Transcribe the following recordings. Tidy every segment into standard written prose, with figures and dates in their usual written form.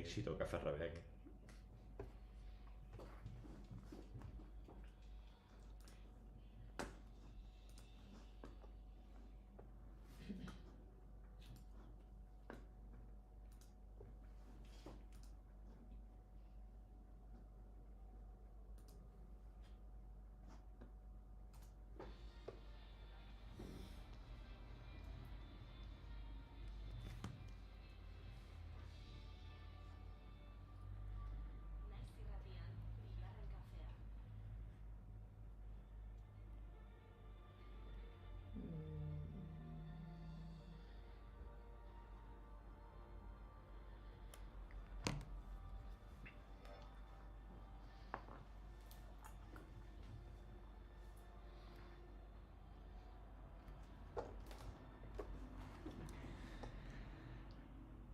éxito Café-Rebec.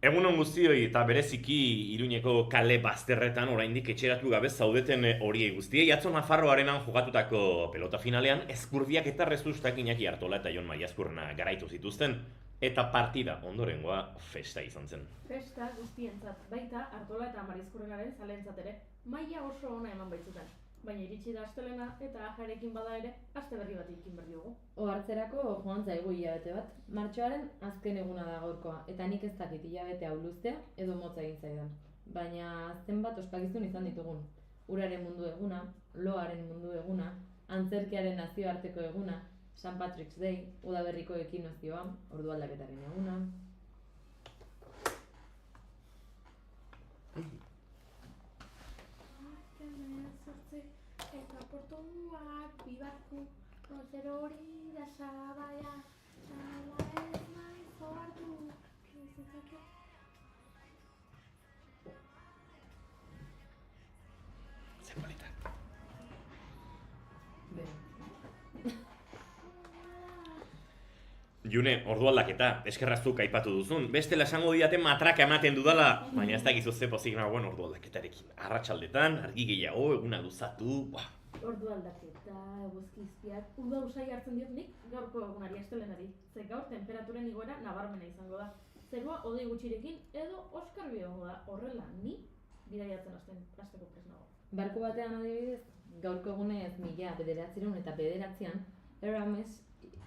Egunon guztioi eta bereziki Iruñeko kale bazterretan oraindik etxeratu gabe zaudeten horiei guztiei. Atzo Nafarroarenan jokatutako pelota finalean Ezkurdiak eta Rezustak Iñaki Artola eta Jon Maiazkurna garaitu zituzten. Eta partida ondorengoa festa izan zen. Festa guztientzat, baita Artola eta Marizkurrenaren zalentzat ere, maila oso ona eman baitzuten. Baina iritsi da astelena eta ajarekin bada ere, aste berri bat ikin berri dugu. Ohartzerako joan zaigu hilabete bat. Martxoaren azken eguna da gaurkoa, eta nik ez dakit hilabete hau luztea edo motza egin zaidan. Baina zenbat ospakizun izan ditugun. Uraren mundu eguna, loaren mundu eguna, antzerkiaren nazioarteko eguna, St. Patrick's Day, udaberriko ekinozioa, ordu aldaketaren eguna. Eta portuak bibarku, zer hori da sabaia, sala ez naiz ohartu, kizitzake. Zer polita. June, ordu aldaketa, eskerrazuk aipatu duzun. Bestela esango diate matraka ematen dudala, baina ez dakizu ze pozik nagoen ordu aldaketarekin. Arratsaldetan, argi gehiago, eguna luzatu, Ordu aldaketa, eguzkizpiak, uda usai hartzen diot nik gaurko egunari astelenari. Ze gaur temperaturen igoera nabarmena izango da. Zerua hodei gutxirekin edo oskarbi egongo da. Horrela, ni bidaiatzen hasteko prest nago. Barku batean adibidez, gaurko egunez 1909an, Aramis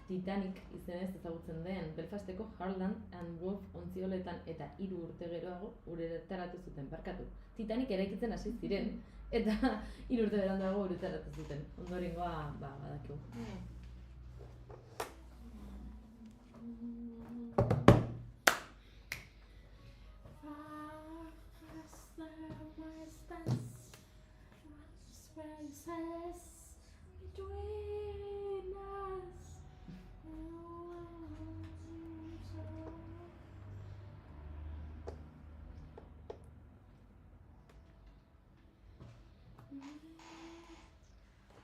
Titanic izenez ezagutzen den Belfasteko Harland and Wolff ontzioletan eta 3 urte geroago uretaratu zuten, barkatu. Titanic eraikitzen hasi ziren eta 3 urte beranduago uretaratu zuten. Ondorengoa, badakigu.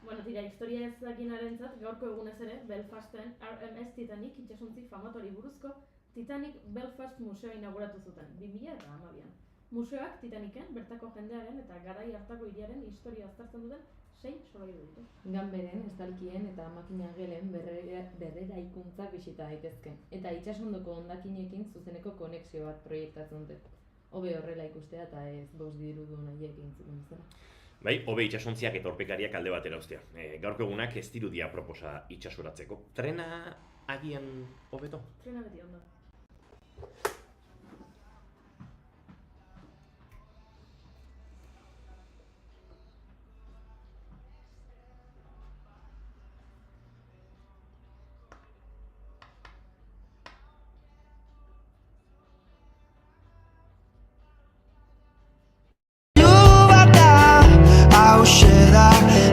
Bueno, tira, historia ez dakinarentzat gaurko egunez ere, Belfasten RMS Titanic itsasontzi famatuari buruzko Titanic Belfast Museoa inauguratu zuten, 2012an. Museoak Titanicen, bertako jendearen eta garai hartako hiriaren historia aztertzen duten 6 solairu ditu. Ganberen, estalkien eta makinagelen berreraikuntzak bisita daitezke. Eta itsasondoko hondakinekin zuzeneko konexio bat proiektatzen dute. Hobe horrela ikustea eta ez bost dirudun haiek egin zela. Bai, hobe itsasontziak eta horpekariak alde batera ustea. Gaurko egunak ez dirudia proposa itsasoratzeko. Trena agian hobeto? Trena beti ondo.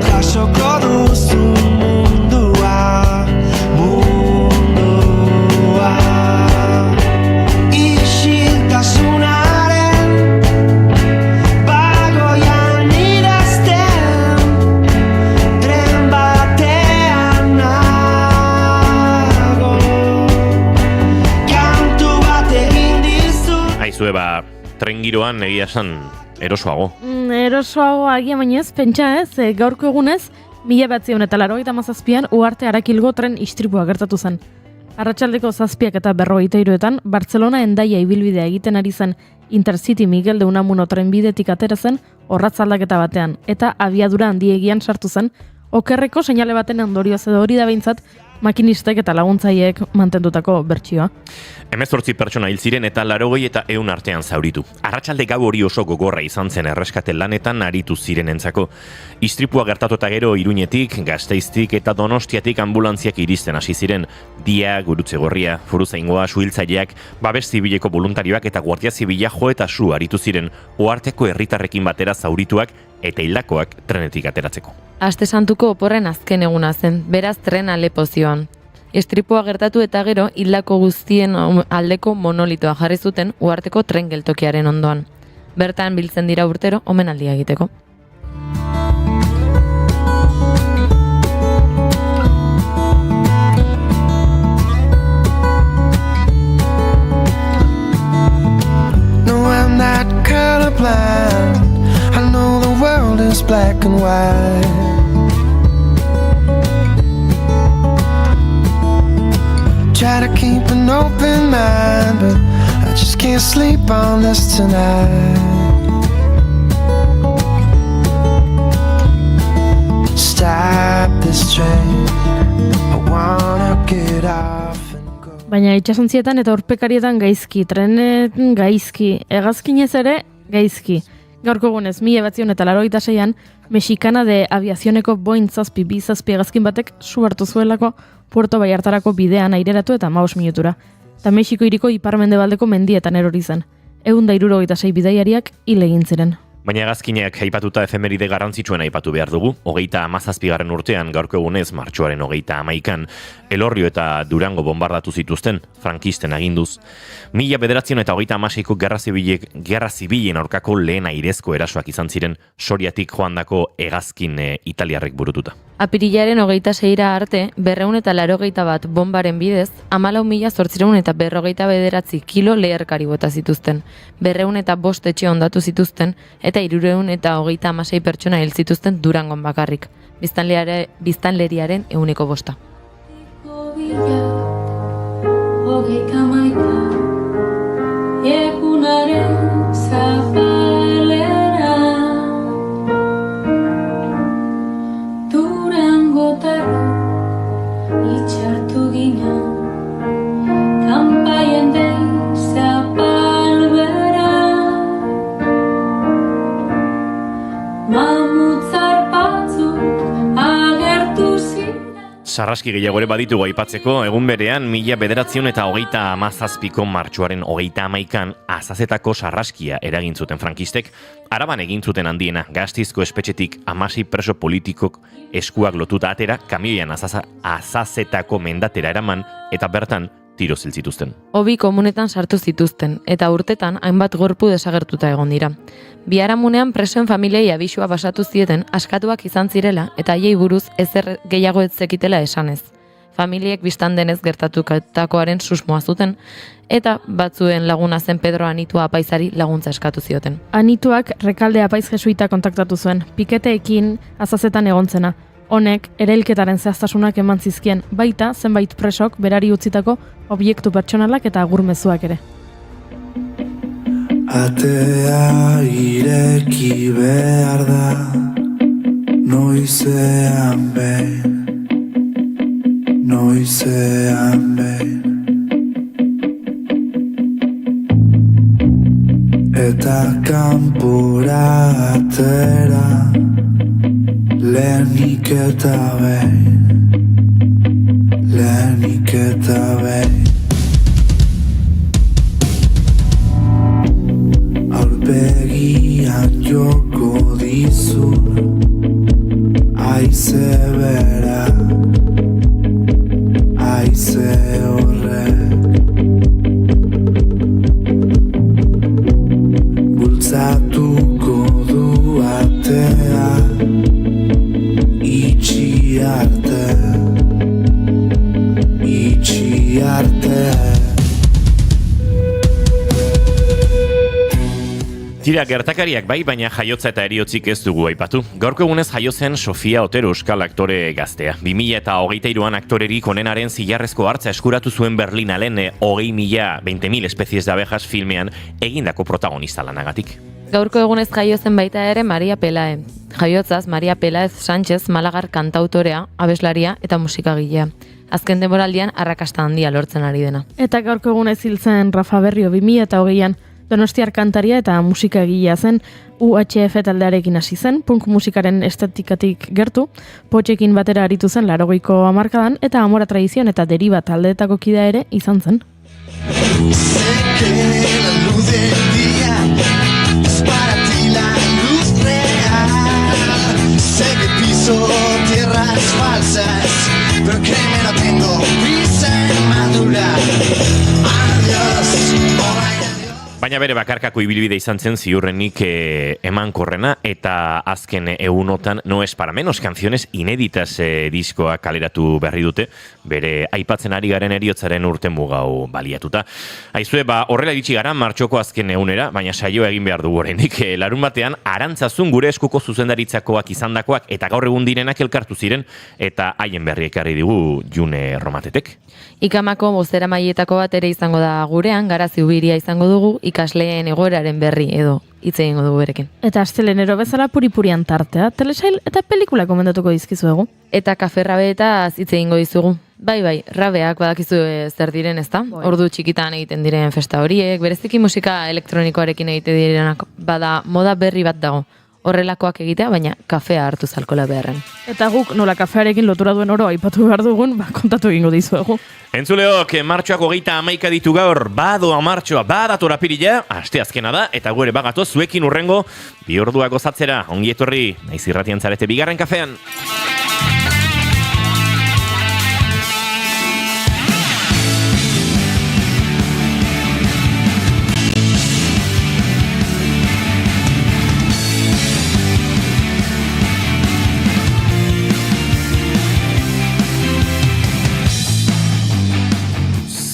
Jasoko duzu mundua isiltasunaren bagoian idazten tren batean nago kantu bat egin dizu. Aizue, tren giroan egia esan erosoago. Erosoago agia baina ez, pentsa ez, gaurko egunez, 1987an Uharte Arakilgo tren istripua gertatu zen. Arratsaldeko 7:43 Barcelona-Hendaia ibilbidea egiten ari zen Intercity Miguel de Unamuno trenbidetik atera zen orratzaldaketa batean, eta abiadura handiegian sartu zen, okerreko seinale baten ondorioz edo hori da behintzat makinistek eta laguntzaileek mantendutako bertsioa. 18 pertsona hil ziren eta 80 eta 100 artean zauritu. Arratsalde gau hori oso gogorra izan zen erreskate lanetan aritu zirenentzako. Istripua gertatu eta gero Iruñetik, Gasteiztik eta Donostiatik ambulantziak iristen hasi ziren. Dia, Gurutze Gorria, Foruzaingoa, Suhiltzaileak, Babes Zibileko voluntarioak eta Guardia Zibila jo eta su aritu ziren oharteko herritarrekin batera zaurituak eta hildakoak trenetik ateratzeko. Aste Santuko oporren azken eguna zen, beraz trena lepo zioan. Istripua gertatu eta gero hildako guztien aldeko monolitoa jarri zuten uharteko tren geltokiaren ondoan. Bertan biltzen dira urtero omenaldia egiteko. No, I'm not colorblind. I know the world is black and white. Try to keep an open mind, but I just can't sleep on this tonight. Stop this train, I wanna get off and go. Baina itsasontzietan eta urpekarietan gaizki, trenen gaizki, hegazkinez ere gaizki. Gaurko egunez, 1986an, Mexicana de Aviacioneko Boeing 727 hegazkin batek su hartu zuelako Puerto Vallartarako bidean aireratu eta 15 minutura. Eta Mexiko hiriko ipar-mendebaldeko mendietan erori zen. 176 bidaiariak hil egin ziren. Baina hegazkinak aipatuta efemeride garrantzitsuen aipatu behar dugu. 37. urtean gaurko egunez martxoaren 31an Elorrio eta Durango bombardatu zituzten, frankisten aginduz. 1936ko gerra zibilen aurkako lehen airezko erasoak izan ziren Soriatik joandako hegazkin italiarrek burututa. Apirilaren 26ra arte, 281 bombaren bidez, 14.849 kilo leherkari bota zituzten, 205 etxe hondatu zituzten, eta 336 pertsona hil zituzten Durangon bakarrik, biztanleriaren 5%. Itxartu ginen, kanpaien deiza palbera, mamutzar batzuk agertu ziren. Sarraski gehiago ere baditugu aipatzeko, egun berean 1937ko martxoaren 31an Azazetako sarraskia eragin zuten frankistek, Araban egin zuten handiena, Gasteizko espetxetik 16 preso politikok eskuak lotuta atera, kamioian Azazetako mendatera eraman eta bertan tiro zil zituzten. Hobi komunetan sartu zituzten, eta urtetan hainbat gorpu desagertuta egon dira. Biharamunean presoen familiei abisua basatu zieten askatuak izan zirela eta haiei buruz ezer gehiago ez zekitela esanez. Familiek bistan denez gertatutakoaren susmoa zuten, eta batzuen laguna zen Pedro Anitua apaizari laguntza eskatu zioten. Anituak Rekalde apaiz jesuita kontaktatu zuen, piketeekin Azazetan egontzena. Honek erailketaren zehaztasunak eman zizkien, baita zenbait presok berari utzitako objektu pertsonalak eta agurmezuak ere. Atea ireki behar da, noizean behin, noizean behin. Eta kanpora atera, lehenik eta behin, lehenik eta behin. Aurpegian joko dizun aize berak, aize horrek. Bultzatuko du atea, itxi arte, itxi arte. Tira, gertakariak bai, baina jaiotza eta eriotzik ez dugu aipatu. Gaurko egunez jaio zen Sofia Otero euskal aktore gaztea. 2023an aktorerik onenaren zilarrezko hartza eskuratu zuen Berlinalen 20.000 espezies de abejas filmean egindako protagonista lanagatik. Gaurko egunez jaio zen baita ere Maria Pelae. Jaiotzaz, Maria Pelaez Sánchez Malagar kantautorea, abeslaria eta musikagilea. Azken denboraldian arrakasta handia lortzen ari dena. Eta gaurko egunez hil zen Rafa Berrio 2008an. Donostiar kantaria eta musikagilea zen, UHF taldearekin hasi zen, punk musikaren estetikatik gertu, potxekin batera aritu zen 80ko hamarkadan eta Amora Tradizion eta Deriba taldeetako kidea ere izan zen. Baina bere bakarkako ibilbide izan zen ziurrenik emankorrena eta azken egunotan No es para menos canciones inéditas diskoa kaleratu berri dute, bere aipatzen ari garen heriotzaren urte mugau baliatuta. Aizue, horrela iritsi gara martxoko azken egunera, baina saio egin behar dugu oraindik. Larun batean, Arantzazun gure eskuko zuzendaritzakoak izandakoak eta gaur egun direnak elkartu ziren eta haien berri ekarri digu June Romatetek. Ikamako bozera mailetako bat ere izango da gurean, Garazi Ubiria izango dugu, ikasleen egoeraren berri edo hitz egingo dugu berekin. Eta astelenero bezala puripurian tartea, telesail eta pelikula komendatuko dizkizuegu. Eta kafe rabeetaz hitz egingo dizugu. Bai, rabeak badakizu zer diren, ezta? Ordu txikitan egiten diren festa horiek, bereziki musika elektronikoarekin egiten direnak, bada moda berri bat dago. Horrelakoak egitea, baina kafea hartu alkohola beharren. Eta guk nola kafearekin lotura duen oro aipatu behar dugun, kontatu egingo dizuegu. Entzuleok, martxoak 31 ditu gaur, badoa martxoa, badatora pirila, asteazkena da, eta gure bagatoz zuekin urrengo, 2 orduak gozatzera, ongi etorri, naiz irratian zarete bigarren kafean.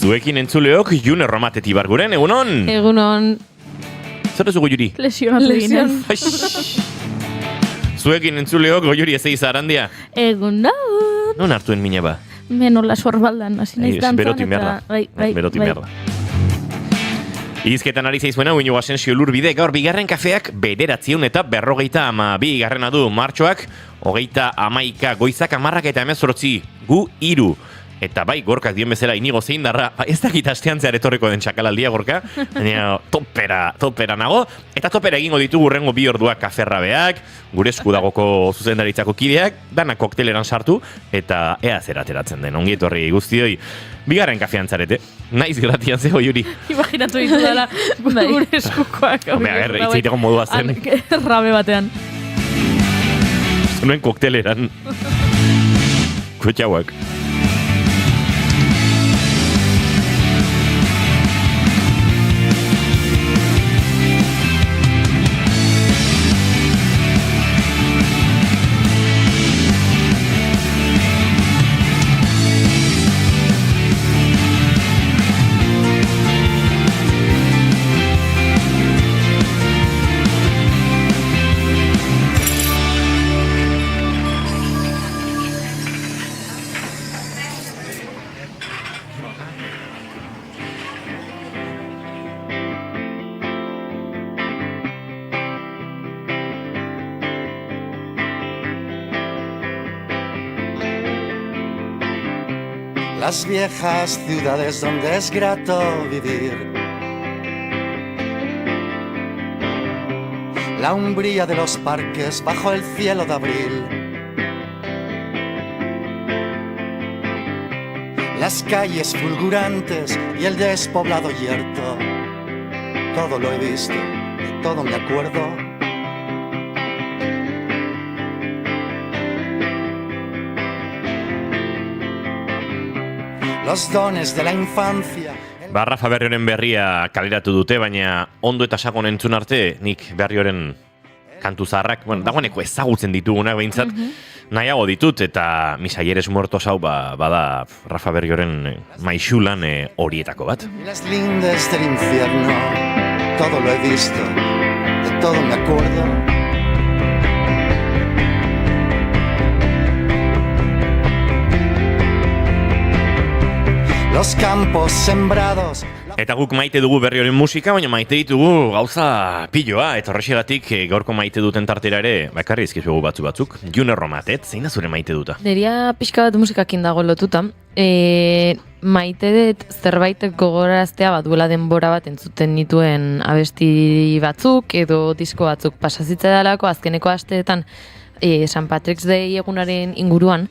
Zuekin entzuleok, June Romateti barguren, egunon? Egunon. Zer ez dugu Juri? Lesionatu ginen. Zuekin entzuleok, Goiuri ez eiza arandia. Egunon. Non hartuen mina ba? Menola sorbaldan, hasi naiz dantzan Beroti merda. Beroti merda. Izketan ari zaizuena, Uino Asensio Lurbide, gaur bigarren kafeak 900 eta 52 garrena du martxoak, 31 goizak 10 eta 18, gu 3. Eta bai, Gorkak dien bezala inigo zein darra, ez dakit astean zehar etorriko den txakalaldia, Gorka, baina topera nago, eta topera egingo ditugu urrengo 2 orduak kaferrabeak, gure eskudagoko zuzendaritzako kideak, dana kokteleran sartu, eta ea zer ateratzen den, ongi etorri guztioi, bigarren kafean zarete, naiz gratian zego Juri. Imaginatu ditu dela gure eskukoak. Itzaiteko modua zen. Rabe batean. Nuen kokteleran. Kutxauak. Las viejas ciudades donde es grato vivir, la umbría de los parques bajo el cielo de abril, las calles fulgurantes y el despoblado yerto, todo lo he visto, todo me acuerdo. Los dones de la infancia. Rafa Berrioren berria kaleratu dute, baina ondo eta sakon entzun arte, nik Berrioren kantu zaharrak, dagoeneko ezagutzen ditugunak behintzat, nahiago ditut, eta Misayeres Muertos hau bada Rafa Berrioren maixulan horietako bat. Y las lindes del infierno, todo lo he visto, todo me acuerdo. Los campos sembrados. Eta guk maite dugu berri horien musika, baina maite ditugu gauza piloa, eta horrexegatik gaurko maite duten tartera ere, bakarri izkizuegu batzuk. June Romatet, zein da zure maite duta? Neria pixka bat musikakin dago lotuta. Maite dut zerbait gogoraztea duela denbora bat entzuten nituen abesti batzuk edo disko batzuk pasazitza dalako azkeneko asteetan St. Patrick's Day egunaren inguruan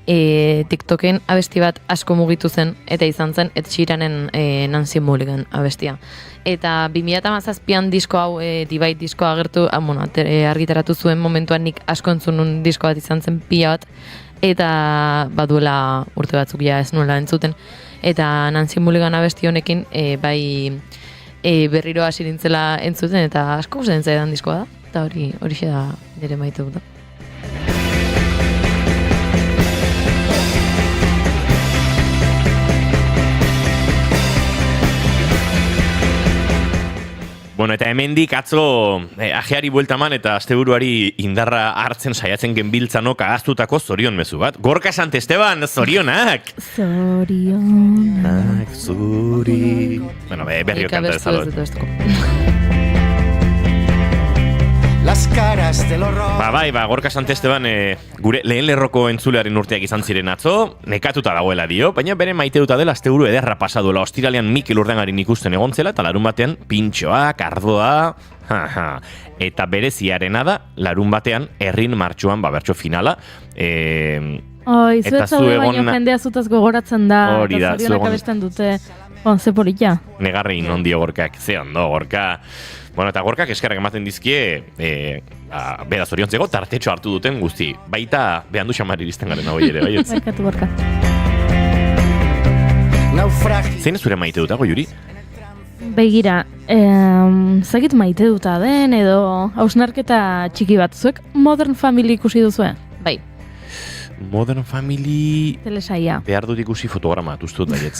TikToken abesti bat asko mugitu zen eta izan zen Ed Sheeranen Nancy Mulligan abestia. Eta 2017an disko hau Divide diskoa agertu, argitaratu zuen momentuan nik asko entzunun disko bat izan zen pila bat eta baduela urte batzuk ja ez nuela entzuten. Eta Nancy Mulligan abesti honekin berriro hasi nintzela entzuten eta asko gustatzen zaidan diskoa da. Eta horixe da nire maite dut. Bueno, eta hemendik atzo ajeari bueltaman eta asteburuari indarra hartzen saiatzen genbiltzanok agaztutako zorion mezu bat. Gorka Santesteban, zorionak! Zorionak zuri... Bueno, berrio kanta dezalo. Las caras del horror. Bai, Gorka Santesteban gure lehen lerroko entzulearen urteak izan ziren atzo, nekatuta dagoela dio, baina bere maite duta dela asteburu ederra pasaduela. Ostiralean Mikel Urdangarin ikusten egon zela, eta larun batean pintxoa, kardoa, eta bereziarena da, larun batean herrin martxuan bertso finala. Zuet zaude baino jendea zutaz gogoratzen da, eta zorionak abesten dute, ze polita. Negarri inondio Gorkak, ze ondo Gorka. Bueno, eta Gorkak eskerrak ematen dizkie, bera zoriontzeko tartetxo hartu duten guzti. Baita behandu xamar iristen garen hau ere, baietz. Barkatu Gorka. Zein ez zure maite dutago, Juri? Begira, zagit maite duta den, edo hausnarketa txiki bat. Zuek Modern Family ikusi duzue? Bai. Modern Family... Telesaia. Behar dut ikusi fotograma, tuztut baietz.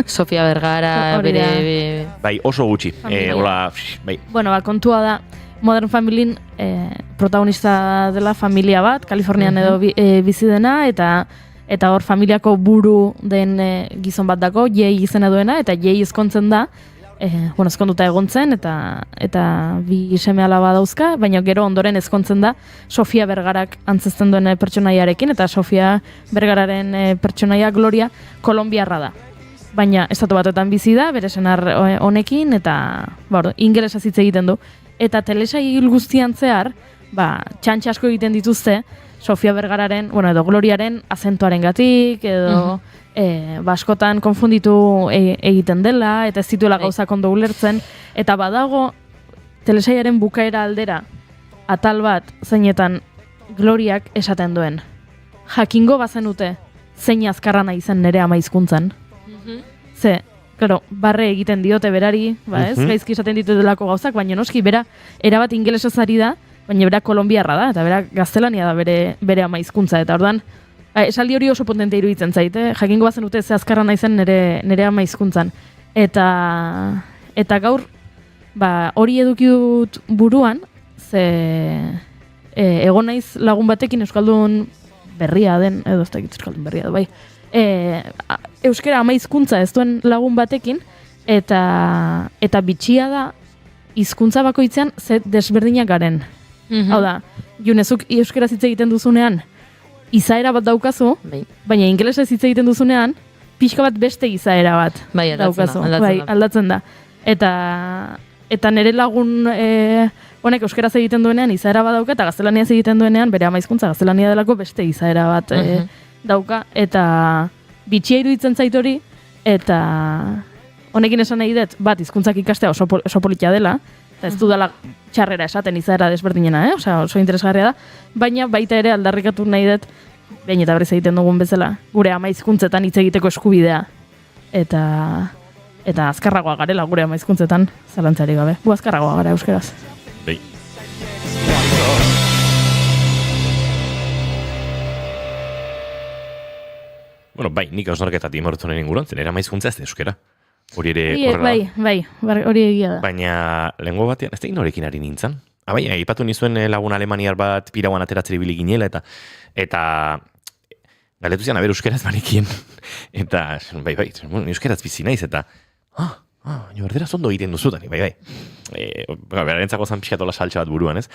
Sofia Vergara, bere... Bai, oso gutxi. Bai. Bueno, kontua da, Modern Familyn protagonista dela familia bat, Kalifornian edo bizi dena, eta hor familiako buru den gizon bat dago, Jay izena duena, eta Jay ezkontzen da, ezkonduta egontzen, eta bi seme alaba dauzka, baina gero ondoren ezkontzen da Sofia Vergarak antzezten duen pertsonaiarekin, eta Sofia Vergararen pertsonaia Gloria kolonbiarra da. Baina estatu batetan bizi da, bere senar honekin, eta ingelesa hitz egiten du. Eta telesail guztian zehar, txantxa asko egiten dituzte, Sofia Vergararen, edo Gloriaren azentuarengatik, edo askotan konfunditu egiten dela, eta ez zituela gauzak ondo ulertzen, eta badago telesailaren bukaera aldera, atal bat zeinetan Gloriak esaten duen. Jakingo bazenute, zein azkarra nahi zen nire ama hizkuntzan. Ze, claro, barre egiten diote berari, gaizki esaten ditu delako gauzak, baina noski, bera, erabat ingelesez ari da, baina bera kolonbiarra da, eta bera gaztelania da bere ama hizkuntza, eta orduan, esaldi hori oso potente iruditzen zaite, jakingo bazen dute ze azkarra nahi zen nire ama hizkuntzan. Eta gaur, hori edukiut buruan, ze egon naiz lagun batekin euskaldun berria den, edo ez da euskaldun berria da, bai. Euskara ama hizkuntza ez duen lagun batekin, eta bitxia da hizkuntza bakoitzean ze desberdinak garen. Hau da, Junezuk euskaraz hitz egiten duzunean, izaera bat daukazu, baina ingelesez hitz egiten duzunean, pixka bat beste izaera bat daukazu. Aldatzen da. Eta nire lagun honek euskaraz egiten duenean izaera bat dauka, eta gaztelaniaz egiten duenean, bere ama hizkuntza gaztelania delako beste izaera bat dauka, eta bitxia iruditzen zait hori, eta honekin esan nahi dut, hizkuntzak ikastea oso politia dela, eta ez du dela txarrera esaten izaera desberdinena, oso interesgarria da, baina baita ere aldarrikatu nahi dut, behin eta berriz egiten dugun bezala, gure ama hizkuntzetan hitz egiteko eskubidea, eta azkarragoa garela gure ama hizkuntzetan, zalantzari gabe, gu azkarragoa gara euskaraz. Bai. Bueno, nik hausnarketatik imortunen inguruan, zen ama hizkuntza ez da euskara. Hori ere horrela. Bai, hori egia da. Baina, lehengo batean, ez da inorekin ari nintzen. Bai, aipatu nizuen lagun alemaniar bat pirauan ateratzeri ibili ginela, eta galetu zian, euskeraz banikien. Eta, bai, euskeraz bizi naiz, eta, erderaz ondo egiten duzutan, bai. Berentzako zan pixkatola saltxa bat buruan, ez?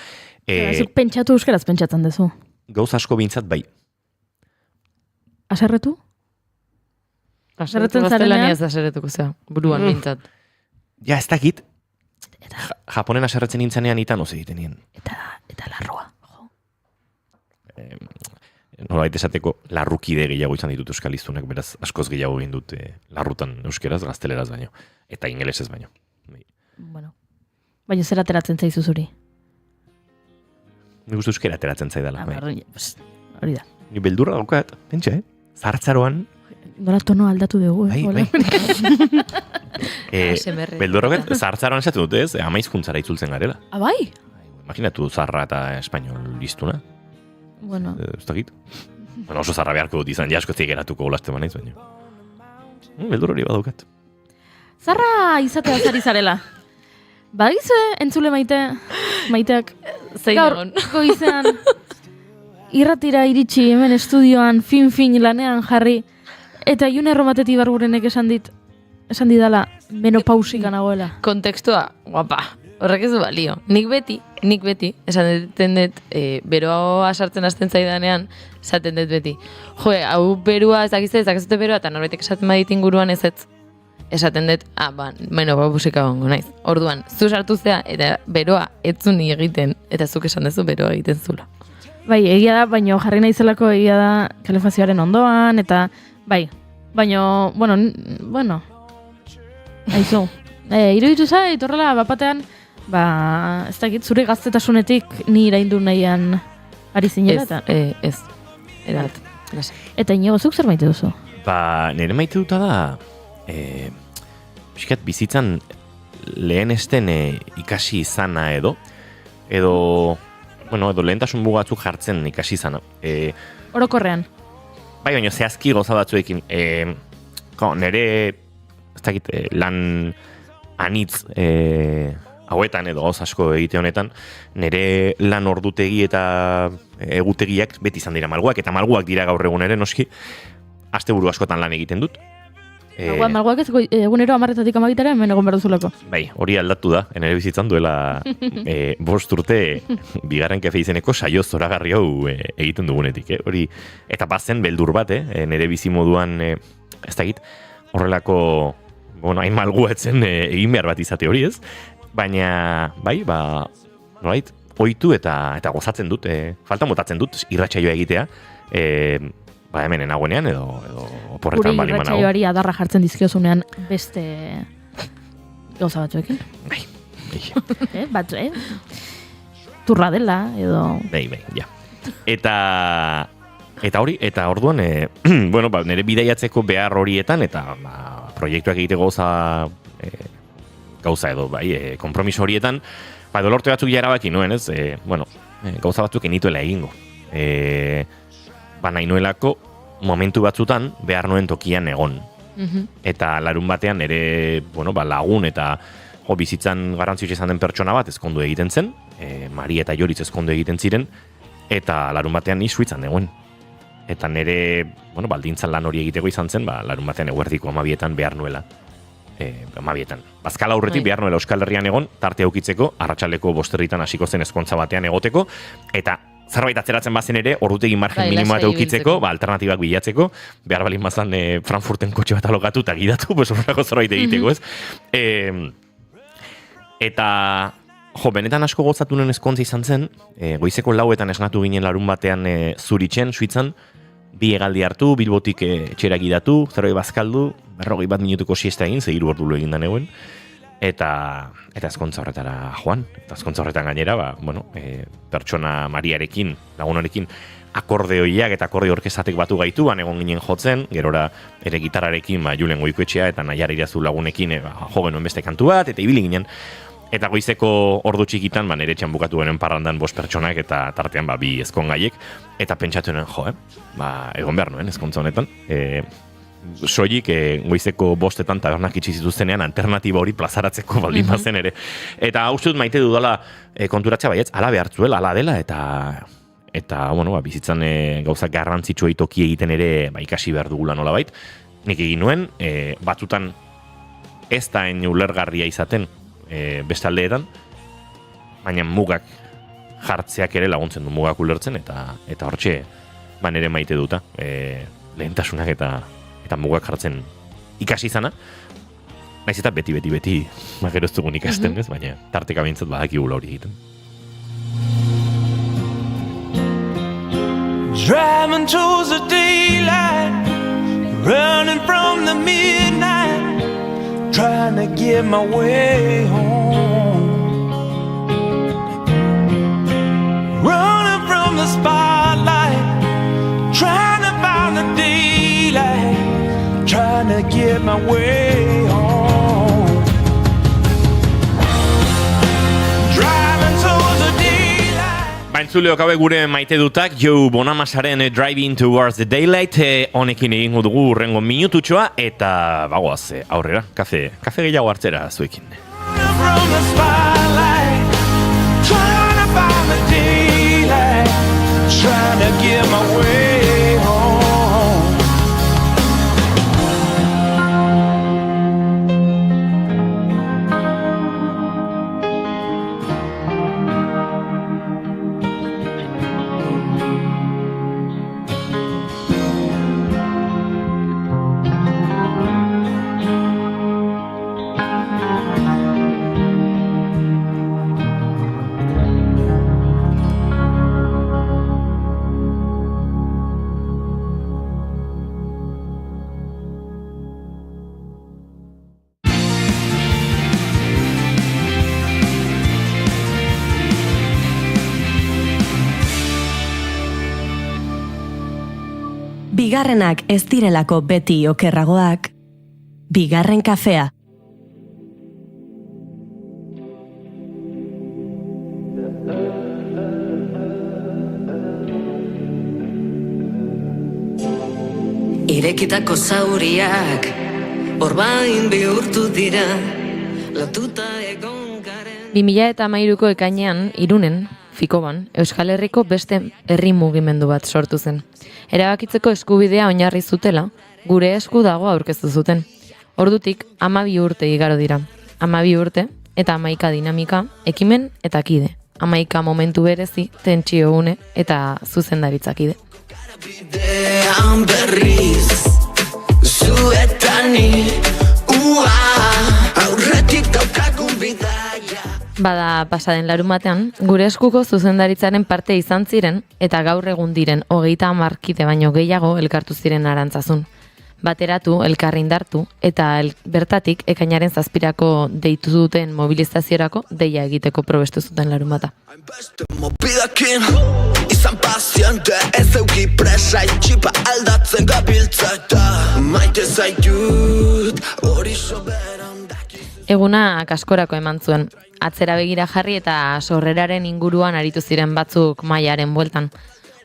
Zuk pentsatu euskeraz pentsatzen duzu. Gauz asko bintzat, bai. Aserretu? Aserretzen zarenean? Ez aserretuko zea, buruan bintzat. Ja, ez dakit. Japonen aserretzen nintzanean itan oz egiten nien. Eta larroa. Nolabait esateko larrukide gehiago izan ditut euskal hiztunak, beraz askoz gehiago egin dut larrutan euskeraz, gazteleraz baino. Eta ingelesez baino. Bueno. Baina zer ateratzen zaizu zuri? Nik uste euskera ateratzen zaidala. Hori da. Ni beldurra daukat, pentsa, Zahartzaroan. Nola tono aldatu dugu, Bai. Beldurra daukat, zahartzaroan esaten dute ez, amaizkuntzara itzultzen garela. Bai? Imaginatu zarra eta espainol listuna. Bueno. Ez dakit. Bueno, oso zarra beharko dut izan, jasko geratuko golaste banaiz, baina. Beldur hori badaukat. Zarra izatea zari zarela. Badagizue, entzule maiteak. Gaur, goizean, irratira iritsi hemen estudioan, fin lanean jarri, eta June Romateti bargurenek esan didala menopausika nagoela. Kontekstua, guapa. Horrek ez du balio. Nik beti, esan dut, beroa sartzen hasten zaidanean, esaten dut beti. Hau berua ezakizute berua, eta norbaitek esaten badit inguruan ez. Esaten dut, menopausia gongo naiz. Orduan, zu sartu zea, eta beroa etzuni egiten, eta zuk esan duzu beroa egiten zula. Bai, egia da, baino jarri naizelako egia da kalefazioaren ondoan, eta bai, baino, bueno, aizu. Iruditu zait, horrela, bapatean, ez dakit, zure gaztetasunetik ni iraindu nahian ari zinela, eta... Ez, erat. Eta Inigo, zuk zer maite duzu? Nire maite duta da, pixkat bizitzan lehen esten ikasi izana edo lehentasun bugatzuk jartzen ikasi izana. Orokorrean? Bai, baina zehazki goza batzuekin. Nire, ez dakit, lan anitz hauetan edo gauz asko egite honetan, nire lan ordutegi eta egutegiak beti izan dira malguak, eta malguak dira gaur egun ere, noski, asteburu askotan lan egiten dut. Malguak ez egunero 10:00 amabitara hemen egon behar duzulako. Bai, hori aldatu da, nire bizitzan duela 5 urte bigarren kafe izeneko saio zoragarri hau egiten dugunetik. Hori, eta bazen beldur bat, nire bizi moduan, ez dakit, horrelako, hain malguatzen egin behar bat izate hori ez, baina, bai, nolait, ohitu eta gozatzen dut, falta motatzen dut, irratsaioa egitea, hemen enagoenean edo oporretan bali manago. Guri irratsaioari adarra jartzen dizkiozunean beste gauza batzuekin. Bai. Turra dela edo... Bai, ja. Eta hori, eta orduan, nire bidaiatzeko behar horietan, eta proiektuak egite gauza edo, kompromiso horietan, dolorte batzuk jarabaki nuen, ez? Gauza batzuk enituela egingo. Nahi nuelako momentu batzutan behar nuen tokian egon. Eta larun batean ere lagun eta bizitzan garrantzitsu izan den pertsona bat ezkondu egiten zen, Mari eta Joritz ezkondu egiten ziren, eta larun batean ni Suitzan egon. Eta nire baldintzan lan hori egiteko izan zen, larun batean eguerdiko 12:00 behar nuela. 12:00. Bazkala aurretik behar nuela Euskal Herrian egon, tarte aukitzeko, arratsaldeko 5:00 hasiko zen ezkontza batean egoteko, eta zerbait atzeratzen bazen ere, ordutegi margen minimoa eukitzeko, alternatibak bilatzeko, behar balin bazan Frankfurten kotxe bat alokatu eta gidatu, horrelako zerbait egiteko, ez? Eta, benetan asko gozatu nuen ezkontza izan zen, goizeko 4:00 esnatu ginen larun batean Zuritzen, Suitzan, 2 hegaldi hartu, Bilbotik etxera gidatu, zerbait bazkaldu, 41 minutuko siesta egin, 3 ordu egin da neuen, eta ezkontza horretara joan. Eta ezkontza horretan gainera, pertsona Mariarekin, lagunarekin, akordeoiak eta akordeo orkestratek batu gaitu, egon ginen jotzen, gerora ere gitarrarekin, Julen Goikoetxea eta Naiara Irazu lagunekin, jo genuen beste kantu bat, eta ibili ginen. Eta goizeko ordu txikitan, nire etxean bukatu genen parrandan 5 pertsonak, eta tartean 2 ezkongaiek, eta pentsatu nuen, egon behar nuen ezkontza honetan. soilik goizeko 5etan tabernak itxi zituztenean alternatiba hori plazaratzeko baldin bazen ere. Eta uste dut maite dudala konturatzea baietz, ala behartzuela, ala dela, eta bueno, bizitzan gauza garrantzitsua toki egiten ere ikasi behar dugula nolabait. Nik egin nuen, batzutan ez da ulergarria izaten beste aldeetan, baina mugak jartzeak ere laguntzen du mugak ulertzen, eta hortxe nere maite duta lehentasunak eta mugak jartzen ikasi izana. Naiz eta beti gero ez dugun ikasten, ez? Baina tarteka bintzat badakigula hori egiten. Driving towards the daylight, running from the midnight, trying to get my way home. Running from the spotlight, trying to find the daylight, trying to get my way home. Driving towards the daylight. Baintzuleok hauek gure maite dutak, Joe Bonamasaren Driving Towards the Daylight, honekin egingo dugu urrengo minututxoa, eta bagoaz aurrera, kafe gehiago hartzera zuekin. From the spotlight, trying to find the daylight, trying to get my way home. Bigarrenak ez direlako beti okerragoak, bigarren kafea. Irekitako zauriak orbain bihurtu dira, lotuta egon garen. 2013ko ekainean, Irunen, Fikoban, Euskal Herriko beste herri mugimendu bat sortu zen. Erabakitzeko eskubidea oinarri zutela, gure esku dago aurkeztu zuten. Ordutik 12 urte igaro dira. 12 urte eta 11 dinamika, ekimen eta kide. 11 momentu berezi, tentsio une eta zuzendaritzakide. Bidean berriz, zuetani, aurretik daukagun bidaia. Bada pasaden larumatean, gure eskuko zuzendaritzaren parte izan ziren eta gaur egun diren 30 kide baino gehiago elkartu ziren Arantzazun. Bateratu, elkarri indartu eta bertatik ekainaren 7 deitu duten mobilizaziorako deia egiteko probestu zuten larumata. Hainbeste mobidakin, izan paziente, ez euki presa itxipa aldatzen gabiltza eta maite zaitut, hori soberan daki. Egunak askorako eman zuen. Atzera begira jarri eta sorreraren inguruan aritu ziren batzuk mailaren bueltan.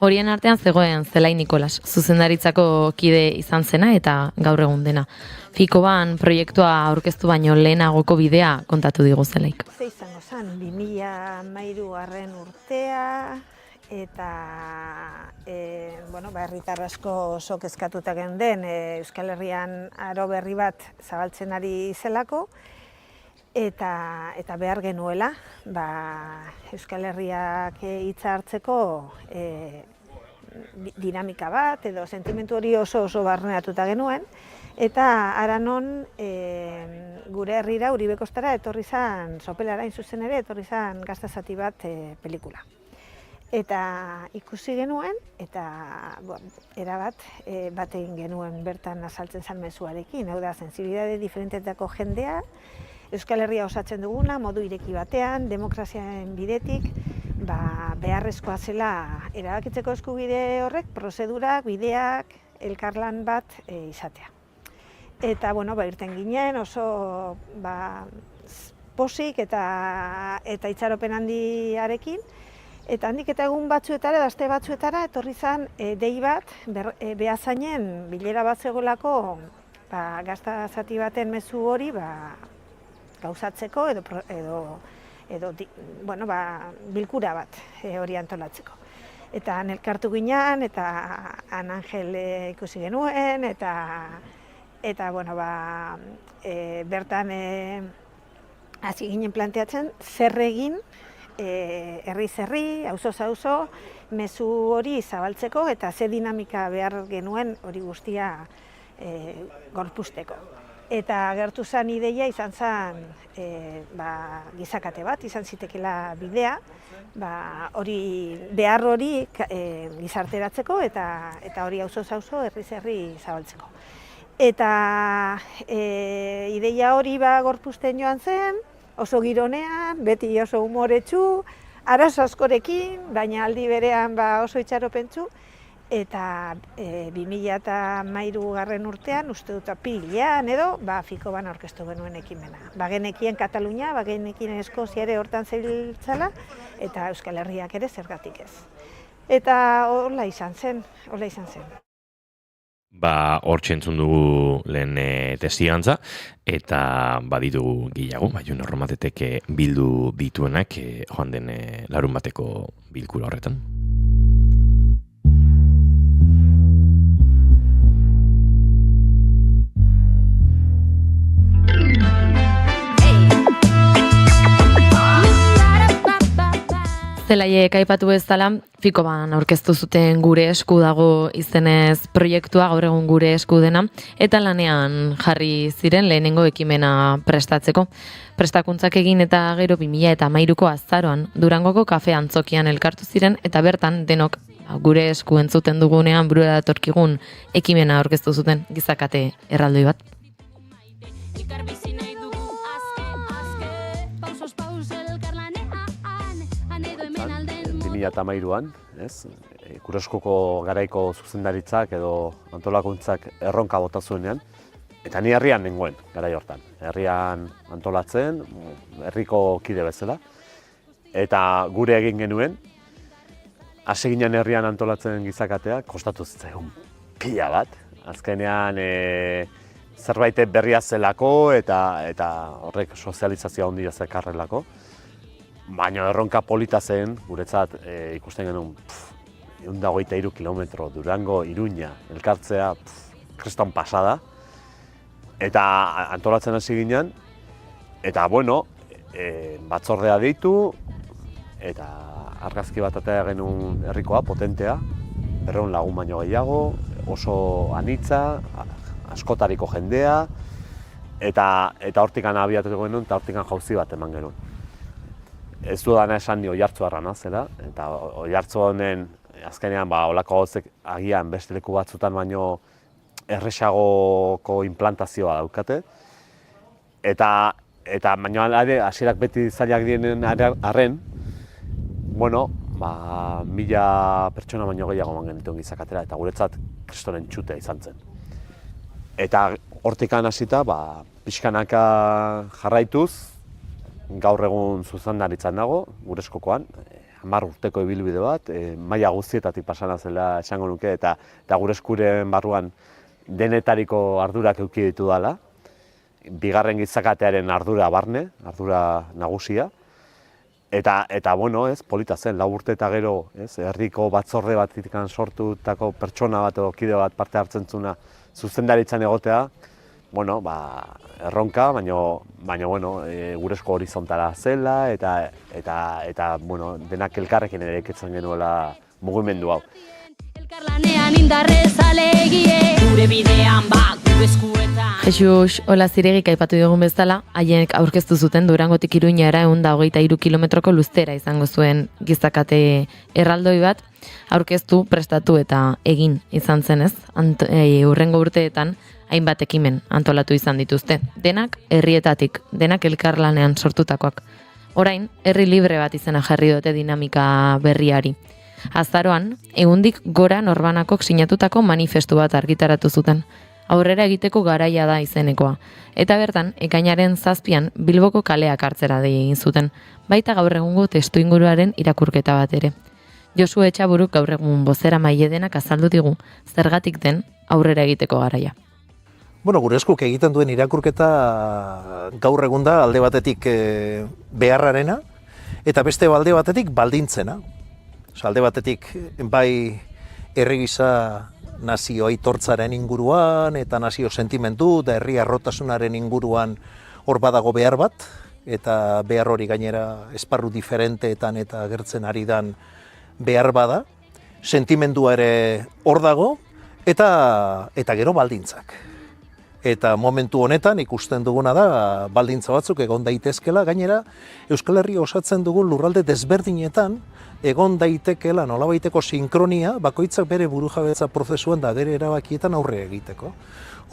Horien artean zegoen Zelai Nikolas, zuzendaritzako kide izan zena eta gaur egun dena. Fikoban proiektua aurkeztu baino lehenagoko bidea kontatu digu Zelaik. Ze izango zen, 2013 urtea, eta herritar asko oso kezkatuta geunden Euskal Herrian aro berri bat zabaltzen ari zelako, eta behar genuela, Euskal Herriak hitza hartzeko dinamika bat, edo sentimentu hori oso barneatuta genuen, eta aranon gure herrira Uribekostara etorri zan, Sopelara hain zuzen ere, etorri zan Gaztazati bat pelikula. Eta ikusi genuen, eta erabat bat egin genuen bertan azaltzen zan mezuarekin, hau da, sensibilidade diferentetako jendea, Euskal Herria osatzen duguna, modu ireki batean, demokraziaren bidetik, beharrezkoa zela erabakitzeko eskubide horrek, prozedurak, bideak, elkarlan bat izatea. Eta, irten ginen oso posik eta itxaropen handiarekin, Eta handik eta egun batzuetara, aste batzuetara, etorri zen dei bat, Beazainen bilera bat zegoelako, gazta zati baten mezu hori gauzatzeko edo bilkura bat hori antolatzeko. Eta han elkartu ginean, eta han Angel ikusi genuen, eta bertan hasi ginen planteatzen zer egin herriz herri, auzoz auzo, mezu hori zabaltzeko eta ze dinamika behar genuen hori guztia gorpuzteko. Eta gertu zen ideia izan zen gizakate bat, izan zitekela bidea, hori behar hori gizarteratzeko eta hori auzoz auzo, herriz herri zabaltzeko. Eta ideia hori gorpuzten joan zen, oso gironean, beti oso humoretsu, arazo askorekin, baina aldi berean oso itxaropentsu. Eta 2013 urtean, uste dut apirilean edo, Fikoban aurkeztu genuen ekimena. Bagenekien Katalunia, bagenekien Eskozia ere hortan zebiltzala, eta Euskal Herriak ere zergatik ez. Eta hola izan zen. Hortxe entzun dugu lehen testigantza, eta baditu gehiago, Jon Erromatetek bildu dituenak joan den larun bateko bilkura horretan. Zelaiek aipatu bezala, Fikoban aurkeztu zuten Gure esku dago izenez proiektua, gaur egun Gure esku dena, eta lanean jarri ziren lehenengo ekimena prestatzeko. Prestakuntzak egin eta gero 2013ko azaroan Durangoko kafe antzokian elkartu ziren, eta bertan denok Gure esku entzuten dugunean burura datorkigun ekimena aurkeztu zuten gizakate erraldoi bat. 2013an, Gure eskuko garaiko zuzendaritzak edo antolakuntzak erronka bota zuenean, eta ni herrian nengoen garai hortan. Herrian antolatzen, herriko kide bezala, eta gure egin genuen, hasi ginen herrian antolatzen gizakatea, kostatu zitzaigun pila bat. Azkenean zerbait berria zelako eta horrek sozializazioa handia zekarrelako. Baina erronka polita zen, guretzat ikusten genuen 123 kilometro Durango, Iruña, elkartzea, kriston pasada. Eta antolatzen hasi ginen, eta batzordea deitu, eta argazki bat atea genuen herrikoa, potentea, 200 lagun baino gehiago, oso anitza, askotariko jendea, eta hortikan abiatuko genuen, eta hortikan jauzi bat eman genuen. Ez dudana esan ni Oiartzuarra nazela, eta Oiartzuaren azkenean olako gauzek agian beste leku batzutan baino errexagoko implantazioa daukate. Eta baino hasierak beti zailak dienen arren, 1000 pertsona baino gehiago eman genituen gizakatera, eta guretzat kristoren txutea izan zen. Eta hortikan hasita, pixkanaka jarraituz, gaur egun zuzendaritzan dago, Gure eskokoan, 10 urteko ibilbide bat, maila guztietatik pasana zela esango nuke, eta Gure eskuren barruan denetariko ardurak eduki ditu dela, bigarren gizakatearen ardura barne, ardura nagusia, eta polita zen, 4 urte eta gero, herriko batzorde batik sortutako pertsona bat edo kide bat parte hartzen zuna zuzendaritzan egotea, erronka, baina Gure esko horizontala zela, eta denak elkarrekin ere ekitzen genuela mugimendu hau. Elkarlanean indarrez alegie, gure bidean gure eskuetan. Jesus Olaziregi aipatu dugun bezala, haiek aurkeztu zuten Durangotik Iruñara 123 kilometroko luztera izango zuen gizakate erraldoi bat, aurkeztu, prestatu eta egin izan zenez, hurrengo urteetan hainbat ekimen antolatu izan dituzte. Denak herrietatik, denak elkarlanean sortutakoak. Orain, herri libre bat izena jarri dute dinamika berriari. Azaroan, egundik gora norbanakok sinatutako manifestu bat argitaratu zuten. aurrera egiteko garaia da izenekoa. Eta bertan, ekainaren 7an Bilboko kaleak hartzera dei egin zuten, baita gaur egungo testuinguruaren irakurketa bat ere. Josu Etxaburuk gaur egun bozeramaile denak azaldu digu zergatik den aurrera egiteko garaia. Gure eskuk egiten duen irakurketa gaur egun da alde batetik beharrarena eta beste alde batetik baldintzena. Alde batetik bai herri gisa nazio aitortzaren inguruan eta nazio sentimendu eta herri arrotasunaren inguruan hor badago behar bat, eta behar hori gainera esparru diferenteetan eta agertzen ari dan behar bada, sentimendua ere hor dago, eta gero baldintzak. Eta momentu honetan ikusten duguna da baldintza batzuk egon daitezkela, gainera Euskal Herria osatzen dugun lurralde desberdinetan egon daitekeela nolabaiteko sinkronia bakoitzak bere burujabetza prozesuan da bere erabakietan aurre egiteko.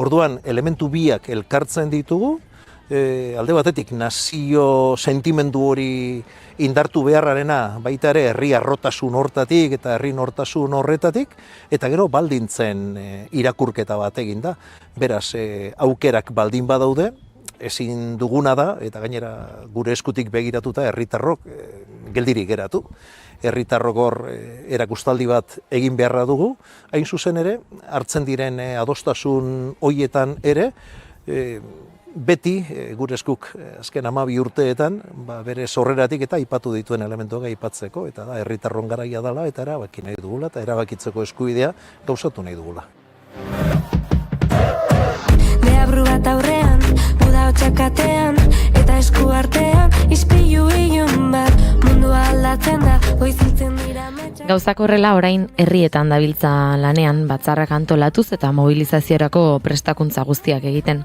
Orduan, elementu biak elkartzen ditugu, alde batetik nazio sentimendu hori indartu beharrarena baita ere herri arrotasun hortatik eta herri nortasun horretatik, eta gero baldintzen irakurketa bat egin da. Beraz, aukerak baldin badaude, ezin duguna da, eta gainera gure eskutik begiratuta herritarrok geldirik geratu. Herritarrok hor erakustaldi bat egin beharra dugu, hain zuzen ere, hartzen diren adostasun hoietan ere, beti gure eskuk azken 12 urteetan bere sorreratik eta aipatu dituen elementuak aipatzeko, eta da herritarron garaia dela eta erabaki nahi dugula eta erabakitzeko eskubidea gauzatu nahi dugula. Deabru bat aurrean, uda hotxakatean eta esku artean ispilu ilun bat mundua aldatzen da goizitzen dira metxak. Gauzak horrela orain herrietan dabiltza lanean batzarrak antolatuz eta mobilizaziorako prestakuntza guztiak egiten.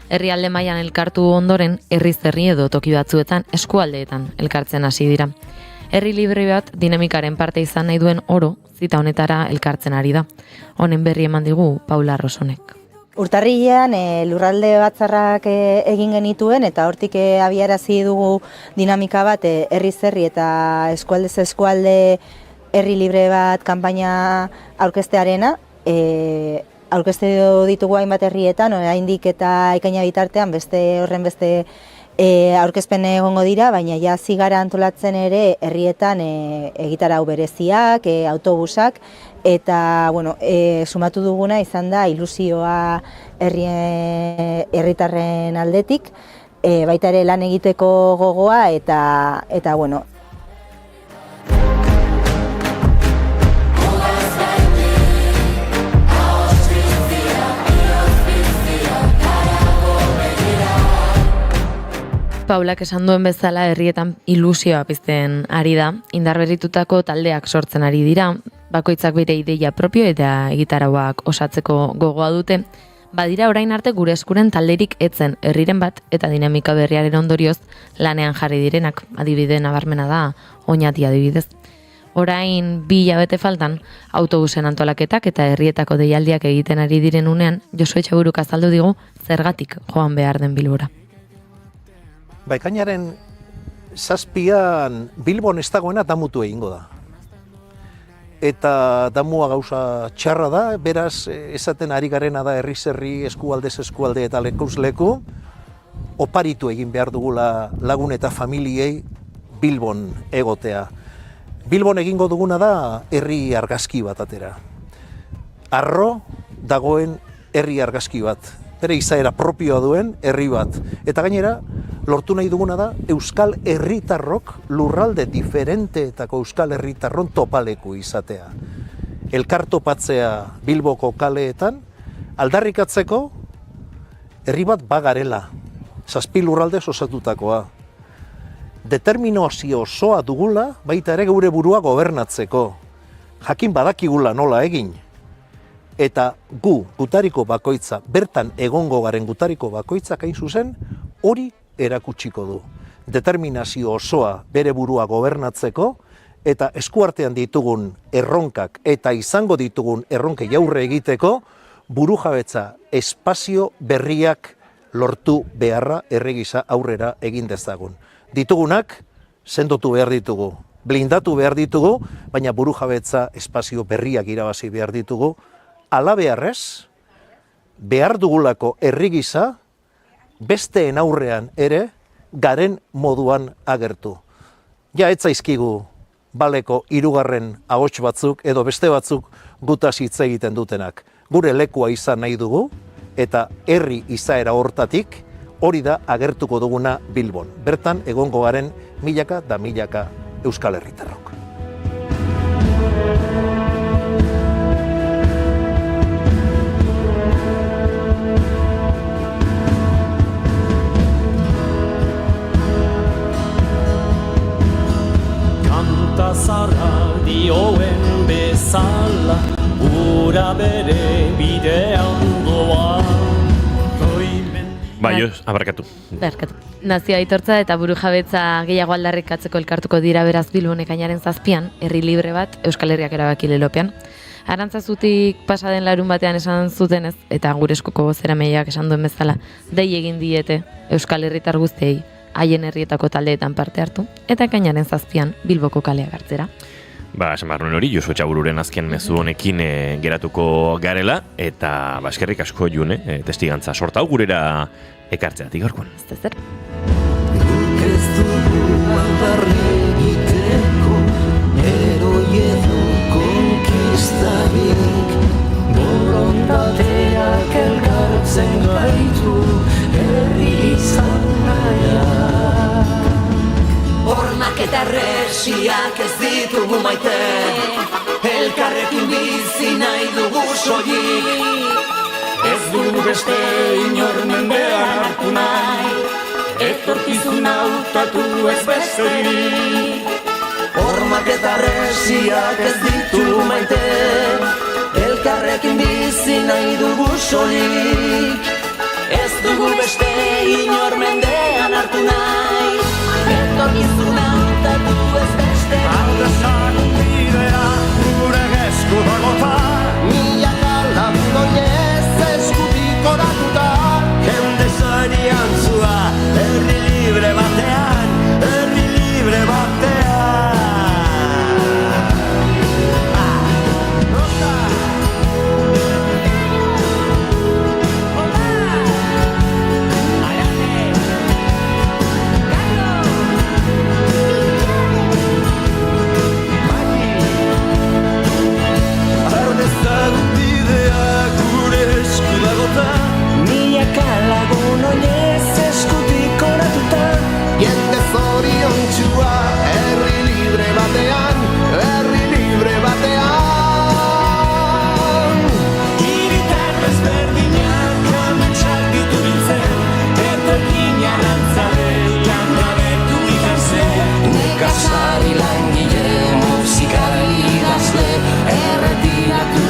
Herrialde mailan elkartu ondoren, herriz herri edo toki batzuetan eskualdeetan elkartzen hasi dira. Herri libre bat dinamikaren parte izan nahi duen oro, zita honetara elkartzen ari da. Honen berri eman digu Paula Rosonek. Urtarrilean lurralde batzarrak egin genituen eta hortik abiarazi dugu dinamika bat herriz herri eta eskualdez eskualde herri libre bat kanpaina aurkeztearena. Aurkezte ditugu hainbat herrietan, oraindik eta ekaina bitartean beste aurkezpen egongo dira, baina ja zigara antolatzen ere herrietan egitarau bereziak, autobusak, eta sumatu duguna izan da ilusioa herritarren aldetik, baita ere lan egiteko gogoa eta Paulak esan duen bezala herrietan ilusioa pizten ari da, indarberritutako taldeak sortzen ari dira, bakoitzak bere ideia propio eta egitarauak osatzeko gogoa dute, badira orain arte gure eskuren talderik etzen herriren bat eta dinamika berriaren ondorioz lanean jarri direnak, adibide nabarmena da, Oñati adibidez. Orain 2 hilabete faltan, autobusen antolaketak eta herrietako deialdiak egiten ari diren unean, Josu Etxaburuk azaldu digu zergatik joan behar den Bilbora. Ekainaren 7an Bilbon ez dagoena damutu egingo da. Eta damua gauza txarra da, beraz esaten ari garena da herriz herri, eskualdez eskualde eta lekuz leku, oparitu egin behar dugula lagun eta familiei Bilbon egotea. Bilbon egingo duguna da herri argazki bat atera. Arro dagoen herri argazki bat. Bere izaera propioa duen herri bat. Eta gainera, lortu nahi duguna da euskal herritarrok lurralde diferenteetako euskal herritarron topaleku izatea. Elkar topatzea Bilboko kaleetan, aldarrikatzeko herri bat bagarela, 7 lurraldez osatutakoa. Determinazio osoa dugula baita ere gure burua gobernatzeko. Jakin badakigula nola egin. Eta gutariko bakoitza, bertan egongo garen gutariko bakoitzak hain zuzen, hori erakutsiko du. Determinazio osoa bere burua gobernatzeko, eta eskuartean ditugun erronkak eta izango ditugun erronkei aurre egiteko, burujabetza espazio berriak lortu beharra herrigisa aurrera egin dezagun. Ditugunak sendotu behar ditugu, blindatu behar ditugu, baina burujabetza espazio berriak irabazi behar ditugu, alabeharrez, behar dugulako herri gisa, besteen aurrean ere, garen moduan agertu. Ja, ez zaizkigu baleko hirugarren ahots batzuk edo beste batzuk gutaz hitz egiten dutenak. Gure lekua izan nahi dugu, eta herri izaera hortatik hori da agertuko duguna Bilbon. Bertan egongo garen milaka da milaka Euskal Herritarrok. Kanta zarra dioen bezala, ura bere bidean doa. Bai, abarkatu. Barkatu. Nazio aitortza eta buru jabetza gehiago aldarrikatzeko elkartuko dira beraz Bilbon ekainaren 7an, herri libre bat Euskal Herriak erabaki lelopean. Arantzazutik pasaden larun batean esan zutenez, eta gure eskoko bozeramaileak esan duen bezala, dei egin diete Euskal Herritar guztiei haien herrietako taldeetan parte hartu, eta ekainaren 7an Bilboko kaleak hartzera. Esan behar nuen hori, Josu Etxabururen azken mezu honekin geratuko garela, eta eskerrik asko June, testigantza sorta hau gurera ekartzeatik gaurkoan. Ez zer. Guk ez dugu aldarri egiteko, eroi edo konkistarik, borondateak elkartzen gaitu, herri izan nahiak. Hormak eta resiak ez ditugu maite, elkarrekin bizi nahi dugu soilik. Ez dugu beste inor mendean hartu nahi, etorkizuna hautatu ez besterik. Hormak eta resiak ez ditugu maite, elkarrekin bizi nahi dugu soilik. Ez dugu beste inor mendean hartu nahi, etorkizuna hautatu ez besterik. Aldezan bidea gure esku dagota, milaka lagun oinez eskutik oratuta, jende zorian zua, herri libre batean, herri libre batean. milaka lagun oinez eskutik oratuta, jende zoriontsua, herri libre batean, herri libre batean. Hiritar ezberdinak ametsak ditu biltzen, etorkin arantzalean gabetu ikasen. Nekazari langile, musikari idazle, erretiratu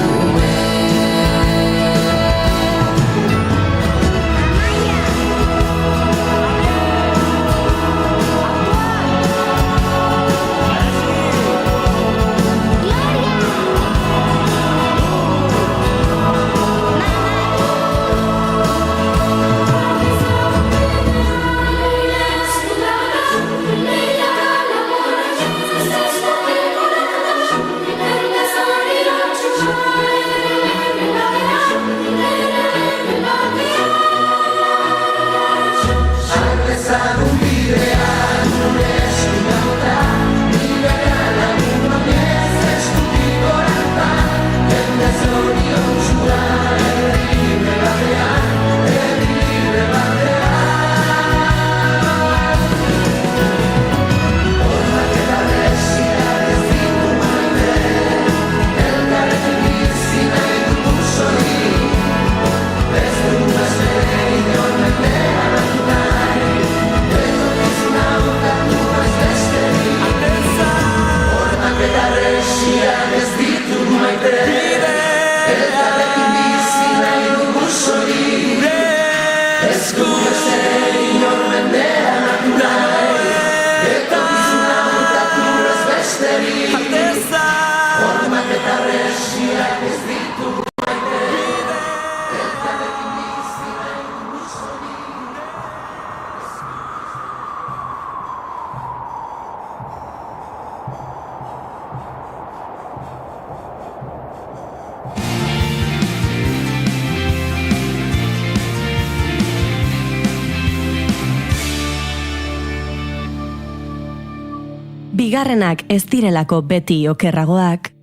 Bigarrenak ez direlako beti okerragoak.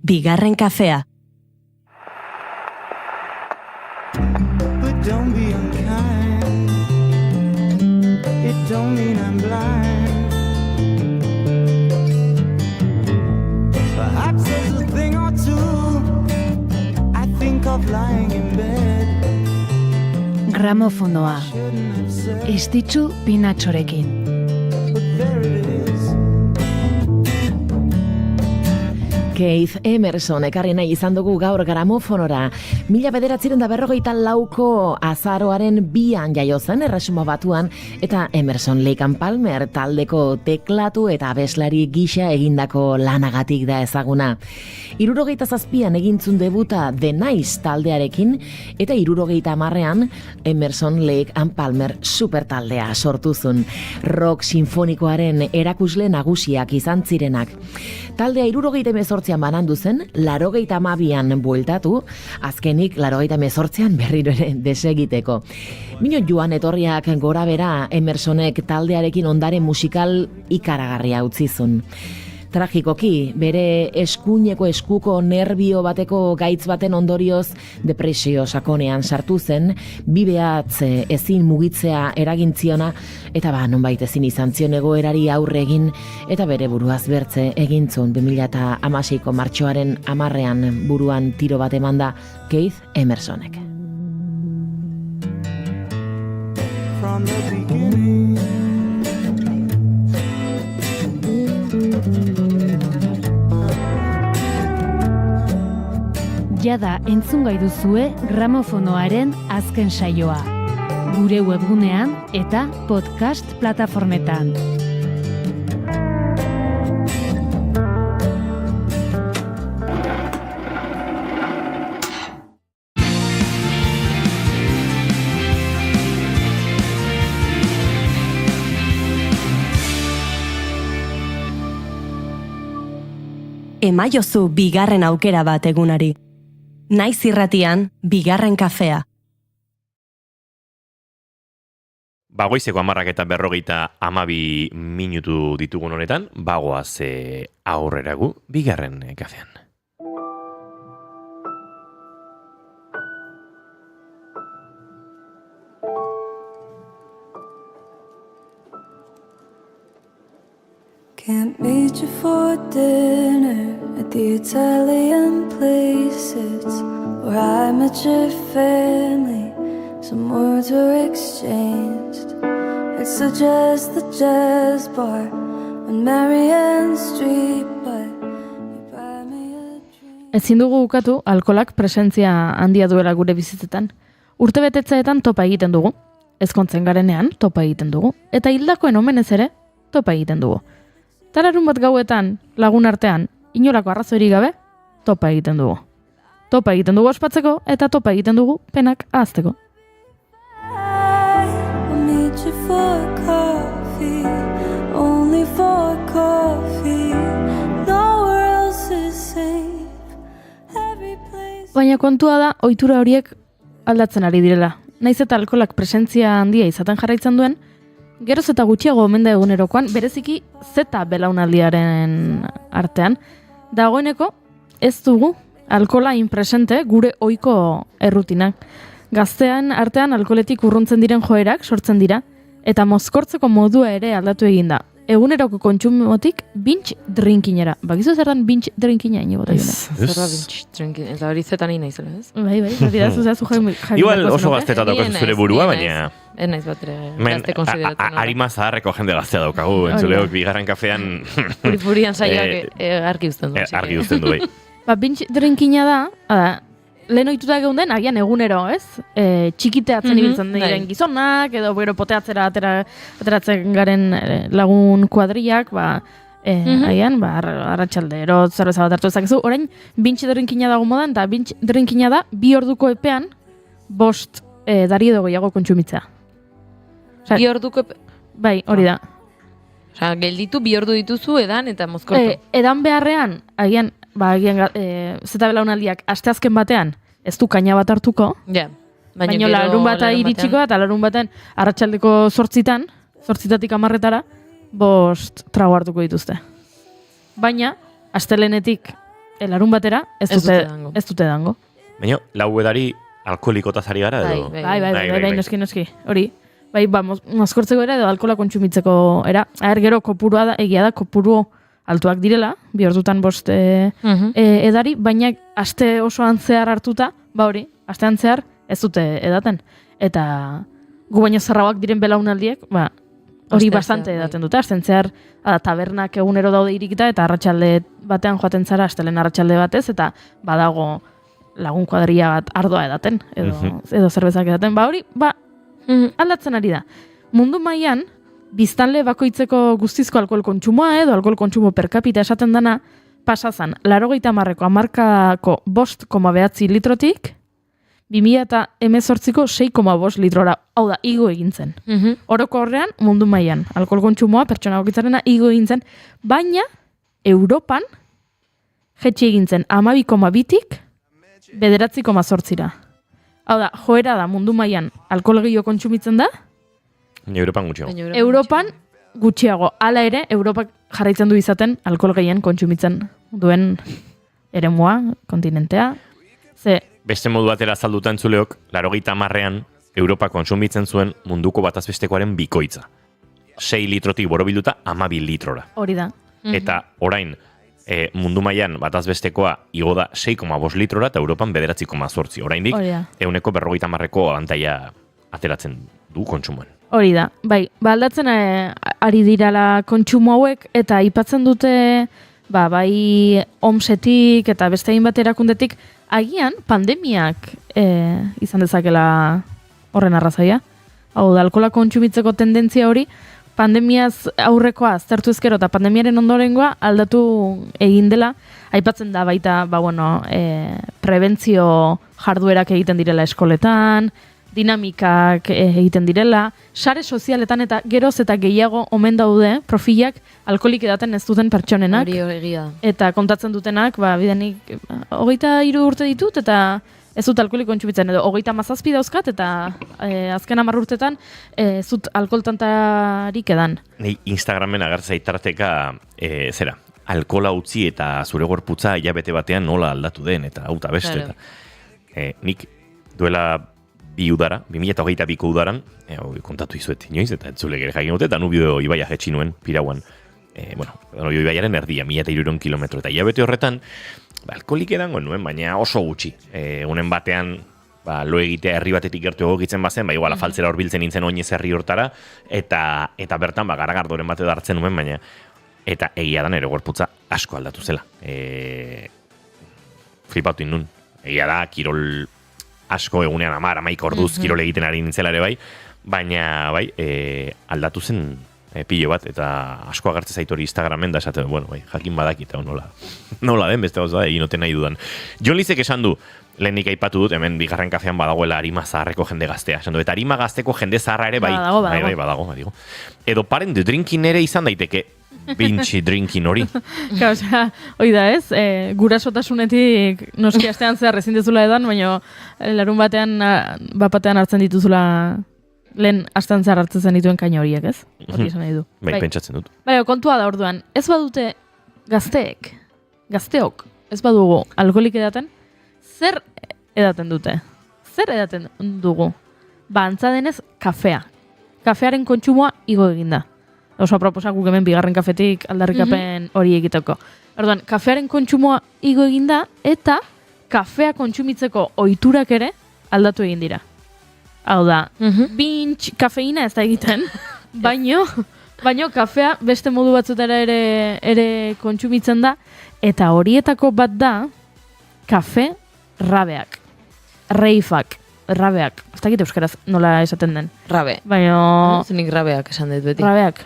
Bigarren kafea. But don't be unkind. It don't mean I'm blind. Perhaps there's a thing or two I think of lying in bed. Gramofonoa. Istitzu Pinatxorekin. But there it is. Keith Emerson ekarri nahi izan dugu gaur gramofonora. 1954ko azaroaren 2an jaio zen Erresuma Batuan eta Emerson Lake and Palmer taldeko teklatu eta abeslari gisa egindako lanagatik da ezaguna. 77an egintzun debuta The Nice taldearekin eta 70an Emerson Lake and Palmer supertaldea sortuzun. Rock sinfonikoaren erakusle nagusiak izan zirenak. Taldea 78an banandu zen, 82an bueltatu, azkenik 88an berriro ere desegiteko. Mino joan etorriak gora bera Emersonek taldearekin ondare musikal ikaragarria utzizun. Tragikoki, bere eskuineko eskuko nerbio bateko gaitz baten ondorioz depresio sakonean sartu zen, bibeatz ezin mugitzea eragintziona, eta nonbait ezin izan zion egoerari aurre egin, eta bere buruaz bertze egintzun 2016ko martxoaren 10ean buruan tiro bat emanda Keith Emersonek. From the beginning. Jada entzungai duzue gramofonoaren azken saioa. Gure webgunean eta podcast plataformetan. Emaiozu bigarren aukera bat egunari. Naiz irratian, bigarren kafea. Goizeko 10:52 minutu ditugun honetan, bagoaz aurreragu bigarren kafean. Can't meet you for dinner at the Italian place. It's where I met your family. Some words were exchanged. It's just the jazz bar on Marianne Street, but you buy me a drink. Ezin dugu ukatu alkolak presentzia handia duela gure bizitzetan. Urtebetetzeetan topa egiten dugu. Ezkontzen garenean topa egiten dugu. Eta hildakoen omenez ere topa egiten dugu. Talarun bat gauetan, lagun artean, inolako arrazoirik gabe, topa egiten dugu. Topa egiten dugu ospatzeko eta topa egiten dugu penak ahazteko. I'll meet you for coffee, only for coffee. Nowhere else is safe. Every place. Baina kontua da, ohitura horiek aldatzen ari direla. Naiz eta alkolak presentzia handia izaten jarraitzen duen, geroz eta gutxiago omen da egunerokoan, bereziki zeta belaunaldiaren artean. Dagoeneko ez dugu alkola inpresente gure ohiko errutinak. Gaztean artean alkoletik urruntzen diren joerak sortzen dira, eta mozkortzeko modua ere aldatu egin da. Eguneroko kontsumotik binge drinkinera. Bakizu zer dan binge drinkina inigo da jona? Zer da binge drinkin, eta hori zetan nahi zela, ez? Bai, hori da, zuzea zu jaime. Igual oso gazteta daukazu zure burua, baina... Ez naiz bat gazte konsideratzen. Arima zaharreko jende gaztea daukagu, entzuleok bigarren kafean... Puripurian saioak argi uzten du. Argi uzten du, bai. Binge drinkina da, lehen ohituta geunden, agian egunero, ez? Txikiteatzen ibiltzen diren gizonak, edo bero poteatzera ateratzen garen lagun kuadriak, agian, arratsaldero, zerbeza bat hartu ezakezu. Orain, binge drinkina dago modan, eta binge drinkina da, 2 orduko epean, 5 dari edo gehiago kontsumitzea. 2 orduko Bai, hori da. Osa, gelditu 2 ordu dituzu edan eta mozkortu. Edan beharrean, agian, zeta belaunaldiak asteazken batean ez du kaina bat hartuko. Ja. Baina larun bata iritsiko eta larun baten arratsaldeko 8:00, 8:00 10:00 5 trago hartuko dituzte. baina astelenetik larun batera ez dute dango. Baina, lau edari alkoholikotaz ari gara edo? Bai, noski, hori. Bai, mozkortzeko era edo alkohola kontsumitzeko era. Gero kopurua da, egia da, kopuru altuak direla, 2 ordutan 5 edari, baina aste osoan zehar hartuta, hori, astean zehar ez dute edaten. Eta gu baino zarrauak diren belaunaldiek, hori bastante edaten dute, astean zehar tabernak egunero daude irikita, eta arratsalde batean joaten zara, astelen arratsalde batez, eta badago lagun kuadrilla bat ardoa edaten, edo zerbezak edaten, hori, aldatzen ari da. Mundu mailan biztanle bakoitzeko guztizko alkohol kontsumoa edo alkohol kontsumo per capita esaten dana pasazan 80ko hamarkadako 5,9 litrotik 2018ko 6,5 litrora, hau da, igo egin zen. Orokorrean mundu mailan alkohol kontsumoa pertsona bakoitzarena igo egin zen, baina Europan jaitsi egin zen 12,2tik 9,8ra. Hau da, joera da mundu mailan alkohol gehiago kontsumitzen da, Europan gutxiago. Europan gutxiago. Hala ere, Europak jarraitzen du izaten alkohol gehien kontsumitzen duen eremua, kontinentea. Beste modu batera azalduta entzuleok, 80ean Europa kontsumitzen zuen munduko batazbestekoaren bikoitza. 6 litrotik borobilduta 12 litrora. Hori da. Eta orain, mundu mailan batazbestekoa igo da 6,5 litrora eta Europan 9,8. Oraindik, 50ko abantaila ateratzen du kontsumoan. Hori da, bai, aldatzen ari dirala kontsumo hauek, eta aipatzen dute, bai, OMS-etik eta beste hainbat erakundetik, agian pandemiak izan dezakela horren arrazoia. Hau da, alkohola kontsumitzeko tendentzia hori, pandemiaz aurrekoa aztertu ezkero eta pandemiaren ondorengoa aldatu egin dela, aipatzen da baita, prebentzio jarduerak egiten direla eskoletan, dinamikak egiten direla, sare sozialetan eta geroz eta gehiago omen daude profilak alkoholik edaten ez duten pertsonenak. Hori egia. Eta kontatzen dutenak, bidenik 23 urte ditut eta ez dut alkoholik kontsumitzen, edo 37 dauzkat eta azken 10 urtetan ez dut alkoholtantarik edan. Nei Instagramen agertzea tarteka alkohola utzi eta zure gorputza hilabete batean nola aldatu den eta hauta beste. Claro. Nik duela 2022ko udaran, kontatu izuet inoiz, eta entzule gere jakin dute, eta Danubio ibaia jetxi nuen, Pirauan, Danubio ibaiaren erdia, 1300 kilometro, eta hilabete horretan, alkoholik edango nuen, baina oso gutxi. Egunen batean, lo egitea herri batetik gertu egokitzen bazen, igual afaltzera horbiltzen nintzen oinez herri hortara, eta bertan, garagardoren bate dartzen nuen, baina, eta egia da nire gorputza asko aldatu zela. Flipatu nun. Egia da, kirol asko egunean 10-11 orduz kirol egiten ari nintzela ere bai, baina aldatu zen pilo bat, eta asko agertze zait hori Instagramen da esaten, jakin badakit, nola den, beste gauza da, egin oten nahi dudan. Jon Lizek esan du, lehenik aipatu dut, hemen bigarren kafean badagoela arima zaharreko jende gaztea, esan du, eta arima gazteko jende zaharra ere badago. Edo paren de drinkin ere izan daiteke, binge drinkin hori. Hoi da ez, gurasotasunetik noski astean zehar ezin dezula edan, baina larun batean hartzen dituzula lehen astean zehar hartzen zen dituen kaina horiek, ez? Hori esan nahi du. Pentsatzen dut. Kontua da orduan, ez badute gazteok, ez badugu alkoholik edaten, zer edaten dute? Zer edaten dugu? Antza denez, kafea. Kafearen kontsumoa igo eginda. Oso aproposa guk hemen bigarren kafetik aldarrikapen hori egiteko. Orduan, kafearen kontsumoa igo eginda eta kafea kontsumitzeko ohiturak ere aldatu egin dira. Hau da, binge kafeina ez da egiten, baino kafea beste modu batzutara ere kontsumitzen da, eta horietako bat da kafe rabeak, reifak. Rabeak, ez dakit euskaraz nola esaten den. Rabe. Baina... Zunik rabeak esan dut beti. Rabeak.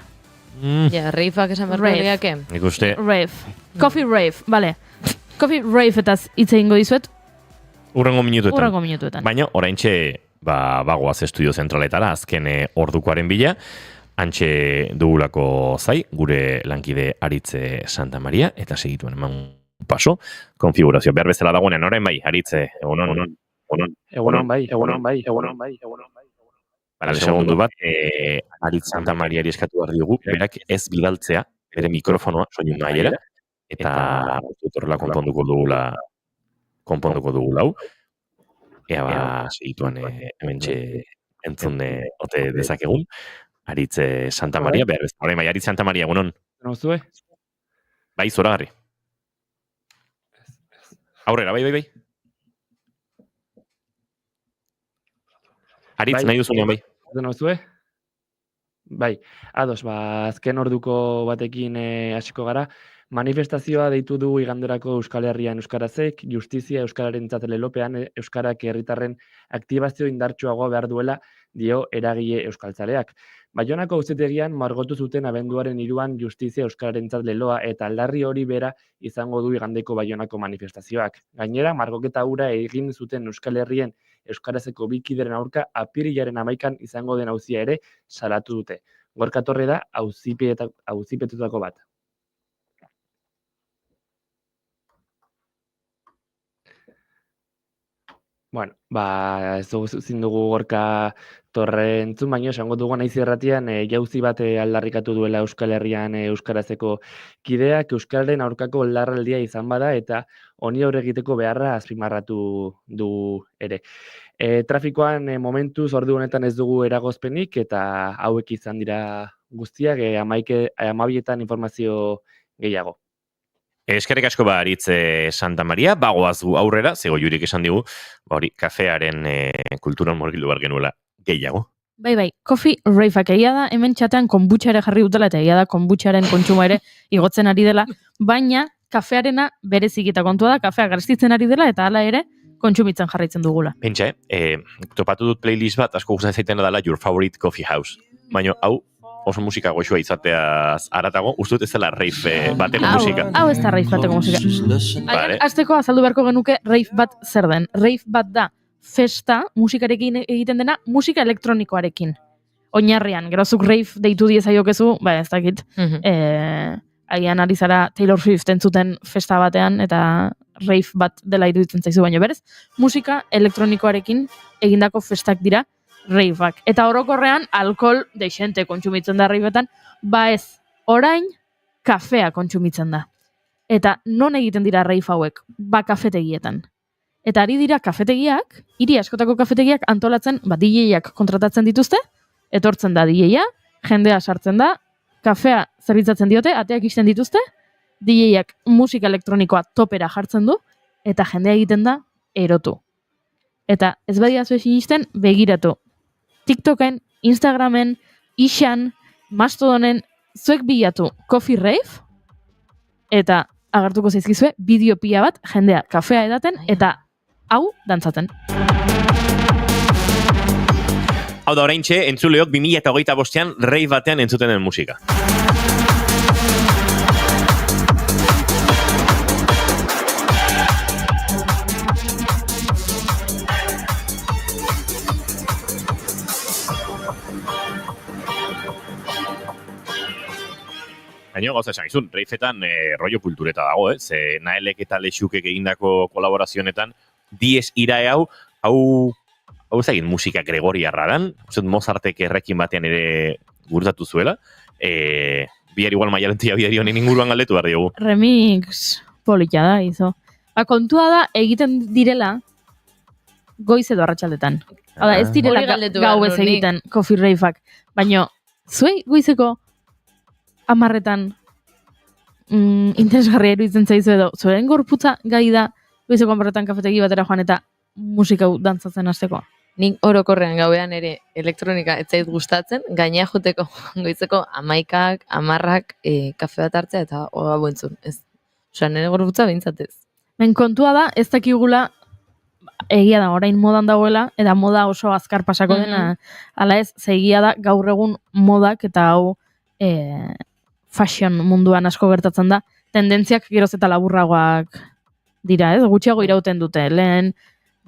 Ja, reifak esan berroiake. Nik uste... Rave. Coffee rave, bale. Coffee rave etaz hitz egingo dizuet. Urrengo minutuetan. Baina, oraintxe, bagoaz estudio zentraletara, azken ordukoaren bila, antxe dugulako zai, gure lankide Aritze Santa Maria, eta segituen eman paso, konfigurazio. Behar bezala dagoenean, orain bai, Aritze, Egunon bai. Para segundu bat, Aritz Santa Mariari eskatu behar diogu, berak ez bidaltzea, bere mikrofonoa, soinu maiera, eta dut horrela konponduko dugula hau. Ea segituan hementxe entzun ote dezakegun. Aritz Santa Maria, behar ez. Horrein bai, Aritz Santa Maria, egunon. Nozue? Bai, zoragarri. Aurrera, bai. Aritz, nahi duzunean, bai. Nozue? Bai, ados, azken orduko batekin hasiko gara. Manifestazioa deitu du iganderako Euskal Herrian euskarazek, justizia euskararentzat lelopean euskarak herritarren aktibazio indartsuagoa behar duela dio eragile euskaltzaleak. Baionako auzitegian margotu zuten abenduaren 3an justizia euskararentzat leloa eta aldarri hori bera izango du igandeko Baionako manifestazioak. Gainera, margoketa hura egin zuten Euskal Herrien euskarazeko bikideren aurka apirilaren 11an izango den auzia ere salatu dute. Gorka Torre da auzipetutako bat. Bueno, ez dugu zin dugu Gorka Torre entzun, baina esango dugu naiz irratian jauzi bat aldarrikatu duela Euskal Herrian euskarazeko kideak euskararen aurkako larraldia izan bada eta honi aurre egiteko beharra azpimarratu du ere. Trafikoan momentuz ordu honetan ez dugu eragozpenik eta hauek izan dira guztiak 12etan informazio gehiago. Eskerrik asko Aritz Santa Maria, bagoaz gu aurrera, zego jurik esan digu, hori, kafearen kulturan morgildu behar genuela gehiago. Bai, coffee raveak egia da, hemen txatean konbutxa ere jarri dutela, eta egia da konbutxaren kontsumo ere igotzen ari dela, baina kafearena berezik eta kontua da, kafea garestitzen ari dela, eta hala ere, kontsumitzen jarraitzen dugula. Pentsa, topatu dut playlist bat, asko gustatzen zaiten dela Your Favorite Coffee House. Baina, hau, oso musika goxua izateaz aratago, uste dut ez dela rave bateko musika. Hau ez da rave bateko musika. Azteko azaldu beharko genuke rave bat zer den. Rave bat da festa musikarekin egiten dena musika elektronikoarekin. Oinarrian, gerozuk rave deitu diezaiokezu, ez dakit, agian ari zara Taylor Swift entzuten festa batean eta rave bat dela iruditzen zaizu, baina berez, musika elektronikoarekin egindako festak dira raveak. Eta orokorrean, alkohol deixente kontsumitzen da raveetan, ez, orain, kafea kontsumitzen da. Eta non egiten dira rave hauek? Kafetegietan. Eta ari dira kafetegiak, hiri askotako kafetegiak antolatzen, DJ-ak kontratatzen dituzte, etortzen da DJ-a, jendea sartzen da, kafea zerbitzatzen diote, ateak ixten dituzte, DJ-ak musika elektronikoa topera jartzen du, eta jendea egiten da erotu. Eta ez badia zuen sinisten, begiratu. TikToken, Instagramen, Ixan, Mastodonen, zuek bilatu Coffee Rave, eta agartuko zaizkizue bideo pila bat jendea kafea edaten eta hau dantzaten. Hau da oraintxe, entzuleok 2025an rave batean entzuten den musika. Baina gauza esan izun, reifetan rollo kultureta dago, ze Naelek eta Lexukek egindako kolaborazionetan, diez irae hau egin musika gregoriarra dan, Mozartek errekin batean ere gurutatu zuela, bihar igual maialentia bihari honen inguruan galdetu behar diogu. Remix polita da, izo. Kontua da, egiten direla goiz edo arratsaldetan. Hala, ez direla gauez egiten Coffee Raveak, baina zuei goizeko 10etan interesgarria iruditzen zaizu edo, zuen gorputza gai da goizeko 10etan kafetegi batera joan eta musikau dantzatzen hasteko. Nik orokorrean gauean ere elektronika ez zait gustatzen, gainea joteko goizeko 11ak, 10ak kafe bat hartzea eta hau entzun. Osea, nire gorputza behintzatez. Ben kontua da, ez dakigula egia da, orain modan dagoela, eta moda oso azkar pasako dena, ala ez, egia da gaur egun modak eta hau fashion munduan asko gertatzen da, tendentziak geroz eta laburragoak dira, ez? Gutxiago irauten dute, lehen,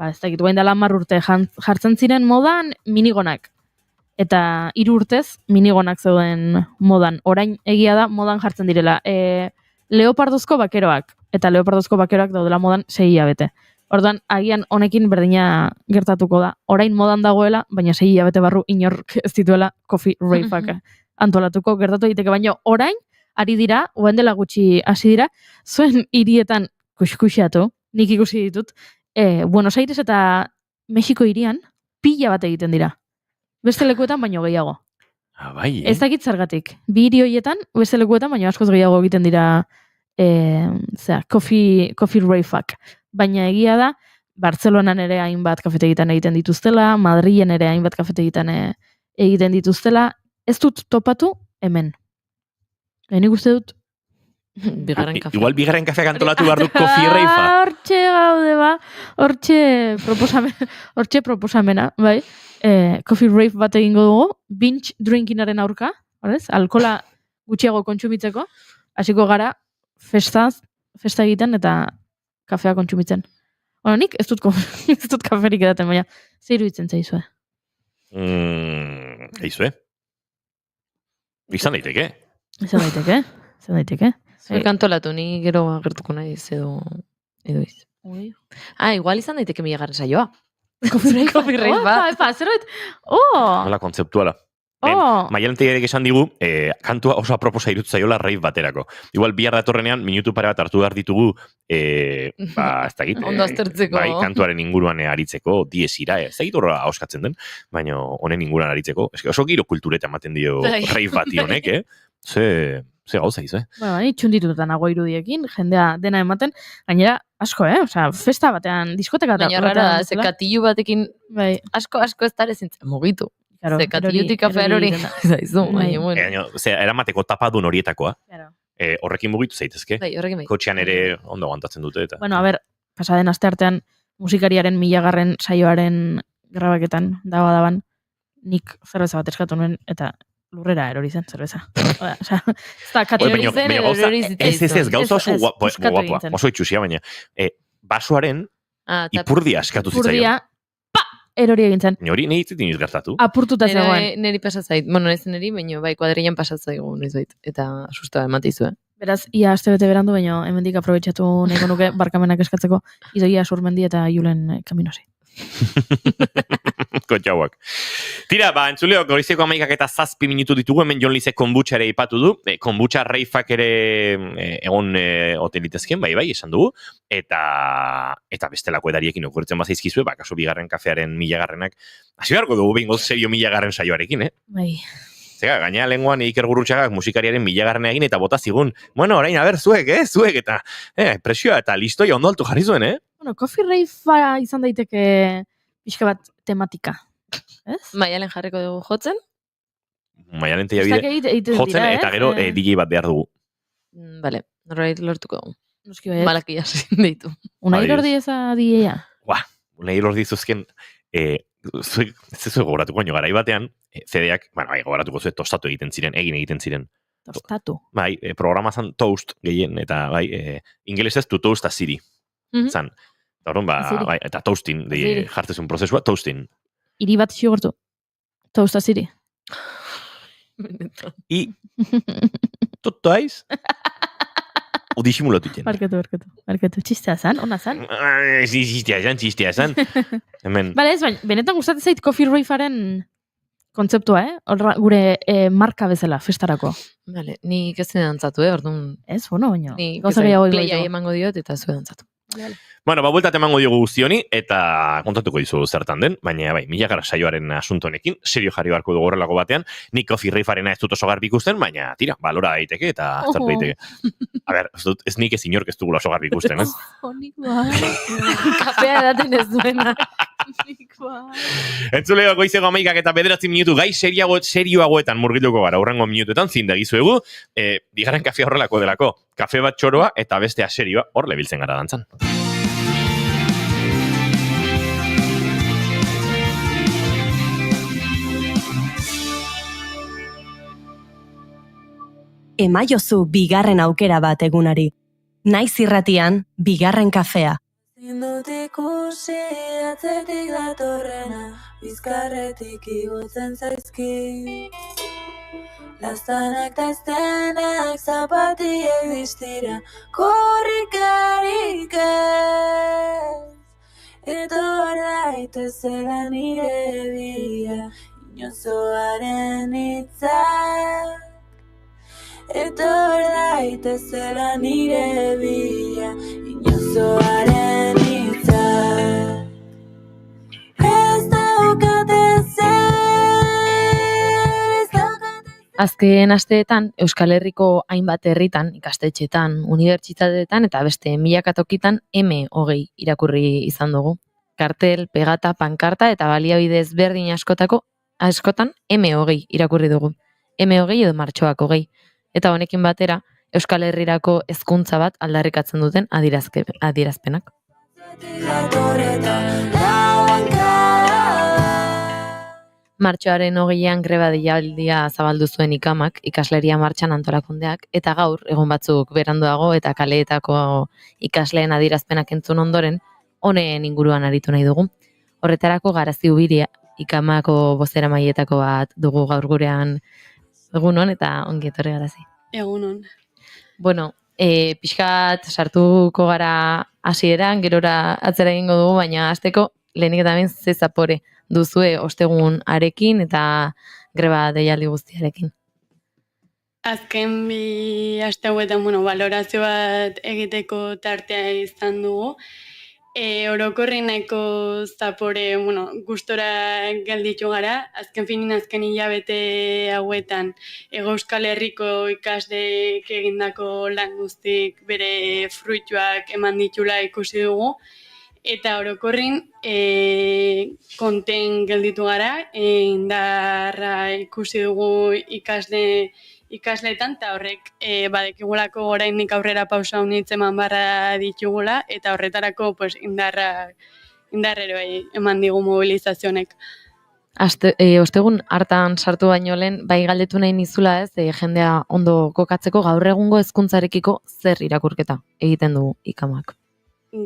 ez dakit, guain dela 10 urte jartzen ziren modan minigonak. Eta 3 urtez minigonak zeuden modan. Orain egia da modan jartzen direla. Leopardozko bakeroak. Eta leopardozko bakeroak daudela modan 6 hilabete. Orduan, agian honekin berdina gertatuko da. Orain modan dagoela, baina 6 hilabete barru inork ez dituela Coffee Raveak antolatuko gertatu egiteke. Baina orain, ari dira, oen dela gutxi hasi dira, zuen hirietan kuskuxatu, nik ikusi ditut, Buenos Aires eta Mexiko hirian pila bat egiten dira. Beste lekuetan baino gehiago. Bai, Ez dakit zergatik. Bi hiri horietan, beste lekuetan baino askoz gehiago egiten dira coffee raveak. Baina egia da, Bartzelonan ere hainbat kafetegitan egiten dituztela, Madrilen ere hainbat kafetegitan egiten dituztela, ez dut topatu hemen. Nik uste dut Bigarren kafe. Igual bigarren kafeak antolatu behar du coffee rave-a. Hortxe gaude ba, hortxe proposamena, bai. Coffee rave bat egingo dugu, binge drinkinaren aurka, horrez? Alkola gutxiago kontsumitzeko, hasiko gara festa egiten eta kafea kontsumitzen. Bueno, nik ez dut kaferik edaten, baina zer iruditzen zaizue? Eizue? Izan daiteke. Izan daiteke. Zuek antolatu, ni gero agertuko nahi edo iz. Igual izan daiteke milagarren saioa. Coffee rave bat. Zerbait. Hola, kontzeptuala. Maialentegiarek esan digu, kantua oso aproposa irutzaiola rave baterako. Igual bihar datorrenean, minutu pare bat hartu behar ditugu, ez dakit, Ondo aztertzeko. bai, kantuaren inguruan aritzeko, diesira, ez dakit horra auskatzen den, baina honen inguruan aritzeko. Eske oso giro kultureta ematen dio rave bati honek, Ze gauza izu, Bueno, ni txunditutan nago irudiekin, jendea dena ematen, gainera, asko, Osea, festa batean, diskoteka baina rara, ze katillu batekin asko ez dara zintzen mugitu. Ze katillutik kafean hori zaizu, baina bueno. Eramateko tapadun horietakoa. Horrekin mugitu zaitezke. Bai, horrekin bai. Kotxean ere ondo aguantatzen dute eta. Bueno, a ber, pasaden asteartean musikariaren 1000. Saioaren grabaketan daban, nik zerbeza bat eskatu nuen eta lurrera erori zen zerbeza. Osea, ez da katilori zen erori zitzen. Ez, gauza oso guapoa, oso itxusia, baina basoaren ipurdia eskatu zitzaion. Erori egin zen. Hori nahi hitzetin izgertatu. Apurtuta zegoen. Neri pasatzait, bueno, ez neri, baina bai kuadrilan pasatzaigu noiz eta asusta emateizu, Beraz, ia astebete berandu, baina hemendik aprobetxatu nahiko nuke barkamenak eskatzeko Idoia Surmendi eta Julen Kaminosi. Kotxauak. Tira, entzuleo, goizeko 11:07 minutu ditugu, hemen Jon Lize kombutxa ere ipatu du, kombutxa reifak ere egon hotelitezken, bai, esan dugu, eta bestelako edariekin okurtzen bazaizkizue, kaso bigarren kafearen 1000. Hasi beharko dugu behingo serio 1000. Saioarekin, Bai. Zega, gaina lenguan Iker Gurrutxagak musikariaren 1000. Egin eta bota zigun, bueno, orain, a ber, zuek, eta presioa eta listoia ondo altu jarri zuen, Bueno, coffee rave izan daiteke pixka bat tematika. Ez? Maialen jarriko dugu jotzen? Maialen teia bide jotzen eta gero DJ bat behar dugu. Bale, norbait lortuko dugu. Noski baiet. Malakia zin deitu. Unai lordi eza DJ-a? Unai lordi zuzken, zuek gogoratuko baino garai batean, CD-ak, gogoratuko zuek tostatu egiten ziren. Tostatu? Bai, programazan toast gehien, eta ingelesez to toast a city. Zan. Eta toasting, jartzezun prozesua, toasting. Iri bat xigortu. Toast a city. I tutto aiz? Udiximulatu jen. Barkatu. Txistea zan, ona zan? Txistea zan. Bale, ez baina, benetan gustatzen zait coffee ravearen kontzeptua, gure marka bezala, festarako. Bale, nik ez zen dantzatu, orduan. Ez, bueno, baina. Gauza gehiago playa emango diot eta zuen dantzatu. Bueno, bueltat emango diogu guztioni, eta kontatuko dizu zertan den, baina bai, 1000. Saioaren asunto honekin, serio jarri barko dugu horrelako batean, nik coffee ravearena ez dut oso garbi ikusten, baina tira, balora daiteke eta aztertu daiteke. A ber, ez nik ez inork ez dugula oso garbi ikusten, ez? Nik bai. Kafea edaten ez duena. Nik bai. Entzuleo, goizeko 11 eta 9 minutu, gai serioagoetan murgilduko gara, hurrengo minutuetan zindagizuegu, bigarren kafea horrelako delako, kafe bat txoroa eta bestea serioa hor lebiltzen gara dantzan. Emaiozu bigarren aukera bat egunari. Naiz irratian, bigarren kafea. Zindut ikusi atzetik datorrena, bizkarretik igotzen zaizki. Laztanak ta eztenak zapatiek distira, korrikarik ez. Etor daitezela nire bila, inozoaren hitzak. etor daitezela nire bila, inozoaren hitzak. Ez daukate Azken asteetan, Euskal Herriko hainbat herritan, ikastetxetan, unibertsitateetan eta beste milaka tokitan M20 irakurri izan dugu. Kartel, pegata, pankarta eta baliabide ezberdin askotan M20 irakurri dugu. M20 edo martxoak 20. Eta honekin batera, Euskal Herrirako hezkuntza bat aldarrikatzen duten adierazpenak. Martxoaren 20an greba deialdia zabaldu zuen ikamak, ikasleria martxan antolakundeak, eta gaur, egun batzuk beranduago eta kaleetako ikasleen adierazpenak entzun ondoren, honen inguruan aritu nahi dugu. Horretarako Garazi Ubiria, ikamako bozeramaileetako bat dugu gaur gurean egunon eta ongi etorri Garazi. Egunon. Bueno, pixkat sartuko gara hasieran, gerora atzera egingo dugu, baina hasteko lehenik eta behin ze zapore duzue ostegun arekin eta greba deialdi guztiarekin. Azken bi aste hauetan, balorazio bat egiteko tartea izan dugu. Orokorri nahiko zapore, gustora gelditu gara. Azken hilabete hauetan Hego Euskal Herriko ikasleek egindako lan guztik bere fruituak eman ditula ikusi dugu. Eta orokorrin konten gelditu gara, indarra ikusi dugu ikasleetan, eta horrek badekigulako oraindik aurrera pausa honitz eman barra ditugula, eta horretarako indarrero eman digu mobilizazionek. Ostegun hartan sartu baino lehen, bai galdetu nahi nizula ez, jendea ondo kokatzeko gaur egungo hezkuntzarekiko zer irakurketa egiten du ikamak.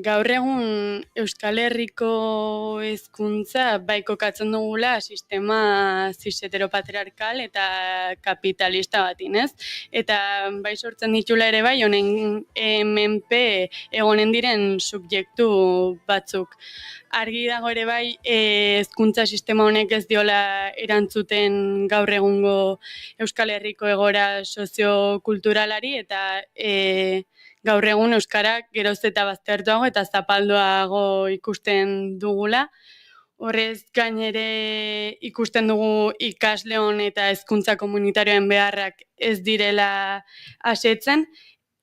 Gaur egun Euskal Herriko hezkuntza bai kokatzen dugula sistema cis-heteropatriarkal eta kapitalista batin, ez? Eta bai sortzen ditula ere bai honen menpe egonen diren subjektu batzuk. Argi dago ere bai hezkuntza sistema honek ez diola erantzuten gaur egungo Euskal Herriko egoera soziokulturalari eta gaur egun euskarak geroz eta baztertuago eta zapalduago ikusten dugula. Horrez gain ere ikusten dugu ikasleon eta hezkuntza komunitarioen beharrak ez direla asetzen,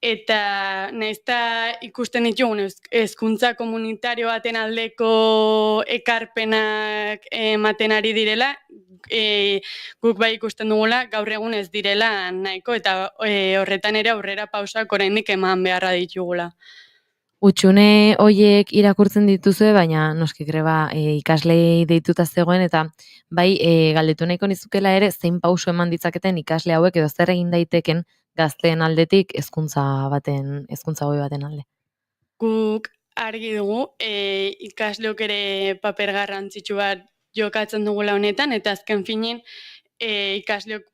eta naizta ikusten ditugun hezkuntza komunitario baten aldeko ekarpenak ematen ari direla, guk bai ikusten dugula gaur egun ez direla nahiko eta horretan ere aurrera pausak oraindik eman beharra ditugula. Utxune hoiek irakurtzen dituzue, baina noski greba ikaslei deituta zegoen eta bai galdetu nahiko nizukela ere zein pauso eman ditzaketen ikasle hauek edo zer egin daiteken gazteen aldetik hezkuntza goi baten alde. Guk argi dugu ikasleok ere paper garrantzitsu bat jokatzen dugula honetan, eta azken finin ikasleok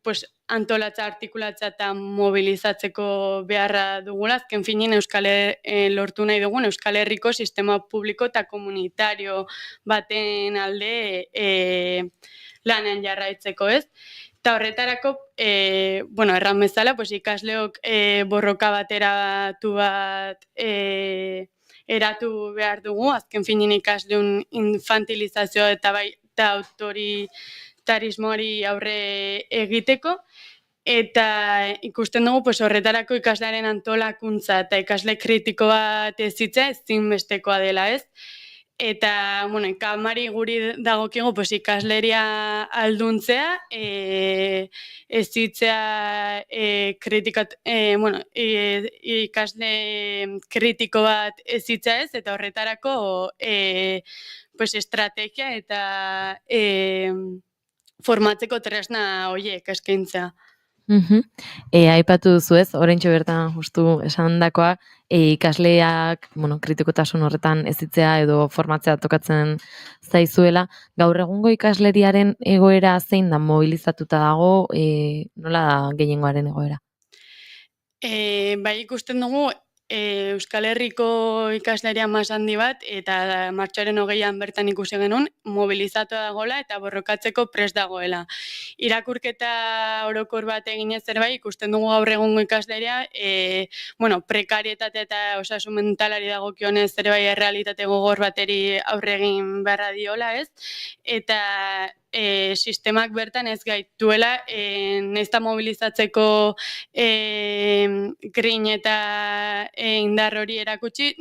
antolatza, artikulatza eta mobilizatzeko beharra dugula. Azken finin lortu nahi dugun Euskal Herriko sistema publiko eta komunitario baten alde lanean jarraitzeko, ez? Eta horretarako, erran bezala, ikasleok borroka bateratu bat eratu behar dugu, azken finin ikasleun infantilizazioa eta autoritarismoari aurre egiteko, eta ikusten dugu horretarako ikaslearen antolakuntza eta ikasle kritiko bat ezitza ezinbestekoa dela, ez? Eta, ikamari guri dagokigu ikasleria alduntzea, ezitzea ikasle kritiko bat ezitza ez, eta horretarako estrategia eta formatzeko tresna horiek eskaintzea. Aipatu duzu ez, oraintxe bertan justu esandakoa, ikasleak kritikotasun horretan ezitzea edo formatzea tokatzen zaizuela. Gaur egungo ikasleriaren egoera zein da mobilizatuta dago, nola da gehiengoaren egoera? Bai ikusten dugu, Euskal Herriko ikasleria mas handi bat, eta martxoaren 20an bertan ikusi genuen, mobilizatua dagoela eta borrokatzeko prest dagoela. Irakurketa orokor bat eginez zerbait, ikusten dugu gaur egungo ikasleria, prekarietate eta osasun mentalari dagokionez zerbait errealitate gogor bateri aurre egin beharra diola, ez? Eta sistemak bertan ez gaituela naizta mobilizatzeko grin eta indar hori erakutsi,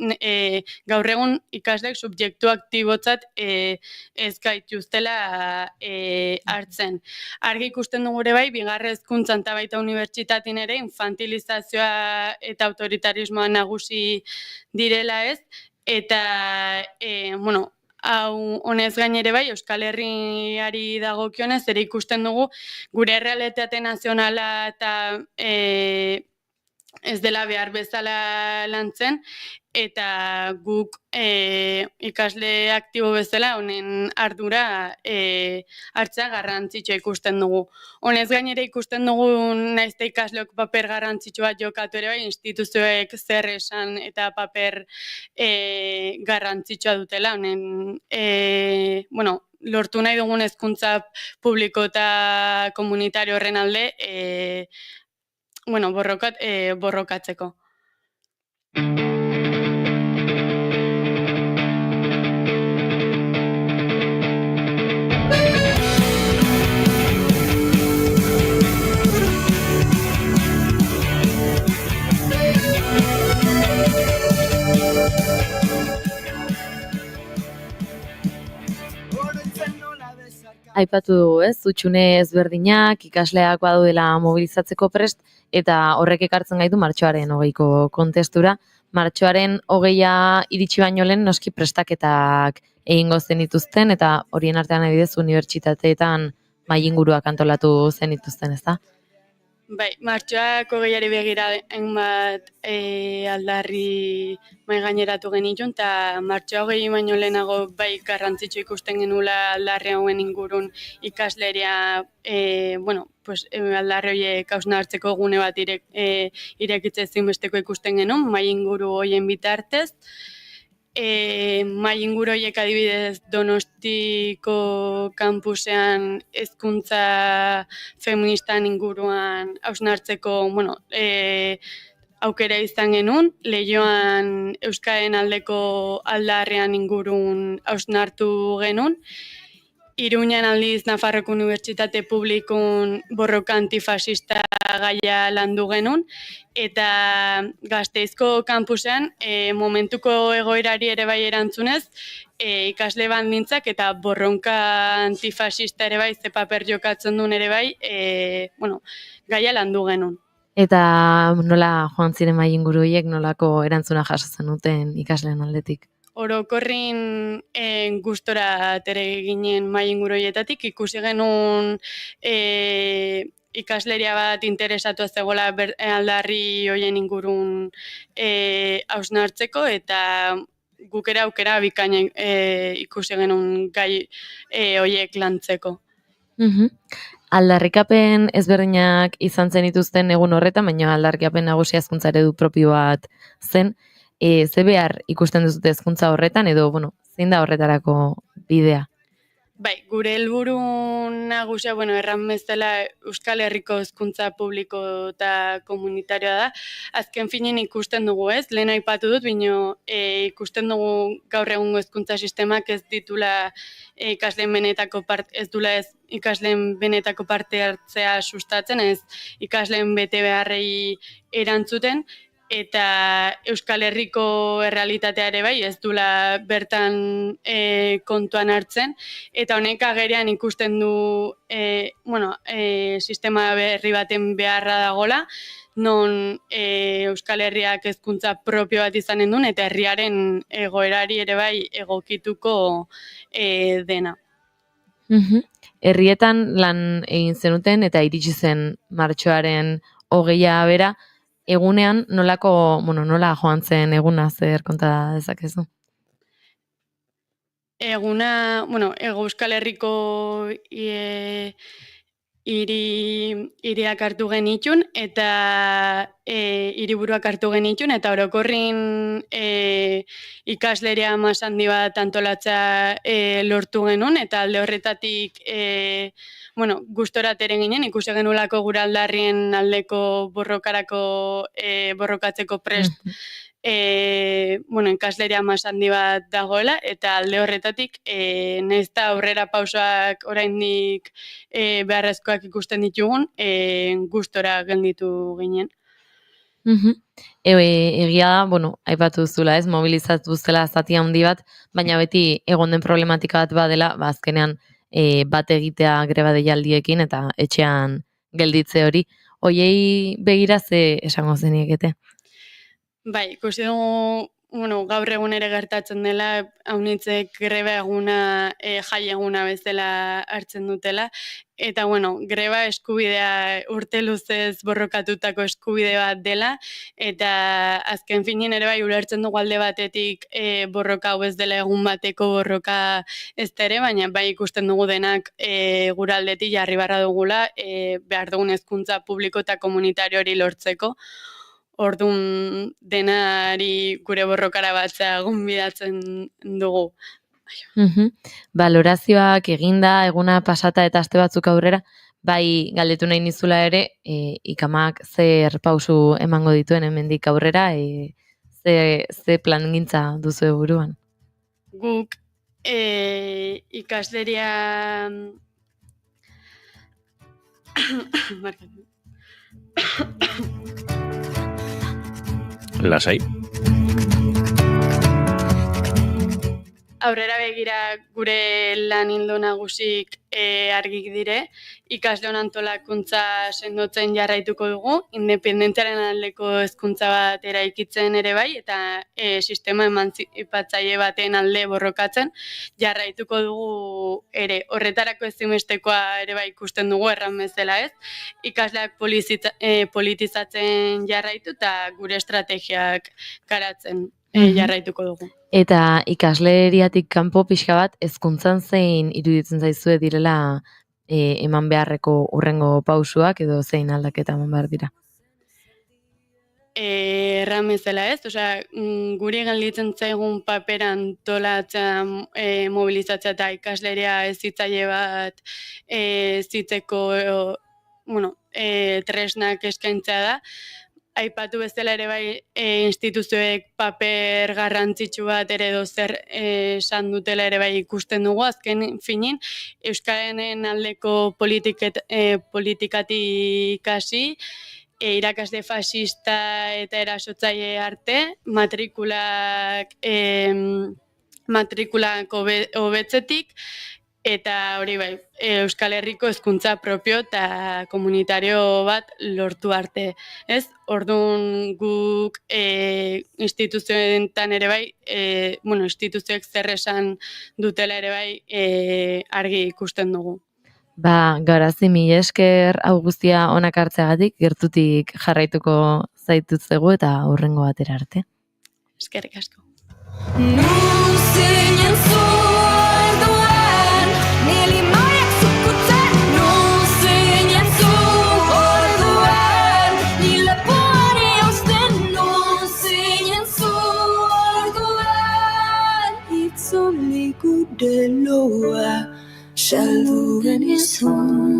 gaur egun ikasleek subjektu aktibotzat ez gaituztela hartzen. Argi ikusten dugu ere bai, bigarren hezkuntzan eta baita unibertsitatean ere infantilizazioa eta autoritarismoa nagusi direla, ez? Eta, hau honez gain ere bai, Euskal Herriari dagokionez ere ikusten dugu gure errealitate nazionala eta ez dela behar bezala lantzen, eta guk ikasle aktibo bezala honen ardura hartzea garrantzitsua ikusten dugu. Honez gainera ikusten dugu naizta ikasleok paper garrantzitsua jokatu ere bai, instituzioek zer esan eta paper garrantzitsua dutela. Honen, lortu nahi dugun hezkuntza publiko eta komunitario horren alde, borrokatzeko. Aipatu dugu, ez? Hutsune ezberdinak, ikasleak badaudela mobilizatzeko prest, eta horrek ekartzen gaitu martxoaren 20ko kontestura. Martxoaren 20a iritsi baino lehen noski prestaketak egingo zenituzten, eta horien artean adibidez unibertsitateetan mahai-inguruak antolatu zenituzten, ezta? Bai, martxoak 20ari begira hainbat aldarri mai gaineratu genitun, eta martxoa 20 baino lehenago bai garrantzitsu ikusten genula aldarri hauen ingurun ikasleria, aldarri horiek hausnartzeko gune bat irekitzea ezinbesteko ikusten genuen, mai inguru horien bitartez. Mai inguru horiek adibidez Donostiko kampusean hezkuntza feministan inguruan hausnartzeko aukera izan genuen, Leioan Euskaren aldeko aldarrean ingurun hausnartu genuen, Iruñan aldiz Nafarroko Unibertsitate Publikun borroka antifasista gaia landu genuen, eta Gasteizko kampusean momentuko egoerari ere bai erantzunez, ikasle baldintzak eta borronka antifasista ere bai, ze paper jokatzen duen ere bai, gaia landu genuen. Eta nola joan ziren mai inguru horiek, nolako erantzuna jaso zenuten ikasleen aldetik? Orokorrin gustora tere ginen mai inguru horietatik, ikusi genuen ikasleria bat interesatu zegoela aldarri horien ingurun hausnartzeko, eta guk ere aukera bikaina ikusi genuen gai horiek lantzeko. Aldarrikapen ezberdinak izan zenituzten egun horretan, baina aldarrikapen nagusia hezkuntza eredu propio bat zen. Ze behar ikusten duzute hezkuntza horretan, edo, zein da horretarako bidea? Bai, gure helburu nagusia, erran bezala Euskal Herriko hezkuntza publiko eta komunitarioa da. Azken finen ikusten dugu, ez? Lehen aipatu dut, baina ikusten dugu gaur egungo hezkuntza sistemak ez ditula ikasleen benetako parte hartzea sustatzen, ez ikasleen bete beharrei erantzuten, eta Euskal Herriko errealitatea ere bai, ez dula bertan kontuan hartzen, eta honek agerian ikusten du sistema berri baten beharra dagola, non Euskal Herriak hezkuntza propio bat izanen duen, eta herriaren egoerari ere bai egokituko dena. Herrietan lan egin zenuten, eta iritsi zen martxoaren 20a bera, egunean nola joan zen eguna, zer konta dezakezu? Eguna, Euskal Herriko hiriak hartu genitun eta hiriburuak hartu genitun eta orokorrin ikasleria mas handi bat antolatza lortu genuen eta alde horretatik gustora teren ginen, ikusi genulako gure aldarrien aldeko borrokatzeko prest ikasleria mas handi bat dagoela eta alde horretatik nahiz eta aurrera pausoak oraindik beharrezkoak ikusten ditugun, gustora gelditu ginen. Egia da, aipatu duzula, ez, mobilizatu zela zati handi bat, baina beti egon den problematika bat badela, azkenean bat egitea greba deialdiekin eta etxean gelditze hori. Hoiei begira ze esango zeniekete? Bai, ikusi dugu, gaur egun ere gertatzen dela, haunitzek greba eguna, jai eguna bezala hartzen dutela, eta greba eskubidea urte luzez borrokatutako eskubide bat dela, eta azken finin ere bai ulertzen dugu alde batetik borroka hau ez dela egun bateko borroka ez ere, baina bai ikusten dugu denak gure aldetik jarri barra dugula, behar dugun hezkuntza publiko eta komunitario hori lortzeko. Orduan denari gure borrokara batzea gonbidatzen dugu. Balorazioak eginda, eguna pasata eta aste batzuk aurrera, bai galdetu nahi nizula ere, ikamak zer pausu emango dituen hemendik aurrera, ze plangintza duzu buruan? Guk ikasleria Lasai. Aurrera begira gure lan ildo nagusik argik dire, ikasleon antolakuntza sendotzen jarraituko dugu, independentziaren aldeko hezkuntza bat eraikitzen ere bai, eta sistema emantzipatzaile baten alde borrokatzen jarraituko dugu ere. Horretarako ezinbestekoa ere bai ikusten dugu erran bezala ez, ikasleak politizatzen jarraitu eta gure estrategiak garatzen jarraituko dugu. Eta ikasleriatik kanpo pixka bat, hezkuntzan zein iruditzen zaizue direla eman beharreko hurrengo pausuak edo zein aldaketa eman behar dira? Erran bezala ez, guri gelditzen zaigun paperan antolatzea, mobilizatzea eta ikasleria hezitzaile bat zitzeko tresnak eskaintzea da. Aipatu bezala ere bai instituzioek paper garrantzitsu bat ere zer esan dutela ere bai ikusten dugu, azken finin Euskararen aldeko politikatik hasi, irakasle fascista eta erasotzaile arte, matrikulak hobetzetik, eta hori bai, Euskal Herriko hezkuntza propio eta komunitario bat lortu arte. Ez? Orduan guk instituzioetan ere bai, instituzioek zer esan dutela ere bai argi ikusten dugu. Garazi, mila esker hau guztia onak hartzeagatik, gertutik jarraituko zaitutzegu eta hurrengo batera arte. Eskerrik asko. Deloa saldu genizun.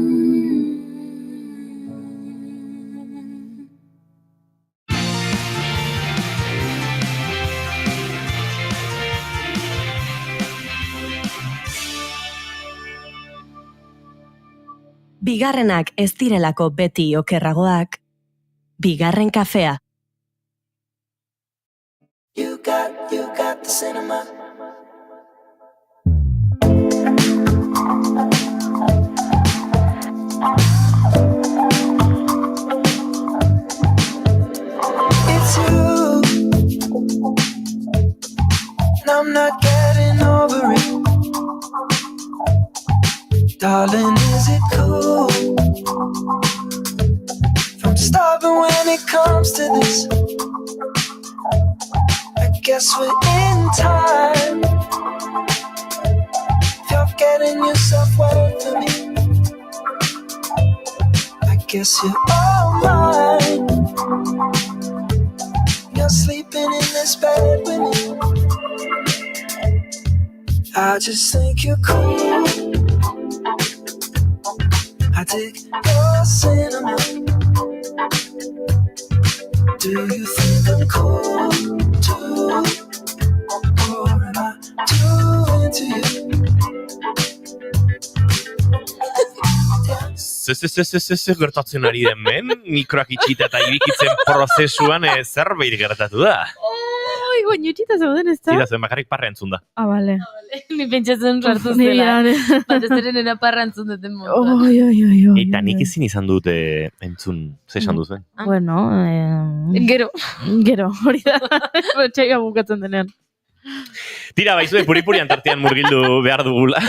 Bigarrenak ez direlako beti okerragoak, bigarren kafea. You got the cinema. It's you, and I'm not getting over it. Darling, is it cool? From stopping when it comes to this. I guess we're in time. You're getting yourself wet for me. guess you're all mine. You're sleeping in this bed with me. I just think you're cool. I dig your cinnamon. Do you think I'm cool too? Or am I too into you? Zer gertatzen ari den men, mikroak itxita eta irikitzen prozesuan zerbait gertatu da. Oi, goinutxita zauden ez da? Zira zuen bakarrik parra entzun da. Bale. Ni pentsatzen sartu zela. Batez ere nena parra entzun duten moduan. Oi. Eta nik ezin izan dut entzun, ze esan duzuen? Bueno, Gero, hori da. Txaila bukatzen denean. Tira, baizue, puri-purian tartean murgildu behar dugula.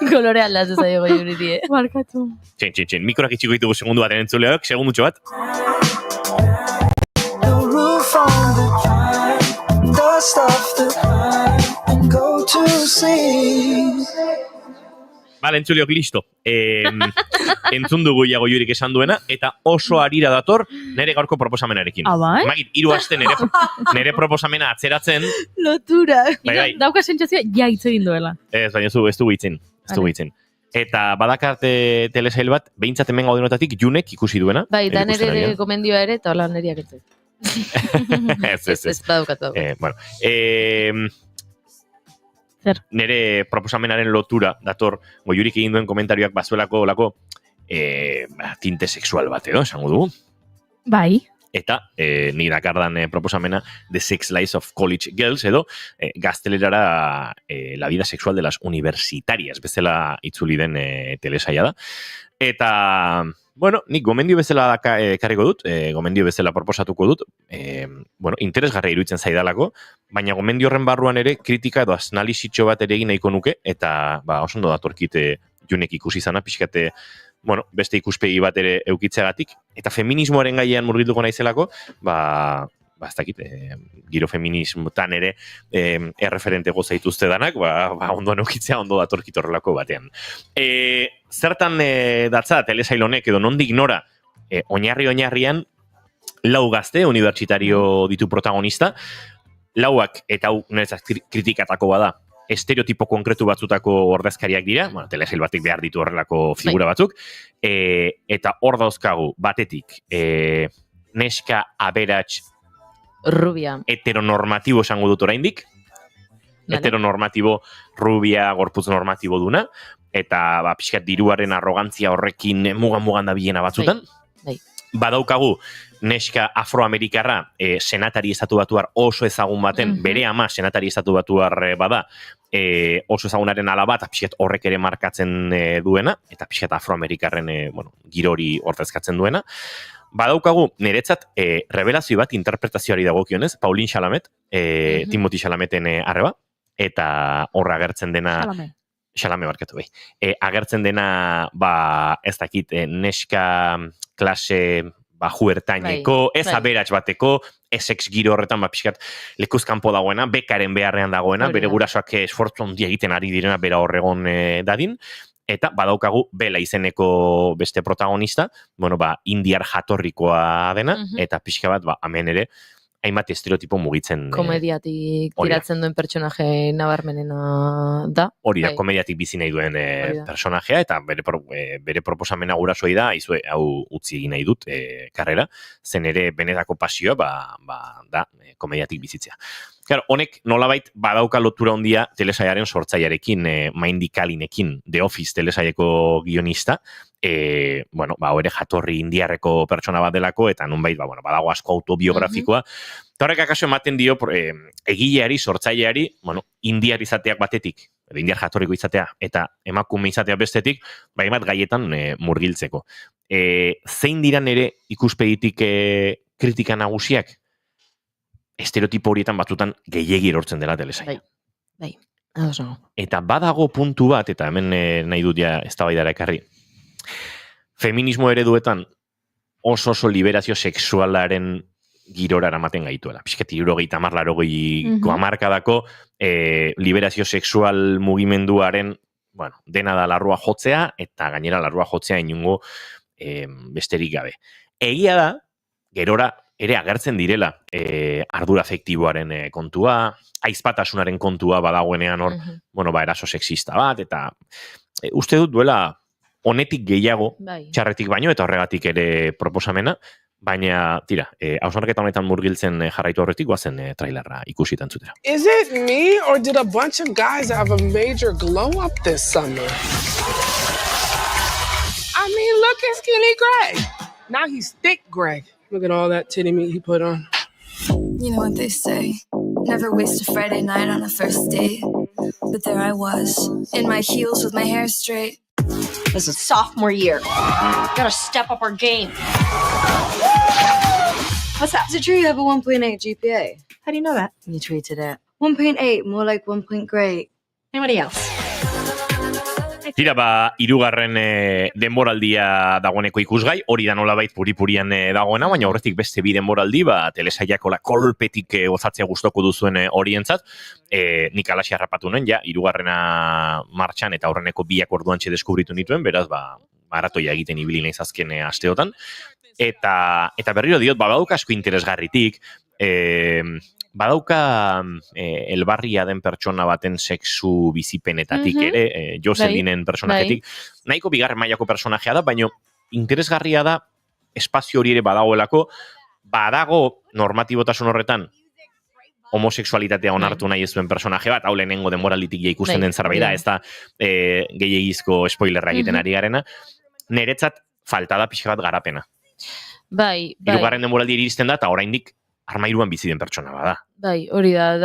Kolore aldatzen zaio goiuriri, Markatu. Txin, mikroak itxiko ditugu segundu baten entzuleak, segundutxo bat. The roof on the drive, dust off the pine, and go to sleep. Bale, entzuleok, listo. Entzun dugu iago jurik esan duena, eta oso arira dator nere gaurko proposamenarekin. Bai? Magit, 3 aste nere proposamena atzeratzen. Lotura. Bai. Dauka sentsazioa ja hitz egin duela. Ez, baina ez du hitzen. Eta badakart telesail bat, behintzat hemen gaudenotatik Junek ikusi duena. Bai, da nere gomendioa ere, eta hola neriak ez. Ez, badukatu. Bueno, Zer? Nere proposamenaren lotura dator, goiurik egin duen komentarioak bazuelako olako tinte sexual bat edo, esango dugu. Bai. Eta ni dakardan proposamena The Sex Lives of College Girls edo gaztelerara la vida sexual de las universitarias bezala itzuli den telesaia da. Eta, bueno, nik gomendio bezala karriko dut, gomendio bezala proposatuko dut, interesgarria iruditzen zaidalako, baina gomendio horren barruan ere kritika edo analisitxo bat ere egin nahiko nuke, eta oso ondo datorkite Junek ikusi zana, pixkate, beste ikuspegi bat ere eukitzeagatik, eta feminismoaren gaian murgilduko naizelako, ez dakit, giro feminismotan ere erreferente gozaituzte danak, ondoan eukitzea ondo datorkit horrelako batean. Zertan datza telesail honek edo nondik nora oinarrian lau gazte unibertsitario ditu protagonista, lauak eta hau niretzat kritikatako bada, estereotipo konkretu batzutako ordezkariak dira, telesail batek behar ditu horrelako figura batzuk, eta hor dauzkagu batetik neska aberats rubia heteronormatibo esango dut oraindik, heteronormatibo rubia gorputz normatibo duna, eta pixkat diruaren arrogantzia horrekin mugan dabilena batzutan. Bai. Badaukagu neska afroamerikarra senatari estatu batuar oso ezagun baten, bere ama senatari estatu batuar bada, oso ezagunaren alaba, eta pixkat horrek ere markatzen duena, eta pixkat afroamerikarren girori ordezkatzen duena. Badaukagu, niretzat, revelazio bat interpretazioari dagokionez, Pauline Chalamet, Timothy Chalameten arreba, eta horra agertzen dena... Chalamet barkatu bai. Agertzen dena, ez dakit, neska klase juertaineko, ez aberats bateko, esex giro horretan, pixkat, lekuzkanpo dagoena, bekaren beharrean dagoena, bere gurasoak esfortzu handia egiten ari direna, bera horregon dadin, eta badaukagu Bela izeneko beste protagonista, indiar jatorrikoa dena, eta pixka bat, hemen ere, hainbat estereotipo mugitzen. Komediatik tiratzen duen pertsonaje nabarmenena da. Hori da, komediatik bizi nahi duen personajea, eta bere proposamena gurasoei da, hau utzi egin nahi dut karrera, zen ere benetako pasioa, da, komediatik bizitzea. Claro, honek nolabait badauka lotura handia telesaiaren sortzailearekin, Mindy Kalinekin, The Office telesaieko guionista, hori jatorri indiarreko pertsona bat delako, eta nunbait, badago asko autobiografikoa. Eta horrek akaso ematen dio, egileari, sortzaileari, indiar izateak batetik, indiar jatorriko izatea, eta emakume izatea bestetik, bat gaietan murgiltzeko. Zein diran ere ikuspegitik kritika nagusiak? Estereotipo horietan batzutan gehiegi erortzen dela telesaia. Bai. Eta badago puntu bat, eta hemen nahi dut ja eztabaidara ekarri. Feminismo ereduetan oso liberazio sexualaren girora eramaten gaituela. Piskat 70-80ko hamarkadako liberazio sexual mugimenduaren, dena da larrua jotzea, eta gainera larrua jotzea inungo besterik gabe. Egia da, gerora ere agertzen direla ardura afektiboaren kontua, aizpatasunaren kontua badagoenean hor, eraso sexista bat, eta uste dut duela honetik gehiago, txarretik baino, eta horregatik ere proposamena, baina, tira, hausnarketa honetan murgiltzen jarraitu horretik, guazen trailerra ikusi entzutera. Is it me, or did a bunch of guys have a major glow up this summer? I mean, look at Skinny Greg. Now he's thick Greg. Look at all that titty meat he put on. You know what they say, never waste a Friday night on a first date. But there I was, in my heels with my hair straight. This is sophomore year. Gotta step up our game. What's that? Is it true you have a 1.8 GPA? How do you know that? You tweeted it. 1.8, more like 1.great. Anybody else? Tira, hirugarren denboraldia dagoeneko ikusgai, hori da nolabait puripurian dagoena, baina horretik beste bi denboraldi, telesaiakola kolpetik gozatzea gustoko duzuen horientzat, nik alaxi harrapatu nuen, hirugarrena martxan eta horreneko biak orduantxe deskubritu nituen, beraz, maratoia egiten ibili naiz azken asteotan, eta berriro diot, badauka asko interesgarritik, badauka elbarria den pertsona baten sexu bizipenetatik ere, Jocelinen personajetik, nahiko bigarren mailako personajea da, baina interesgarria da espazio hori ere badagoelako, badago normatibotasun horretan homosexualitatea onartu nahi ez duen personaje bat, hau lehenengo denboralditik ikusten den zerbait da, ez da gehiagizko spoilerra egiten ari garena, niretzat falta da pixka bat garapena. Hirugarren denboraldi iristen da, eta oraindik armairuan bizi den pertsona bada. Hori da,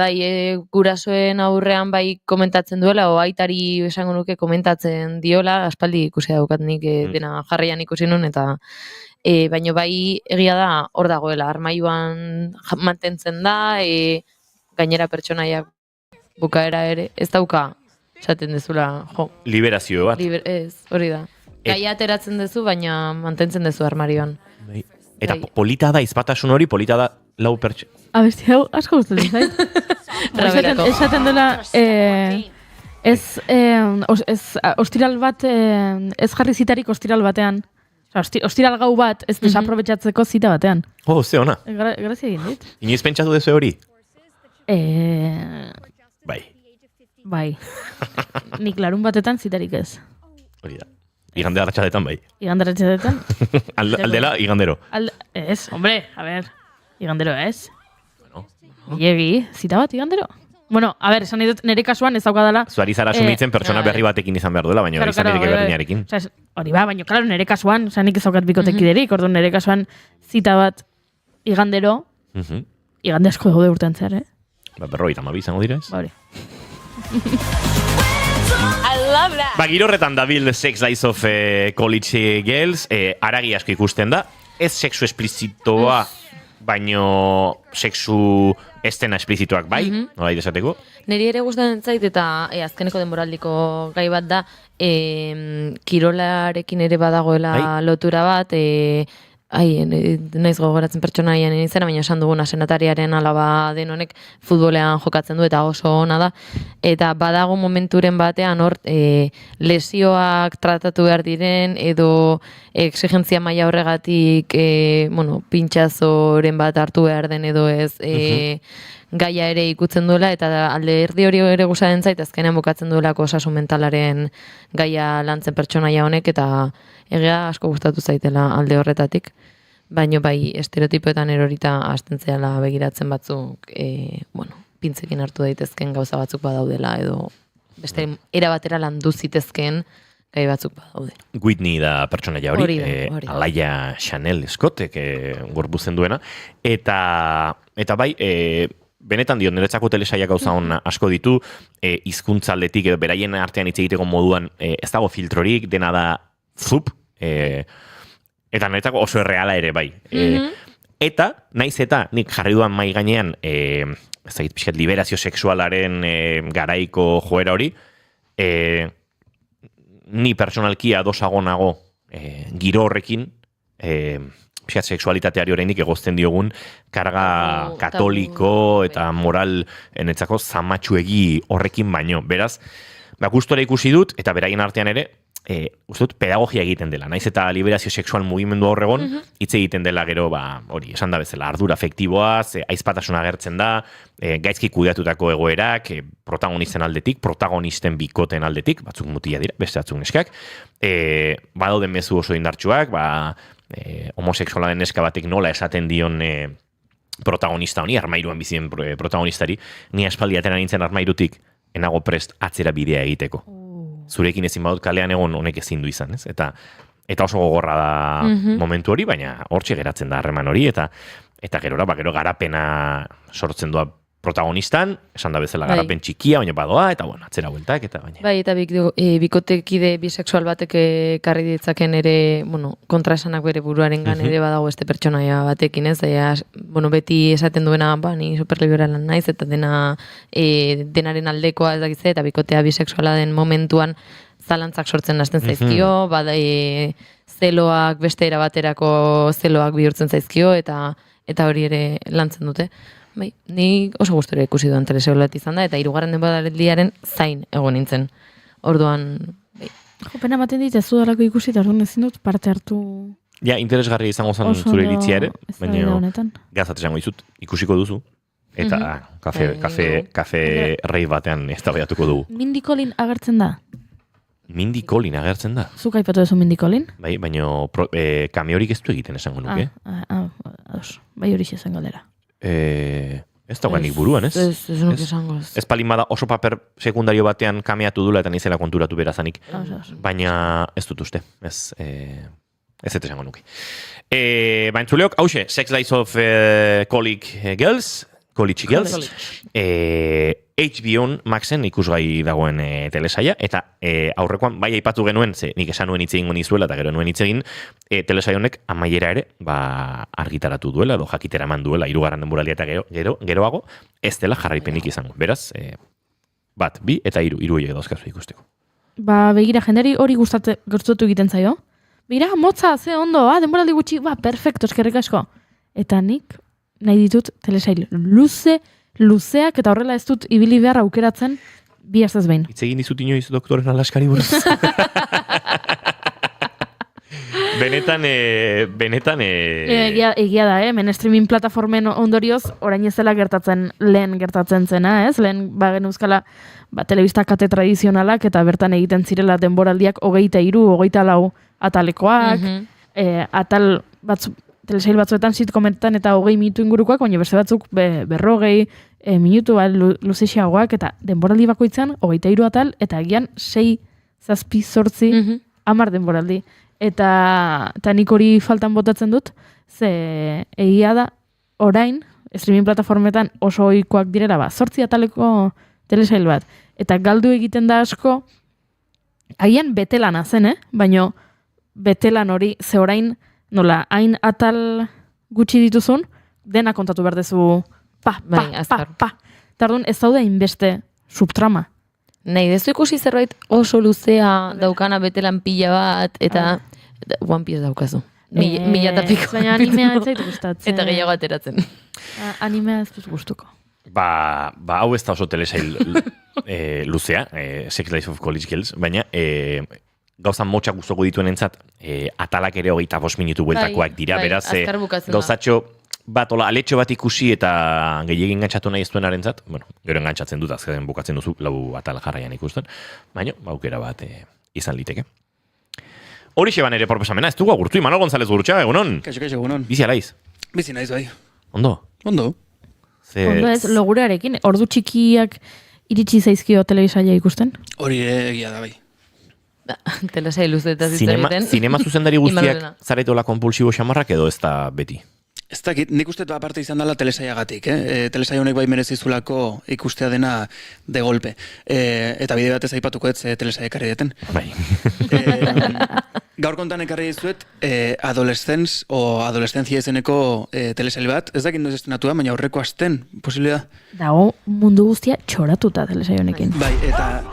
gurasoen aurrean komentatzen duela, o aitari esango nuke komentatzen diola, aspaldi ikusi daukat nik dena jarraian ikusi nun, eta baino egia da hor dagoela, armairuan mantentzen da, gainera pertsonaiak bukaera ere, ez dauka, esaten dezula, liberazio bat. Hori da. Gaia ateratzen dezu, baina mantentzen dezu armarioan. Eta polita da, izpatasun hori, polita da lau pertsona. Abesti hau, asko gustatzen zait. Esaten dela, ostiral bat, ez jarri zitarik ostiral batean. Ostiral gau bat, ez desaprobetxatzeko zita batean. Ze ona. Grazia egin dit. Inoiz pentsatu dezu hori? Bai. Nik larun batetan zitarik ez. Hori da. Igande arratxadetan bai. Igande arratxadetan. Aldela, igandero. Ez, hombre, a ver, igandero ez. Iegi, zita bat igandero? Bueno, a ver, esan dut nire kasuan ez daukadala. Zuari zara sumitzen pertsona berri batekin izan behar duela, baina hori izan direke berdinarekin. Hori baina, klaro, nire kasuan, nik ez daukat bikotekiderik, orduan nire kasuan zita bat igandero, igande asko daude urtean zer, Berrogeita hamabi izango dira ez? Hori. Giro horretan dabil Sex Lies of College Girls, aragi asko ikusten da, ez sexu esplizitoa, baino sexu estena esplizituak bai, nola desateko? Neri ere gustatzen zait eta azkeneko denboraldiko gai bat da, kirolarekin ere badagoela lotura bat, naiz gogoratzen pertsonaian izena, baina esan duguna senatariaren alaba den honek futbolean jokatzen du eta oso ona da. Eta badago momenturen batean hor lesioak tratatu behar diren edo exigentzia maila horregatik pintxazoren bat hartu behar den edo ez gaia ere ikutzen duela eta alde erdi hori ere gustatzen zait azkenean bukatzen duelako osasun mentalaren gaia lantzen pertsonaia honek eta egia asko gustatu zaitela alde horretatik, baino bai estereotipoetan erorita hasten zeala begiratzen batzuk, pintzekin hartu daitezken gauza batzuk badaudela edo beste era batera landu zitezken gai batzuk badaude. Whitney da pertsonaia hori, Alaia Chanel Scottek gorputzen duena, eta bai, benetan diot, niretzako telesaiak gauza hon asko ditu, hizkuntza aldetik edo beraien artean hitz egiteko moduan ez dago filtrorik, dena da zup, eta niretzako oso erreala ere bai. Eta, naiz eta, nik jarri duan mai gainean, ezagit pixkat liberazio sexualaren garaiko joera hori, ni personalki adosagonago giro horrekin, pixkat sexualitateari oraindik egozten diogun karga katoliko eta moral enetzako zamatxuegi horrekin baino. Beraz, gustora ikusi dut, eta beraien artean ere, uste dut pedagogia egiten dela, naiz eta liberazio sexual mugimendu horregon, hitz egiten dela gero, hori, esan da bezala, ardura afektiboaz, aizpatasuna agertzen da, gaizki kudeatutako egoerak, protagonisten aldetik, protagonisten bikoten aldetik, batzuk mutila dira, beste batzuk neskak, badauden mezu oso indartsuak, homosexuala den neska batek nola esaten dion protagonista honi, armairuan bizien protagonistari, ni aspaldi atera nintzen armairutik, enago prest atzera bidea egiteko. Zurekin ezin badut kalean egon honek ezin du izan, ez? Eta oso gogorra da momentu hori, baina hortxe geratzen da harreman hori, eta gerora, gero garapena sortzen doa protagonistan, esan da bezala garapen txikia, baina badoa, eta atzera bueltak, eta baina. Bai, eta bikotekide bisexual batek karri ditzaken ere, kontraesanak bere buruaren gan ere badago beste pertsonaia batekin, ez? Beti esaten duena, ni superliberalan naiz, eta denaren aldekoa ez dakitze, eta bikotea bisexuala den momentuan zalantzak sortzen hasten zaizkio, zeloak beste erabaterako zeloak bihurtzen zaizkio, eta hori ere lantzen dute. Bai, ni oso gustora ikusi duan telesail bat izan da, eta 3. denboraldiaren zain egon nintzen. Orduan, bai. Pena ematen dit, ez dudalako ikusi, eta orduan ezin dut parte hartu... Ja, interesgarri izango zen zure iritzia ere, baina gazat esango izut, ikusiko duzu, eta kafe rei batean ez tabeatuko dugu. Mindy Colin agertzen da? Mindy Colin agertzen da? Zuk aipatu duzu Mindy Colin? Bai, baina kameorik ez du egiten esango nuke. Bai hori xezan galdera. Ez dauganik buruan, ez? Ez nuke esango. Ez palin bada oso paper sekundario batean kameatu dula eta nizela konturatu berazanik. Baina ez dut uste. Ez esango nuke. Baina entzuleok, hause, Sex Lives of College Girls, HBO Maxen ikusgai dagoen telesaia, eta aurrekoan bai aipatu genuen, ze nik esan nuen hitz egingo nizuela, eta gero nuen hitz egin, telesaia honek amaiera ere argitaratu duela, edo jakitera eman duela, 3. denboraldia eta geroago, ez dela jarraipenik izango. Beraz, 1, 2 eta 3 horiek dauzkazu ikusteko. Begira, jenderi hori gustatu egiten zaio. Begira, motza, ze ondo, denboraldi gutxi, perfecto, eskerrik asko. Eta nik nahi ditut telesail luzeak, eta horrela ez dut ibili behar aukeratzen bi ez behin. Hitz egin dizut inoiz doktoren alaskari buruz. Benetan... Egia da, hemen streaming plataformen ondorioz, orain ez dela lehen gertatzen zena, ez? Lehen bagen euskala telebista kate tradizionalak, eta bertan egiten zirela denboraldiak 23, 24 atalekoak, atal batzu, telesail batzuetan sitcometan eta 20 minutu ingurukoak, baina beste batzuk 40 minutu luzexeagoak, eta denboraldi bakoitzan 23 atal, eta egian 6, 7, 8, 10 denboraldi. Eta nik hori faltan botatzen dut, ze egia da orain, streaming plataformetan oso ohikoak direla, 8 ataleko telesail bat. Eta galdu egiten da asko, agian betelana zen, baina betelan hori, ze orain, nola, hain atal gutxi dituzun, dena kontatu behar dezu, Tardun, ez daude inbeste subtrama. Nahi, dezu ikusi zerbait oso luzea daukana betelan pila bat, eta One Piece daukazu. 1000 eta piko. Baina animea ez zaitu gustatzen. Eta gehiago ateratzen. Animea ez dut gustuko. Hau ez da oso telesail luzea, Sex Lives of College Girls, baina gauzan motxak guztoko dituen entzat, atalak ere 25 minutu bueltakoak dira, beraz, gauzatxo aletxo bat ikusi eta gehiagin engantzatu nahi ez duen arentzat, gero engantzatzen dut, azken bukatzen duzu, lau atal jarraian ikusten, baina, aukera bat izan liteke. Horixe ban ere proposamena, ez dugu agurtu, Imanol González Gurutxaga, egunon? Kaixo, egunon. Bizi alaiz? Bizi naiz, bai. Ondo? Ondo ez, logurearekin, ordu txikiak iritsi zaizkio telebisaia ikusten? Hori egia da, bai. Telesail luzetaz egiten. Zinema zuzendari guztiak zaretola konpulsibo xamarrak edo ez da beti? Ez dakit, nik uste aparte izan dela telesaiagatik, Telesai honek bai merezizulako ikustea dena de golpe. Eta bide batez aipatuko ez telesai ekarri deten. Bai. Gaur kontan ekarri dizuet, Adolescence o Adolescencia izeneko telesail bat, ez dakit noiz estrenatu da, baina aurreko asten, posible da. Dago mundu guztia txoratuta telesai honekin. Bai, eta...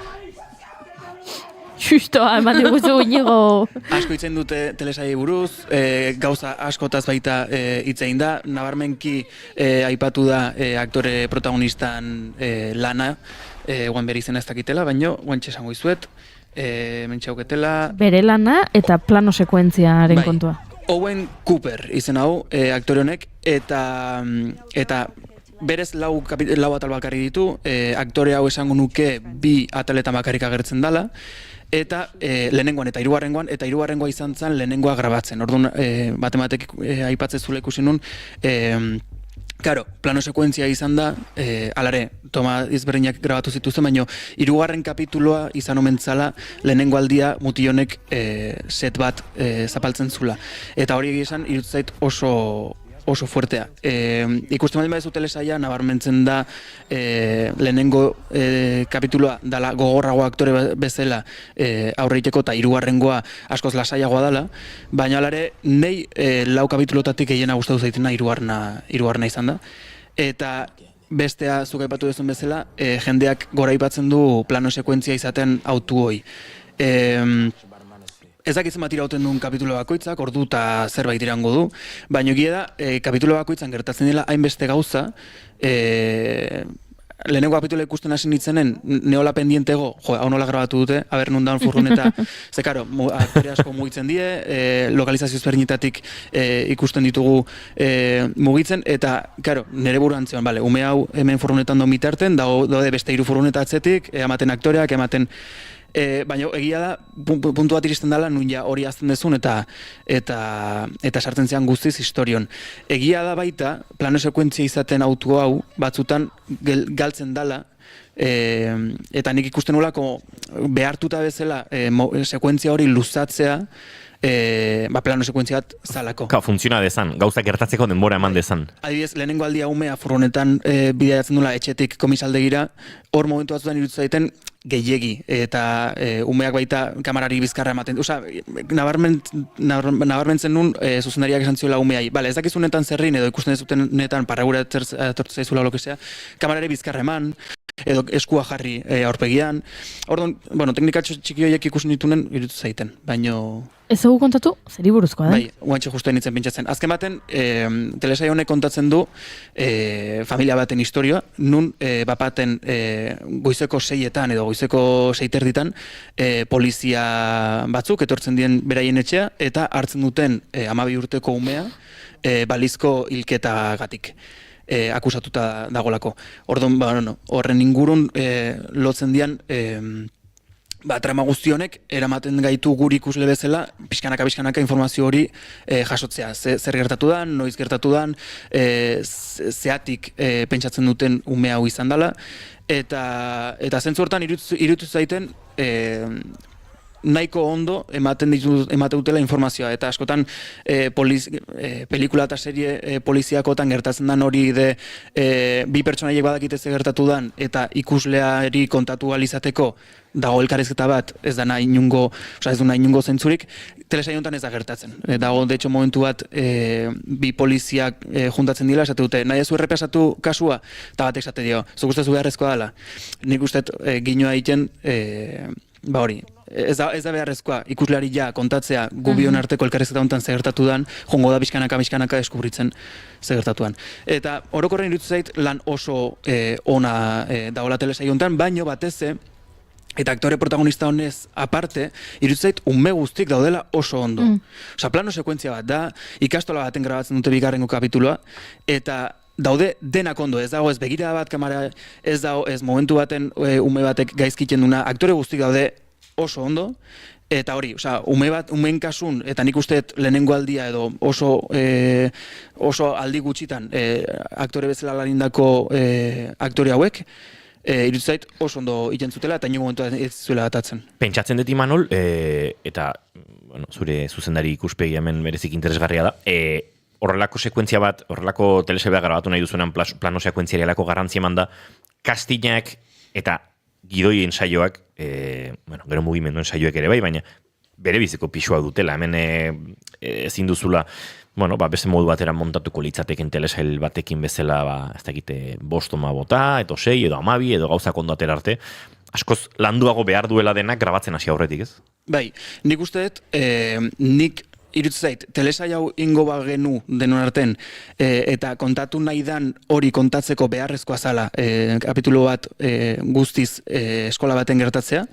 Justoa, eman diguzu Iñigo. Asko hitzen dute telesai buruz, gauza askotaz baita hitz egin da, nabarmenki aipatu da aktore protagonistan lana, guan behar izena ez dakitela, baina guantxe esango izuet, mentxauketela... Bere lana eta plano sekuentziaren kontua. Owen Cooper izen hau, aktore honek, eta berez lau atal bakarri ditu, aktore hau esango nuke 2 ataletan bakarrik agertzen dala, eta lehenengoan eta hirugarrengoan, eta hirugarrengoa izan zen lehenengoa grabatzen. Orduan, batematek aipatzezula ikusi nun, Karo, plano sekuentzia izan da, alare, toma izberdinak grabatu zituzten, baina hirugarren kapituloa izan omentzala lehenengo aldia mutionek set bat zapaltzen zula. Eta hori esan, irutzait oso fuertea. Ikusten baldin badezu telesaia, nabarmentzen da lehenengo kapituloa dala gogorrago aktore bezala aurreiteko eta hirugarrengoa askoz lasaiagoa dala, baina alare nei 4 kapitulotatik gehiena gustatu zaitena hirugarrena izan da. Eta bestea zuk aipatu duzun bezala, jendeak goraipatzen du plano sekuentzia izaten autu hoi. Ez dakitzen bat irauten duen kapitulo bakoitzak, ordu eta zerbait irango du, baina egia da, kapitulo bakoitzan gertatzen dela hainbeste gauza, lehenengo kapitulo ikusten hasi nitzenen, neola pendientego, hau nola grabatu dute, haber nundan furgoneta, ze karo, aktore asko mugitzen die, lokalizazio ezberdinetatik ikusten ditugu mugitzen, eta, karo, nire buruan zion, bale, ume hau hemen furgonetan don bitarten, daude beste 3 furgoneta atzetik, ematen aktoreak, ematen... Baina egia da, puntu bat iristen dela, nun ja hori azten dezun eta sartzen zean guztiz historion. Egia da baita, plano sekuentzia izaten auto hau, batzutan galtzen dela, eta nik ikusten nolako behartuta bezala sekuentzia hori luzatzea, plano sekuentzia bat zalako. Funtziona dezan, gauzak gertatzeko denbora eman dezan. Adibidez, lehenengo aldia umea furgonetan bidaiatzen dula etxetik komisaldegira, hor momentu batzutan iruditu zaiten gehiegi, eta umeak baita kamerari bizkarra ematen. Osa, nabarmentzen nun zuzendariak esan ziola umeai. Bale, ez dakizunetan zerrin, edo ikusten ez dutenetan parragura etortzen zaizula lokesea, kamerari bizkarra eman, edo eskua jarri aurpegian. Orduan, bueno, teknikatxo txiki horiek ikusten ditunen iruditu zaiten, baino... Ez egu kontatu, zeri buruzkoa da? Bai, guantxe justu nintzen pentsatzen. Azken baten, telesaia honek kontatzen du familia baten historia, nun bapaten goizeko 6etan edo goizeko 6:30 polizia batzuk etortzen dien beraien etxea, eta hartzen duten 12 urteko umea balizko hilketagatik. Akusatuta dagolako. Orduan, horren ingurun lotzen dian trama guzti honek eramaten gaitu guri ikusle bezala pixkanaka informazio hori jasotzea. Zer gertatu dan, noiz gertatu dan, zeatik pentsatzen duten ume hau izan dela, eta zentzu hortan iruditu zaiten nahiko ondo emate dutela informazioa, eta askotan pelikula eta serie poliziakotan gertatzen dan hori bi pertsonaiek badakite ze gertatu dan, eta ikusleari kontatu alizateko dago elkarrizketa bat, ez du nahi inungo zentzurik, telesaia honetan ez da gertatzen. Dago, de hecho, momentu bat bi poliziak juntatzen dira, esate dute, nahi ez errepasatu kasua, eta batek esate dio, zuk uste zu beharrezkoa dela. Nik uste ginoa egiten, hori, ez da beharrezkoa ikusleari ja kontatzea gubion arteko elkarrizketa honetan ze gertatu dan, jongo da bizkanaka deskubritzen ze gertatuan. Eta orokorren iruditu zait lan oso ona dagoela telesaia honetan, baino batez eta aktore protagonista honez aparte, iruditu zait ume guztik daudela oso ondo. Osa, plano sekuentzia bat da, ikastola baten grabatzen dute bigarrengo kapituloa, eta daude denak ondo, ez dago ez begirada bat kamera, ez dago ez momentu baten ume batek gaizkiten duna, aktore guztik daude oso ondo, eta hori, umeen kasun, eta nik usteet lehenengo aldia edo oso aldi gutxitan aktore bezala larindako aktore hauek, iruditu zait oso ondo ikentzutela eta ino momentu ez zuela atatzen. Pentsatzen dut Imanol, eta zure zuzendari ikuspegi hemen berezik interesgarria da, horrelako sekuentzia bat, horrelako telesebea grabatu nahi duzuenan plano sekuentziarialako garrantzia eman da, kastinak eta gidoi ensaioak, gero mugimendu ensaioek ere bai, baina bere biziko pixua dutela, hemen ezin duzula, beste modu batera montatuko litzateken telesail batekin bezala, ez dakite, 5 bota, edo 6, edo 12, edo gauzak ondo atera arte, askoz landuago behar duela denak grabatzen hasi aurretik, ez? Bai, nik usteet, nik iruditu zait, telesail hau ingo bagenu denon arten, eta kontatu nahi dan hori kontatzeko beharrezkoa zala kapitulo bat guztiz eskola baten gertatzea,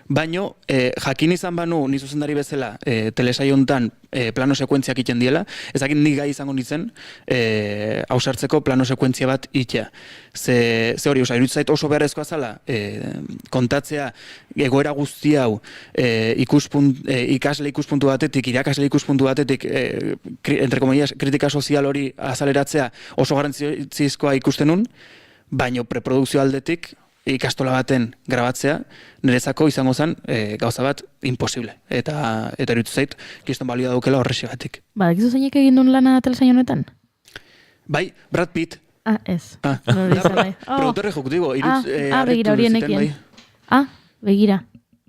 Baino, jakin izan banu, ni zuzendari bezala, telesaio hontan plano sekuentziak iten diela, ezakit nik gai izango nintzen, hausartzeko plano sekuentzia bat itea. Ze hori, iruditzait oso beharrezkoa zala, kontatzea egoera guzti hau ikasle ikuspuntu batetik, irakasle ikuspuntu batetik, entre comillas, kritika sozial hori azaleratzea oso garrantzizkoa ikusten nun, baino preprodukzio aldetik, ikastola baten grabatzea, niretzako izango zen gauza bat imposible. Eta iruditu zait, kiston balioa daukela horrexigatik. Badakizu zeinek egin duen lana telesaio honetan? Bai, Brad Pitt. Ez. Produktore ejecutibo. Begira horienekin. Begira.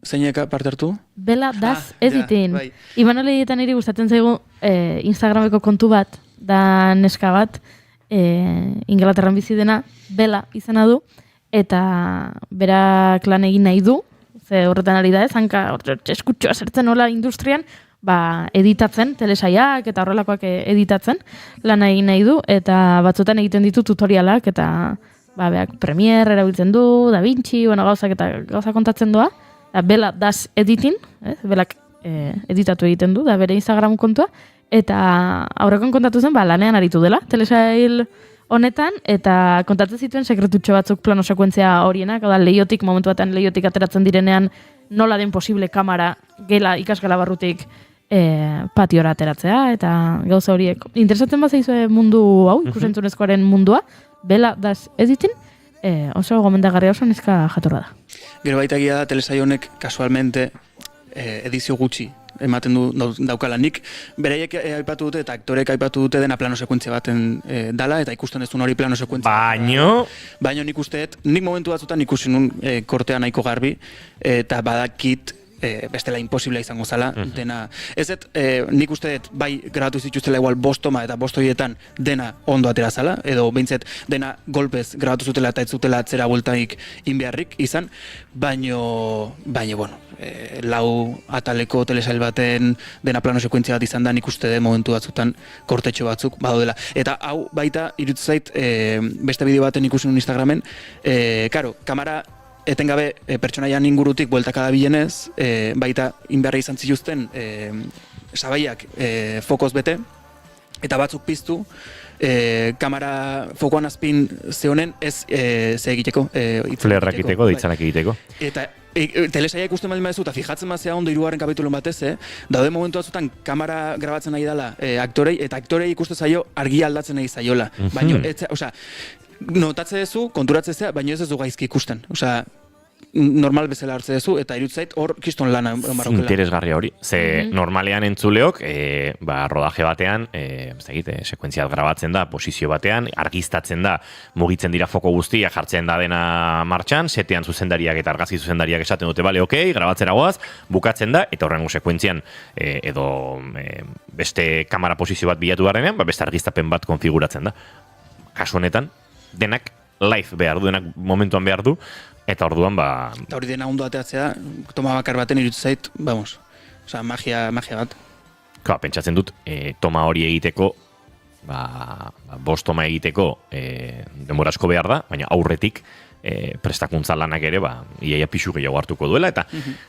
Zeinek parte hartu? Bela Das Editing. Bai. Imanol Edietan ere gustatzen zaigu Instagrameko kontu bat, da neska bat, Inglaterran bizi dena, Bela izena du, eta berak lan egin nahi du, ze horretan ari da ez, hanka eskutxoa zertzen nola industrian, editatzen, telesaiak eta horrelakoak editatzen, lan egin nahi du, eta batzutan egiten ditu tutorialak, eta beak Premiere erabiltzen du, Da Vinci, gauza kontatzen doa, Bela Das Editing, belak editatu egiten du, da bere Instagram kontua, eta aurrekon kontatu zen, lanean aritu dela, telesail honetan, eta kontatzen zituen sekretutxo batzuk plano sekuentzia horienak, leiotik, momentu batean leiotik ateratzen direnean, nola den posible kamera ikasgela barrutik patiora ateratzea, eta gauza horiek. Interesatzen bat zaizue mundu hau, ikusentzunezkoaren mundua, Bela Das Editing, oso gomendagarria oso neska jatorra da. Gero baita egia da, telesaio honek kasualmente edizio gutxi ematen daukala. Nik beraiek aipatu dute eta aktorek aipatu dute dena plano sekuentzia baten dala, eta ikusten ez duen hori plano sekuentzia. Baino nik usteet, nik momentu batzutan ikusi nun kortea nahiko garbi, eta badakit bestela imposiblea izango zala, dena. Nik usteet, bai grabatu zituztela igual 5 toma eta 5 horietan dena ondo atera zala, edo behintzet dena golpez grabatu zutela eta ez zutela atzera bueltaik inbeharrik izan, baino, bueno, 4 ataleko telesail baten dena plano sekuentzia bat izan da, nik uste de momentu batzutan kortetxo batzuk badaudela. Eta hau baita, iruditzen zait, beste bideo baten ikusi nun Instagramen, kamera etengabe pertsonaian ingurutik bueltaka dabilenez, baita inbeharra izan zituzten sabaiak fokoz bete, eta batzuk piztu, kamera fokoan azpin zehonen ez ze egiteko. Flerrak egiteko, deitzanak egiteko. Eta telesaia ikusten baldin badezu, eta fijatzen bazea ondo 3. kapitulun batez, daude momentu batzutan kamera grabatzen nahi dela aktorei, eta aktorei ikuste zaio argi aldatzen nahi zaiola. Baina, notatze duzu, konturatzen zea, baina ez du gaizki ikusten. Normal bezala hartze duzu, eta irutzait hor kiston lana marokela. Interesgarria hori. Ze normalean entzuleok, rodaje batean, sekuentzia grabatzen da, posizio batean, argiztatzen da, mugitzen dira foko guztia, jartzen da dena martxan, setean zuzendariak eta argazki zuzendariak esaten dute, bale, okei, grabatzera goaz, bukatzen da, eta horrengo sekuentzian, edo beste kamera posizio bat bilatu barrenean, beste argiztapen bat konfiguratzen da. Kasu honetan, denak live behar du, denak momentuan behar du, eta orduan Eta hori dena ondo ateatzea, toma bakar baten iruditzen zait, magia bat. Pentsatzen dut, toma hori egiteko, 5 toma egiteko denbora asko behar da, baina aurretik prestakuntza lanak ere, iaia pixu gehiago hartuko duela, eta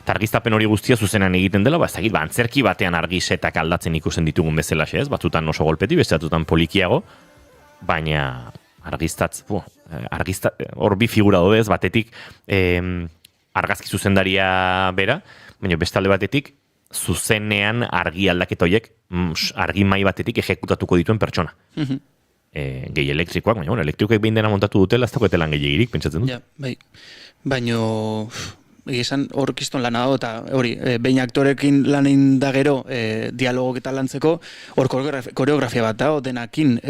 argiztapen hori guztia zuzenan egiten dela, antzerki batean argizetak aldatzen ikusten ditugun bezala ez, batzutan oso golpeti, beste batzutan polikiago, baina hor bi figura dodez, batetik argazki zuzendaria bera, baina beste alde batetik zuzenean argi aldaketa horiek argi mai batetik ejekutatuko dituen pertsona. Gehi elektrikoak, baina elektrikoek behin dena montatu dutela, ez dago etelan gehiagirik, pentsatzen dut. Baina esan hor kiston lana dago, eta hori, behin aktorekin lanin da gero dialogok eta lantzeko, hor koreografia bat dago, denakin,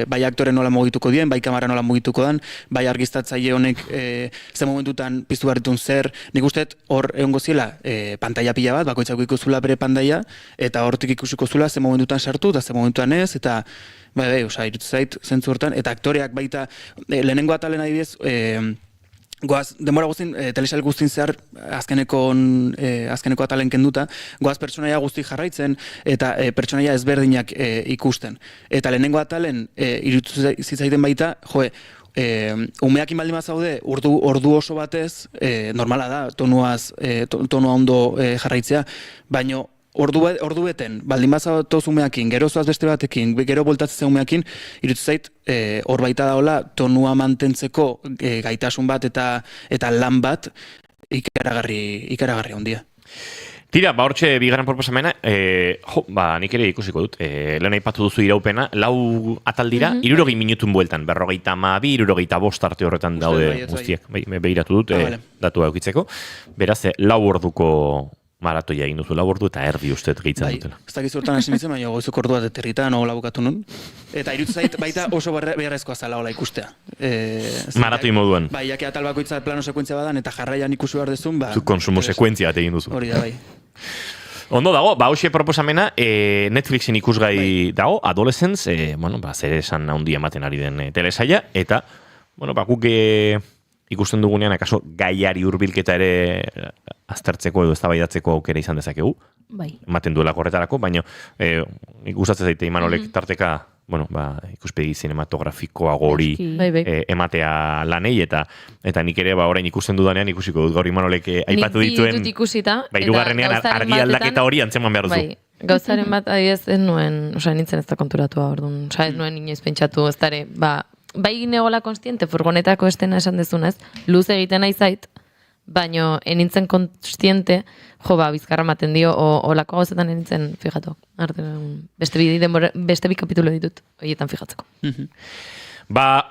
bai aktore nola mugituko dien, bai kamera nola mugituko den, bai argiztatzaile honek ze momentutan piztu barritun zer, nik usteet hor egongo ziela pantaila pila bat, bakoitzako ikusula bere pantaila, eta hortik ikusiko zula ze momentutan sartu, eta ze momentutan ez, eta irutu zait zentzu hortan, eta aktoreak baita, lehenengo atalen adibidez, goaz, denbora guztin, telesail guztin zehar azkeneko atalen kenduta, goaz pertsonaia guzti jarraitzen eta pertsonaia ezberdinak ikusten. Eta lehenengo atalen irutu zitzaiten baita, umeakin baldin bazaude ordu oso batez, normala da, tonua ondo jarraitzea, baino ordu beten, baldin bazatoz umeakin, gero zoaz beste batekin, gero boltatzea umeakin, irutu zait, hor baita daola, tonua mantentzeko gaitasun bat eta lan bat ikaragarri handia. Tira, hortxe bigarren proposamena, nik ere ikusiko dut, lehen aipatu duzu iraupena, 4 atal dira, 60 minutun bueltan, 52, 65 arte horretan daude guztiak, behiratu dut, datua eukitzeko, beraz, 4 orduko maratoia egin duzu, 4 ordu eta erdi ustez gehitzen dutela. Ez dakiz hortan hasi nintzen, baina goizuk ordu bat eterritan, hola bukatu nun, eta irutu zait baita oso beharrezkoa zala hola ikustea. Maratoi moduan. Bai, jake atal bakoitza plano sekuentzia badan, eta jarraian ikusi behar dezun, zu konsumo sekuentzia bat egin duzu. Hori da, bai. Ondo dago, hoxe proposamena, Netflixen ikusgai dago, Adolescence, zer esan handia ematen ari den telesaia, eta, guk ikusten dugunean, akaso gaiari hurbilketa ere aztertzeko edo eztabaidatzeko aukera izan dezakegu. Bai. Ematen duela korretarako, baina ikustatzen zaite Imanolek tarteka, ikuspegi zinematografikoa gori ematea lanei, eta nik ere orain ikusten dudanean ikusiko dut gaur Imanolek aipatu dituen. Nik ikusita. Hirugarrenean argi aldaketa hori antzeman behar duzu. Gauzaren bat adibidez ez nuen, nintzen ez da konturatua, orduan, ez nuen inoiz pentsatu, ez dara, bai negola konstiente, furgonetako estena esan dezunez, luz egiten nahi zait, baino enintzen konstiente, bizkarra maten dio, olako gauzetan enintzen, fijatu, beste bi kapitulo ditut, horietan fijatzeko.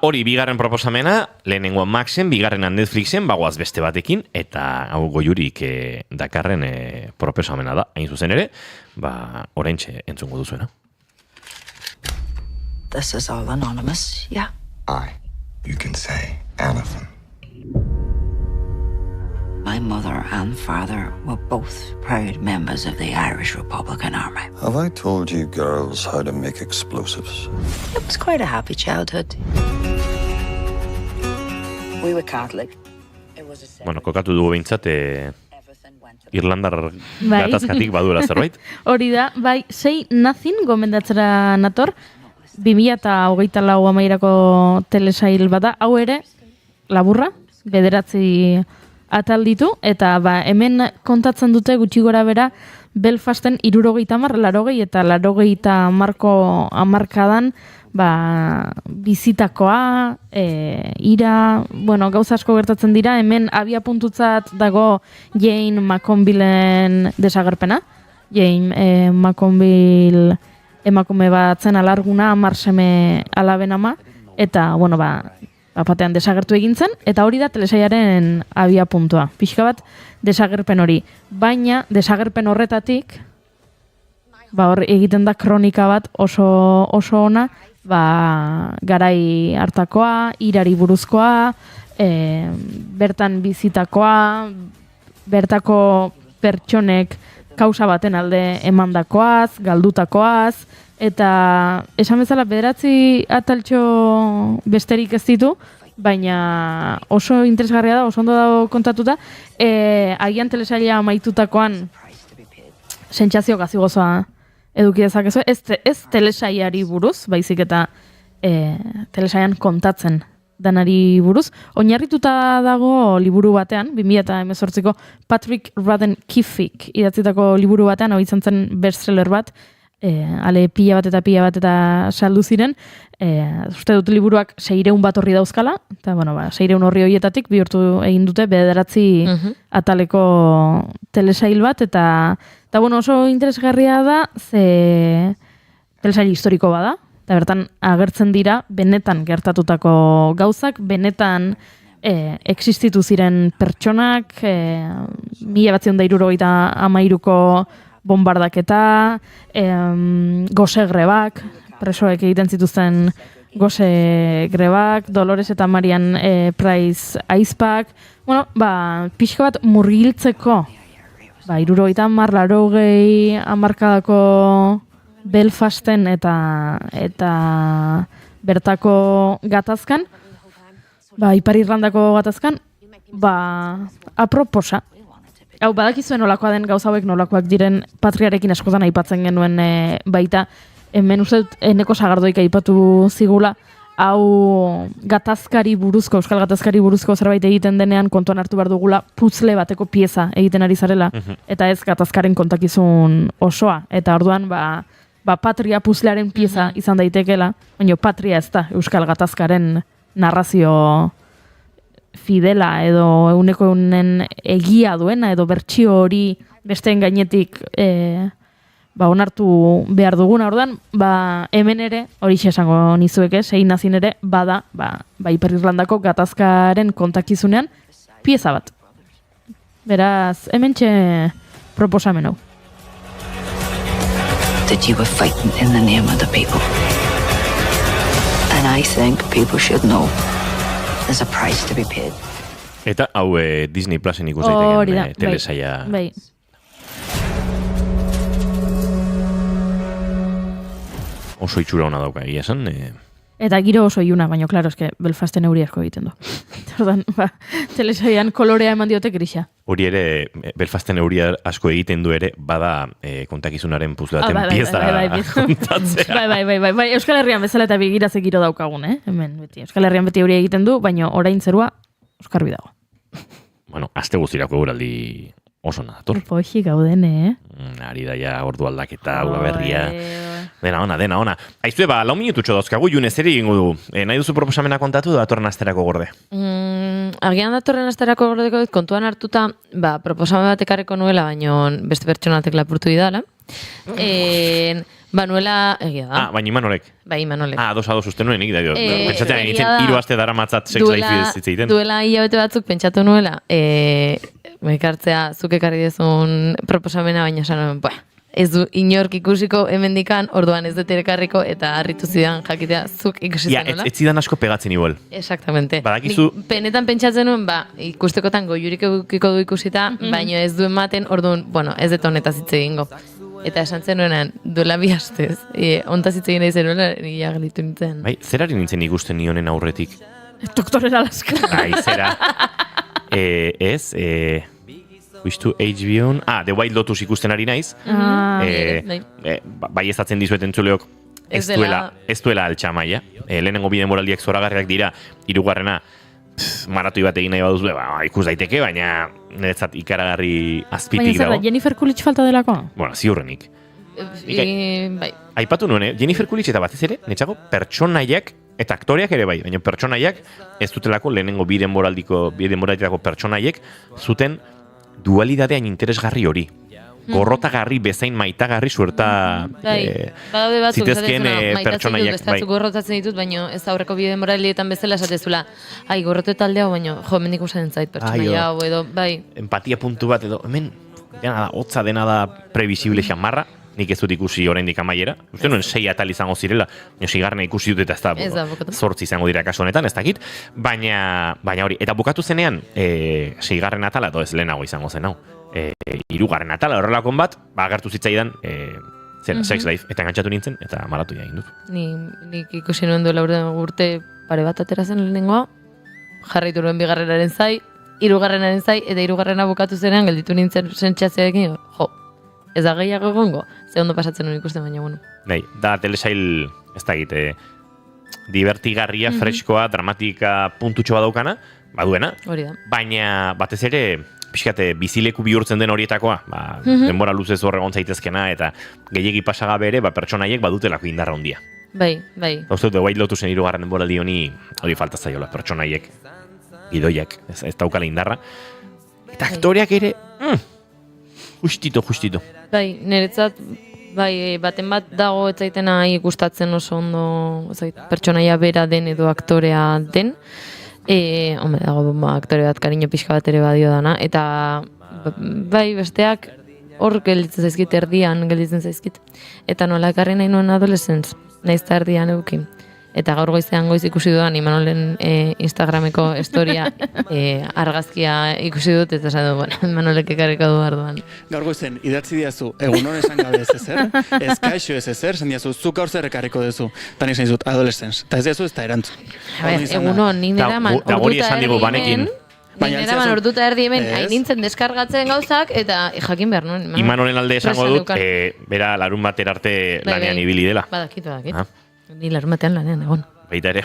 Hori bigarren proposamena, lehenengoan Maxen, bigarrenan Netflixen, bagoaz beste batekin, eta hau goiurik dakarren proposamena da, hain zuzen ere, oraintxe entzungo duzuena. This is all anonymous, yeah? You can say anything. My mother and father were both proud members of the Irish Republican Army. Have I told you girls how to make explosives? It was quite a happy childhood. We were Catholic. Kokatu dugu behintzat, Irlandar gatazkatik badura zerbait. Hori da, bai, Say Nothing gomendatzera nator, 2024 amairako telesail bada, hau ere, laburra, 9 atal ditu, eta hemen kontatzen dute gutxi gora bera, Belfasten 70, 80 eta 80 hamarkadan bizitakoa, ira, gauza asko gertatzen dira, hemen abia puntutzat dago Jane McConvilleen desagerpena, Jane McConville emakume bat zen alarguna, 10 seme alaben ama, eta, batean desagertu egin zen, eta hori da telesaiaren abia puntua. Pixka bat desagerpen hori. Baina desagerpen horretatik, hor egiten da kronika bat oso ona, garai hartakoa, irari buruzkoa, bertan bizitakoa, bertako pertsonek kausa baten alde emandakoaz, galdutakoaz, eta esan bezala 9 ataltxo besterik ez ditu, baina oso interesgarria da, oso ondo dago kontatuta, agian telesaila amaitutakoan sentsazio gazigozoa eduki dezakezu, ez telesailari buruz, baizik eta telesailan kontatzen danari buruz. Oinarrituta dago liburu batean, 2018ko Patrick Radden Keefe idatzitako liburu batean, hau izan zen bestseller bat, ale pila bat eta saldu ziren, uste dut liburuak 600 bat horri dauzkala, eta 600 horri horietatik bihurtu egin dute 9 ataleko telesail bat, eta oso interesgarria da, ze telesail historiko bada, eta bertan agertzen dira benetan gertatutako gauzak, benetan existitu ziren pertsonak, 1973ko bombardaketa, gose grebak, presoek egiten zituzten gose grebak, Dolores eta Marian Price aizpak, pixka bat murgiltzeko, 70, 80 hamarkadako Belfasten eta bertako gatazkan, Ipar Irlandako gatazkan, aproposa. Hau, badakizuen nolakoa den gauza hauek nolakoak diren Patriarekin askotan aipatzen genuen baita, hemen uste dut eneko sagardoik aipatu zigula, hau gatazkari buruzko, euskal gatazkari buruzko zerbait egiten denean kontuan hartu behar dugula puzzle bateko pieza egiten ari zarela, eta ez gatazkaren kontakizun osoa. Eta orduan, patria puzzlearen pieza izan daitekela, baina patria ez da euskal gatazkaren narrazio fidela edo euneko eunen egia duena edo bertsio hori besteen gainetik onartu behar duguna. Orduan, hemen ere, hori esango nizueke, zein nazin ere, bada, Ipar Irlandako gatazkaren kontakizunean pieza bat. Beraz, hemen proposamen hau. That you were fighting in the name of the people. And I think people should know there's a price to be paid. Eta hau Disney Plusen ikus daiteken telesaia. Bai. Oso itxura hona dauka, egia esan. Eta giro oso iuna, baina, klaro, eske Belfasten euri asko egiten du. Ordan, telesaian kolorea eman diote grisa. Hori ere, Belfasten euri asko egiten du ere, bada kontakizunaren puzlaten pieza kontatzea. Bai, Euskal Herrian bezala eta begiratze giro daukagun, hemen beti. Euskal Herrian beti euri egiten du, baina orain zerua Euskarbi dago. Bueno, aste guztirako euraldi oso nadator. Poxi gauden, Ari daia ordu aldaketa, ura berria. Dena ona. Aizue, 4 minututxo dauzkagu, June, zer egingo du? Nahi duzu proposamena kontatu datorren asterako gorde? Agian datorren asterako gordeko dut, kontuan hartuta, proposamen bat ekarriko nuela, baino beste pertsonatek lapurtu idala. Nuela, egia da. Baina Imanolek. Bai, Imanolek. Ados uste nuen, nik da. Pentsatzen nintzen, 3 aste dara matzat sex life zitzeiten. Duela hilabete batzuk pentsatu nuela, ekartzea zuk ekarri dezun proposamena, baina esan, ez du inork ikusiko hemendikan, orduan ez dut ekarriko eta harritu zidan jakitea zuk ikusi zenuela. Ez zidan asko pegatzen igual. Exactamente. Badakizu... Penetan pentsatzen nuen, ikustekotan goiurik edukiko du ikusita, baina ez du ematen, orduan, ez dut honetaz hitz egingo. Eta esan zenuenan, duela 2 astez, ontaz hitz egin nahi zenuela, nire gelitu nintzen. Bai, zerari nintzen ikusten nionen aurretik? Doktorera Alaska. Bai, zera. Ez, Wistu HBO-n, The White Lotus ikusten ari naiz. Bai ezatzen dizuet entzuleok, ez duela altxamaia. Lehenengo bide moraldiak zoragarriak dira, 3. maratoi bat egin nahi baduz, ikus daiteke, baina niretzat ikaragarri azpitik dago. Baina zer da, Jennifer Coolidge falta delako? Bueno, ziurrenik. Bai. Aipatu nuen, Jennifer Coolidge eta batez ere, netxako pertsonaiak eta aktoreak ere bai, baina pertsonaiak ez dutelako lehenengo bide moralditako pertsonaiek zuten dualidadean interesgarri hori. Gorrotagarri bezain maitagarri suerta zitezkeen pertsonaiak. Bestatzuk gorrotatzen ditut, baina ez aurreko bide moralietan bezala esatezula. Gorrote talde hau, baina mendik usatzen zait pertsonaia hau edo, bai. Empatia puntu bat edo, hemen, dena da, hotza dena da previsible xamarra, nik ez dut ikusi oraindik amaiera. Uste nuen 6 atal izango zirela, baina 6. ikusi dut eta ez da 8 izango dira kasu honetan, ez dakit. Baina hori, eta bukatu zenean, 6. atala, edo ez lehenago izango zen hau. 3. atala horrelakon bat, agertu zitzaidan sex life, eta engantzatu nintzen, eta maratu egin dut. Nik ikusi nuen duela urte pare bat atera zen lehenengoa, jarraitu nuen 2. zai, 3. zai, eta 3. bukatu zenean gelditu nintzen sentsazioekin, ez da gehiago egongo, ze ondo pasatzen nuen ikusten, baina bueno. Nei, da telesail, ez da egite, divertigarria, freskoa, dramatika puntutxo badaukana, baduena, baina batez ere, pixkate, bizileku bihurtzen den horietakoa, denbora luzez horregon zaitezkena, eta gehiegi pasagabe ere, pertsonaiek badutelako indarra handia. Bai. Uste dut, White Lotusen 3. denboraldi hori falta zaiola, pertsonaiek, gidoiak, ez daukala indarra. Eta aktoreak ere, justito. Bai, niretzat, baten bat dago ez zaitena gustatzen oso ondo, pertsonaia bera den edo aktorea den, dago aktore bat kariño pixka bat ere badio dana, eta bai besteak hor gelditzen zaizkit, erdian gelditzen zaizkit. Eta nola ekarri nahi nuen adolescentz, nahiz eta erdian eukin. Eta gaur goizean goiz ikusi dudan Imanolen Instagrameko historia argazkia ikusi dut, eta esan dut, Imanolek ekarriko du arduan. Gaur goizen, idatzi diazu, egun hon esan gabe ez ezer, ez kaixo ez ezer, esan diazu, zuk gaur zer ekarriko duzu, eta nik zain dut, adolescentz, eta ez diazu ez da erantzun. Egun hon, nik nera man orduta erdi hemen, hain nintzen deskargatzen gauzak, eta jakin behar nuen. Imanolen alde esango dut, bera larun bater arte lanean ibili dela. Badakit. Ni larun batean lanean, egon. Baita ere,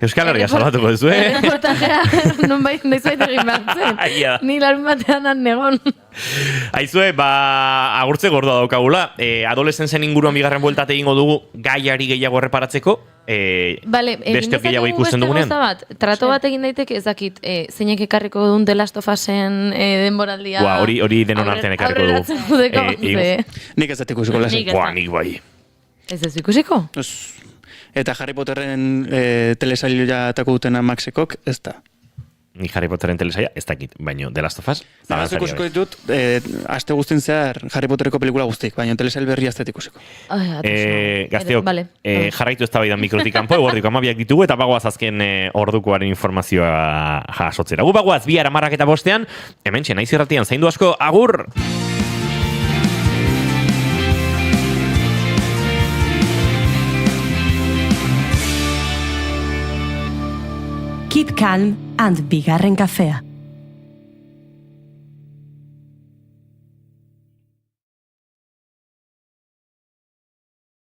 Euskal Herria salbatuko duzu, Reportajea, nonbait noizbait egin behar zen. Ni larun batean han negon. Aizue, agurtze gordoa daukagula. Adolescentzen inguruan bigarren bueltate egingo dugu gaiari gehiago erreparatzeko. Vale, beste gehiago ikusten dugunean. Trato bat egin daiteke, ez dakit, zeinek ekarriko duen The Last of Usen denboraldia. Hori denon artean ekarriko dugu. Nik ez dut ikusiko lasen. Nik bai. Ez ez ikusiko? Eta Harry Potterren telesailua atako dutena Maxekok, ez da. Ni Harry Potterren telesaia, ez dakit, baino The Last of Us. Ez ikusiko ditut, aste guztien zehar Harry Potterreko pelikula guztik, baina telesail berria ez dut ikusiko. Gazteok, jarraitu ez da baidan mikrotik kanpo, eguerdiko amabiak ditugu, eta bagoaz azken ordukoaren informazioa jasotzera. Gu bagoaz, bihar 11:05, hemen naiz irratian, zaindu asko, agur! Keep calm and bigarren kafea.